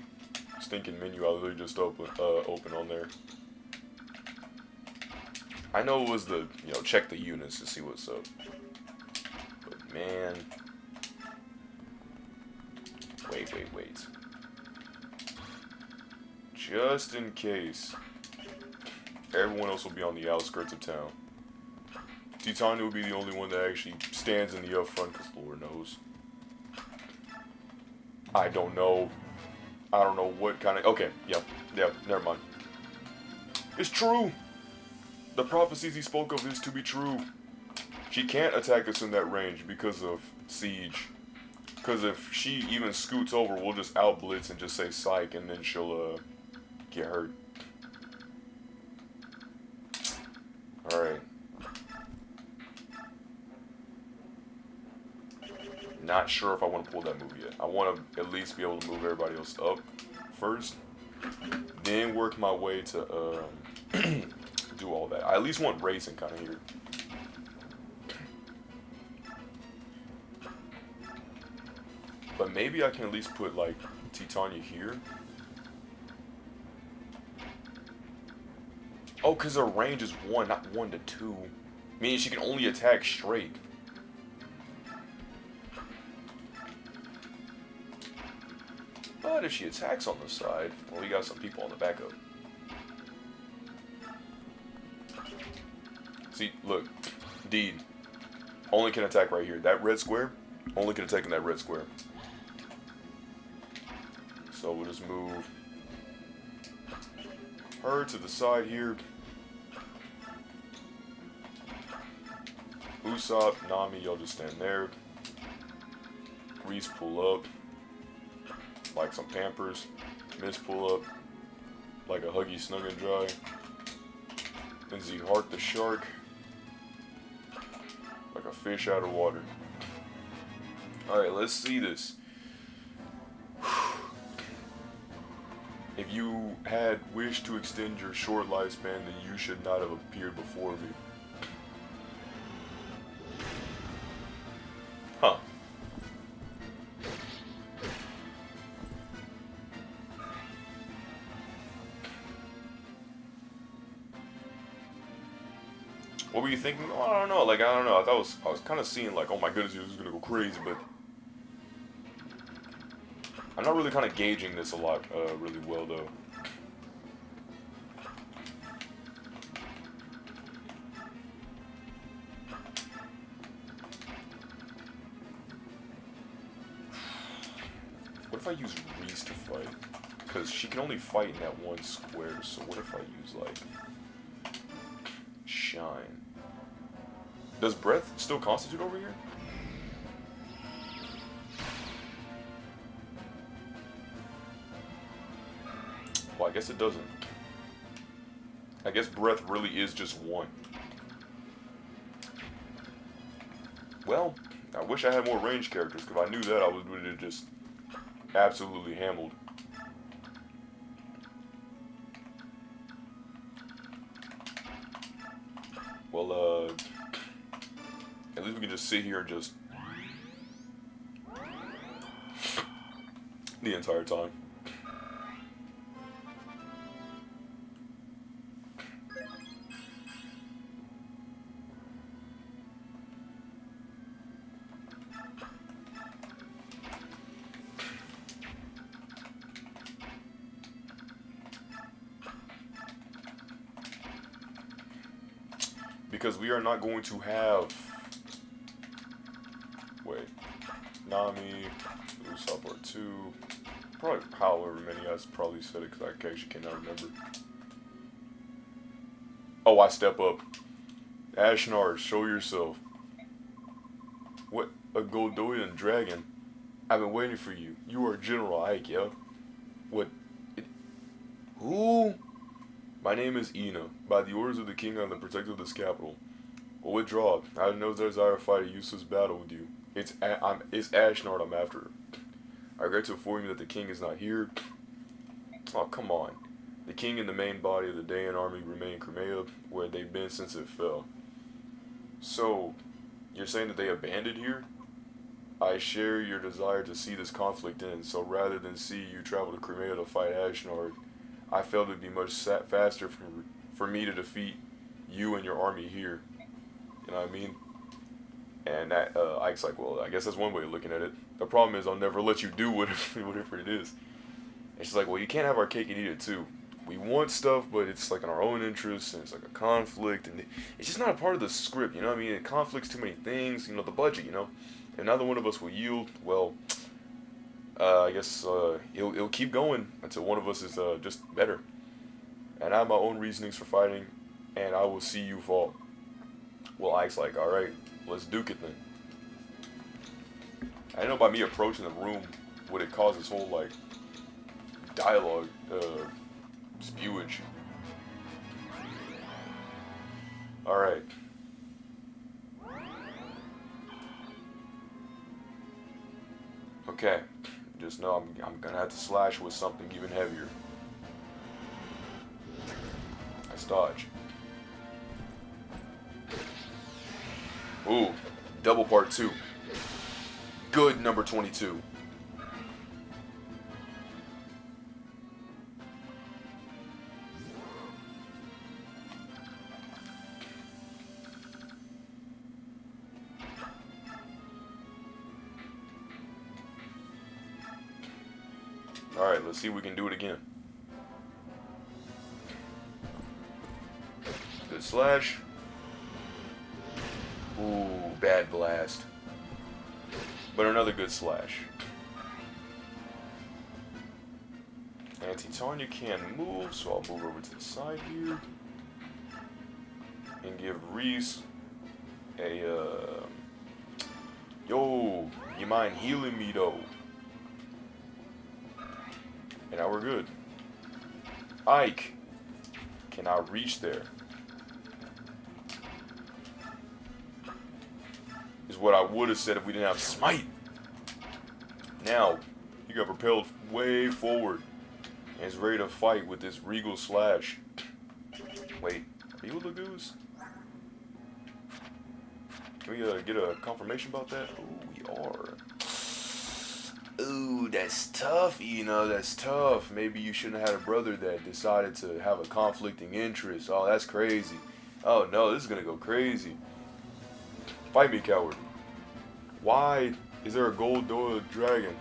stinking menu I literally just opened on there. I know it was the, check the units to see what's up. But man. Wait. Just in case. Everyone else will be on the outskirts of town. Titania will be the only one that actually stands in the up front, because Lord knows. I don't know what kind of... Okay, yeah, never mind. It's true! The prophecies he spoke of is to be true. She can't attack us in that range because of siege. Because if she even scoots over, we'll just out-blitz and just say psych, and then she'll, get hurt. Alright. Not sure if I want to pull that move yet. I want to at least be able to move everybody else up first, then work my way to do all that. I at least want racing kind of here. But maybe I can at least put like Titania here. Oh, because her range is 1, not 1 to 2. Meaning she can only attack straight. But if she attacks on the side, well, we got some people on the backup. See, look, Daein only can attack right here. That red square only can attack in that red square. So we'll just move her to the side here. Usopp, Nami, y'all just stand there. Reese pull up like some Pampers. Miss pull up like a Huggy Snug and Dry. Then Heart the Shark like a fish out of water. Alright, let's see this. If you had wished to extend your short lifespan, then you should not have appeared before me. Huh. What were you thinking? Oh, I don't know. Like, I don't know. I was kind of seeing like, oh my goodness, this is gonna go crazy, but I'm not really kind of gauging this a lot, really well though. What if I use Reese to fight? Because she can only fight in that one square, so what if I use, like, Shine? Does breath still constitute over here? Well, I guess it doesn't. I guess breath really is just one. Well, I wish I had more ranged characters, because if I knew that, I would have just absolutely hammered. Well, at least we can just sit here and just the entire time. Because we are not going to have... Wait. Nami, Usopp Part 2... Probably however many I probably said it because I actually cannot remember. Oh, I step up. Ashnard, show yourself. What? A Goldoyan dragon? I've been waiting for you. You are General Ike, yo. What? Who? My name is Ina. By the orders of the king, I am the protector of this capital. Well, withdraw. I have no desire to fight a useless battle with you. It's Ashnard I'm after. I regret to inform you that the king is not here. Oh, come on. The king and the main body of the Daein army remain in Crimea, where they've been since it fell. So, you're saying that they abandoned here? I share your desire to see this conflict end, so rather than see you travel to Crimea to fight Ashnard, I felt it would be much faster for me to defeat you and your army here. You know what I mean? And that, Ike's like, well, I guess that's one way of looking at it. The problem is I'll never let you do whatever it is. And she's like, well, you can't have our cake and eat it too. We want stuff, but it's like in our own interests, and it's like a conflict, and it's just not a part of the script, you know what I mean? It conflicts too many things, you know, the budget, you know? And neither one of us will yield. Well, I guess it'll keep going until one of us is just better. And I have my own reasonings for fighting, and I will see you fall. Well, Ike's like, alright, let's duke it then. I know by me approaching the room would it cause this whole, like, dialogue, spewage. Alright. Okay. Just know I'm gonna have to slash with something even heavier. Nice dodge. Ooh, double part 2. Good number 22. Alright, let's see if we can do it again. Good slash. Ooh, bad blast. But another good slash. And Titania can't move, so I'll move over to the side here. And give Reese a, yo, you mind healing me though? And now we're good. Ike cannot reach there. Is what I would have said if we didn't have Smite. Now, he got propelled way forward and is ready to fight with this regal slash. Wait, are you a Lagoose? Can we get a confirmation about that? Oh, we are. Ooh, that's tough, that's tough. Maybe you shouldn't have had a brother that decided to have a conflicting interest. Oh, that's crazy. Oh no, this is gonna go crazy. Fight me, coward. Why is there a Goldoyan dragon?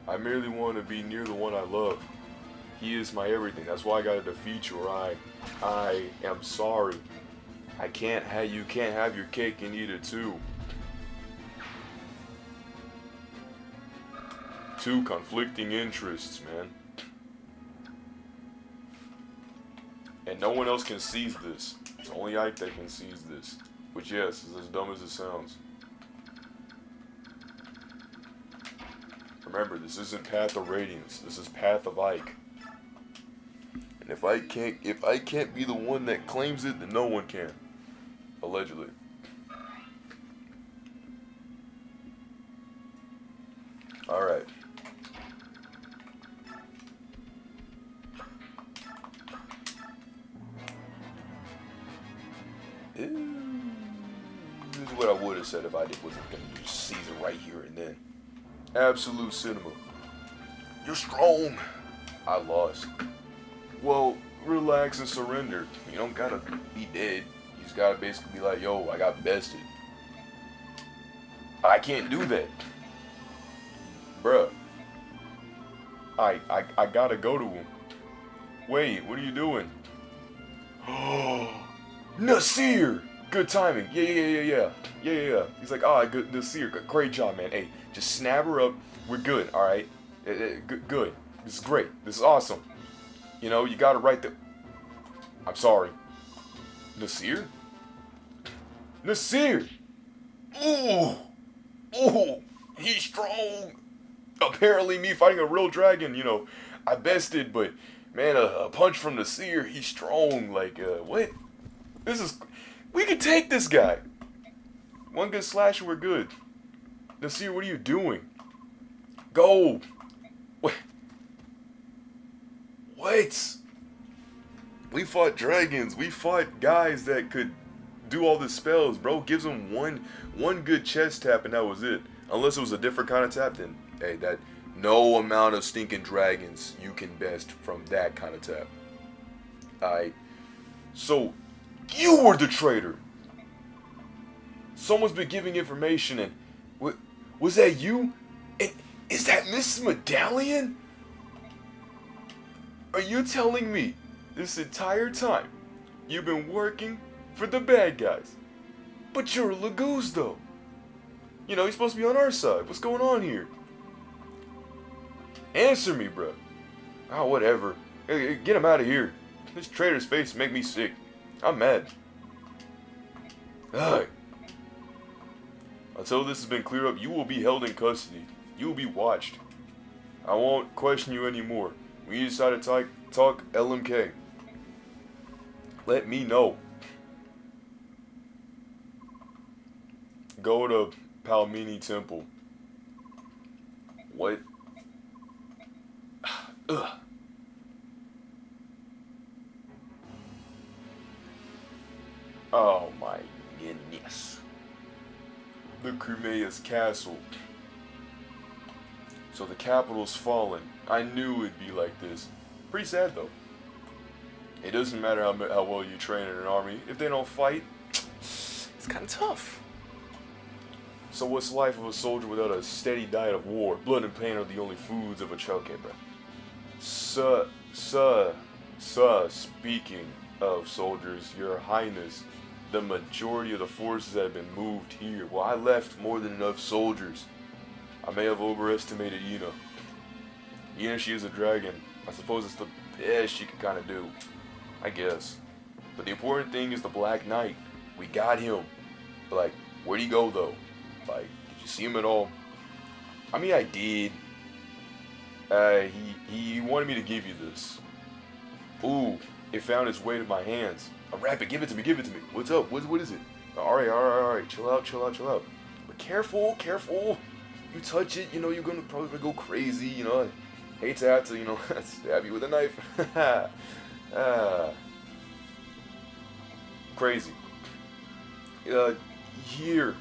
I merely want to be near the one I love. He is my everything. That's why I gotta defeat you, or I am sorry. You can't have your cake and eat it too. Two conflicting interests, man. And no one else can seize this. It's only Ike that can seize this. Which, yes, is as dumb as it sounds. Remember, this isn't Path of Radiance. This is Path of Ike. And if I can't be the one that claims it, then no one can. Allegedly. Alright. This is what I would have said if I wasn't going to just seize it right here and then. Absolute cinema. You're strong. I lost. Well, relax and surrender. You don't gotta be dead. You just gotta basically be like, yo, I got bested. I can't do that. Bruh. I gotta go to him. Wait, what are you doing? Nasir! Good timing. Yeah. He's like, good, Nasir, great job, man. Hey, just snap her up. We're good, alright? Good. This is great. This is awesome. You know, you gotta write the... I'm sorry. Nasir? Nasir! Ooh! He's strong! Apparently me fighting a real dragon, you know, I bested, but, man, a punch from Nasir, he's strong. Like, what? This is... We can take this guy! One good slash and we're good. Nasir, what are you doing? Go! What? We fought dragons. We fought guys that could do all the spells, bro. Gives them one good chest tap and that was it. Unless it was a different kind of tap, then hey, that no amount of stinking dragons you can best from that kind of tap. Alright. So you were the traitor. Someone's been giving information and was that you? And is that Mrs. Medallion? Are you telling me this entire time you've been working for the bad guys? But you're a Lagoose though. You know, you're supposed to be on our side. What's going on here? Answer me, bro. Oh, whatever. Get him out of here. This traitor's face make me sick. I'm mad. Ugh. Until this has been cleared up, you will be held in custody. You will be watched. I won't question you anymore. When you decide to talk LMK, let me know. Go to Palmini Temple. What? Ugh. Oh my goodness. The Crimea's castle. So the capital's fallen. I knew it'd be like this. Pretty sad though. It doesn't matter how well you train in an army. If they don't fight, it's kind of tough. So what's the life of a soldier without a steady diet of war? Blood and pain are the only foods of a choke, bro. Speaking of soldiers, your highness, the majority of the forces have been moved here. Well, I left more than enough soldiers. I may have overestimated Yuna. Yuna, she is a dragon. I suppose it's the best she can kind of do. I guess. But the important thing is the Black Knight. We got him. But like, where'd he go though? Like, did you see him at all? I mean, I did. He wanted me to give you this. Ooh, it found its way to my hands. Rapid, give it to me. What's up? What is it? Alright. Chill out. But careful. You touch it, you know, you're gonna probably go crazy, you know. I hate to have to, you know, stab you with a knife. Crazy. Here.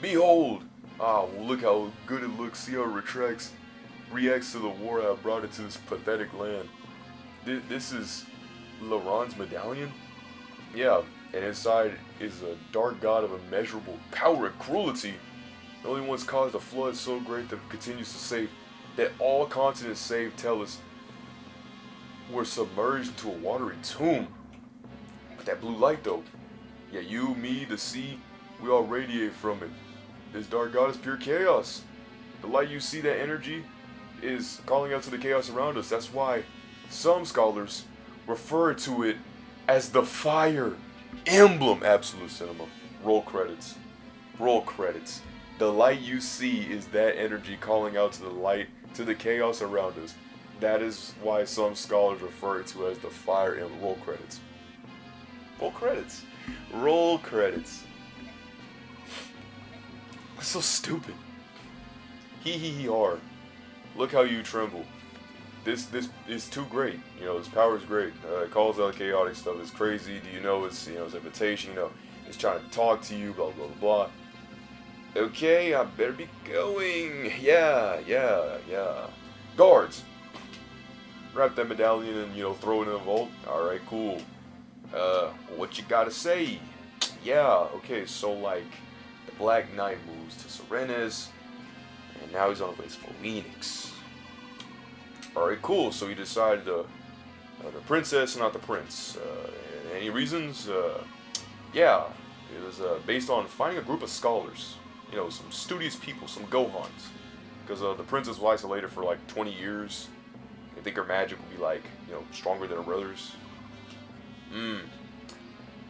Behold. Well, look how good it looks. See how it reacts to the war I brought it to this pathetic land. This is Laron's medallion? Yeah, and inside is a dark god of immeasurable power and cruelty. The only one's caused a flood so great that continues to save, that all continents saved tell us we're submerged into a watery tomb. But that blue light though, yeah, you, me, the sea, we all radiate from it. This dark god is pure chaos. The light you see, that energy, is calling out to the chaos around us. That's why some scholars refer to it as the fire emblem. Absolute cinema. Roll credits. Roll credits. The light you see is that energy calling out to the light, to the chaos around us. That is why some scholars refer to it as the Fire Emblem. Roll credits. Roll credits. Roll credits. That's so stupid. Hee. Look how you tremble. This is too great. You know, this power is great. It calls out chaotic stuff. It's crazy. Do you know it's, you know, it's invitation, you know, it's trying to talk to you, blah blah blah. Okay, I better be going. Yeah. Guards. Wrap that medallion and, you know, throw it in a vault. Alright, cool. What you gotta say? Yeah, okay, so like the Black Knight moves to Serena's, and now he's on the way for Phoenix. Alright, cool, so he decided the princess and not the prince. Any reasons? Yeah, it was based on finding a group of scholars. You know, some studious people, some Gohans. Because the princess was isolated for like 20 years. I think her magic would be like, you know, stronger than her brother's.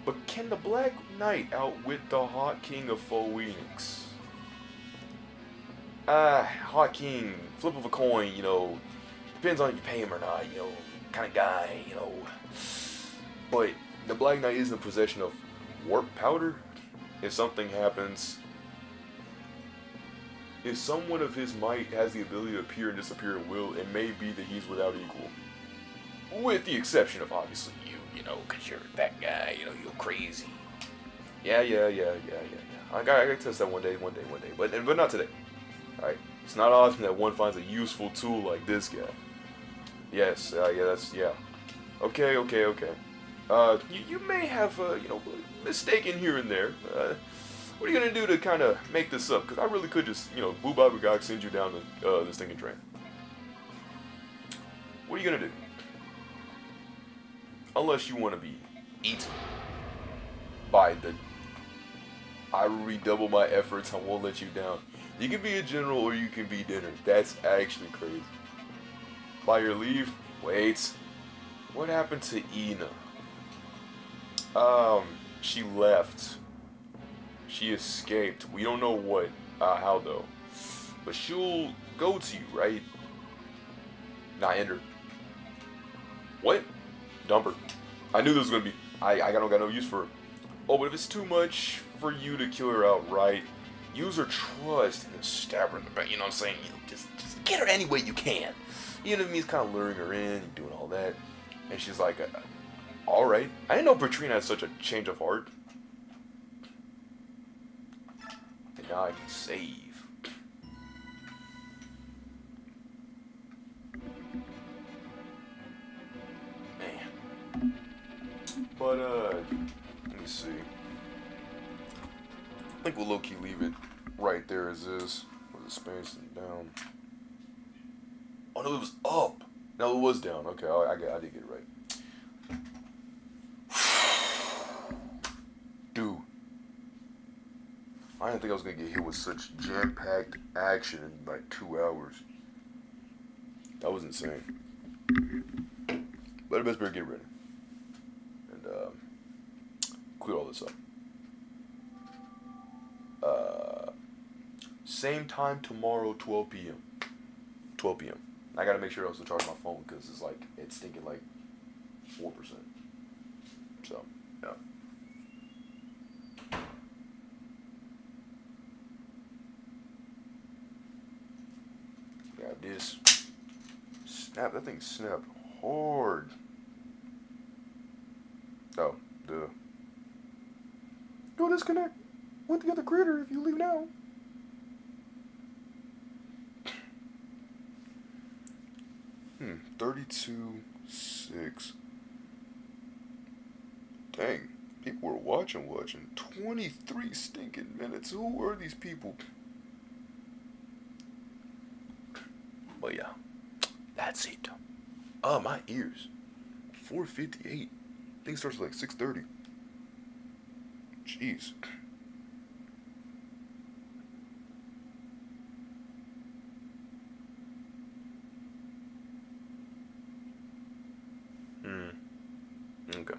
But can the Black Knight outwit the Hot King of Phoenix? Hot King, flip of a coin, you know, depends on if you pay him or not, you know, kind of guy, you know. But the Black Knight is in possession of warp powder. If something happens, if someone of his might has the ability to appear and disappear at will, it may be that he's without equal. With the exception of, obviously, you know, because you're that guy, you know, you're crazy. Yeah. I gotta test that one day, but not today. Alright, it's not often that one finds a useful tool like this guy. Yes, yeah. Okay. You may have, you know, mistaken here and there. What are you gonna do to kind of make this up? Because I really could just, you know, boobabagog send you down the this stinking train. What are you gonna do? Unless you want to be eaten by the... I redouble my efforts, I won't let you down. You can be a general or you can be dinner. That's actually crazy. By your leave? Wait. What happened to Ina? She left. She escaped. We don't know what, how though. But she'll go to you, right? Nah, end her. What? Dump her. I knew this was gonna be. I don't got no use for her. Oh, but if it's too much for you to kill her outright, use her trust and stab her in the back. You know what I'm saying? You know, just get her any way you can. You know what I mean? It's kind of luring her in, doing all that, and she's like, "All right." I didn't know Bertrina had such a change of heart. And now I can save. But, let me see. I think we'll low-key leave it right there as is. With the space and down. Oh, no, it was up. No, it was down. Okay, I did get it right. Dude. I didn't think I was going to get hit with such jam-packed action in like 2 hours. That was insane. But I best better get ready. Clear all this up. Same time tomorrow, 12 p.m. 12 p.m. I gotta make sure I also charge my phone because it's stinking like 4%. So, yeah. Got this. Snap, that thing snapped hard. Oh, duh. Go disconnect with the other critter if you leave now. Hmm, 32.6. Dang, people were watching. 23 stinking minutes. Who are these people? But yeah, that's it. Oh, my ears. 4:58. Thing starts at like 6:30. Jeez. Okay.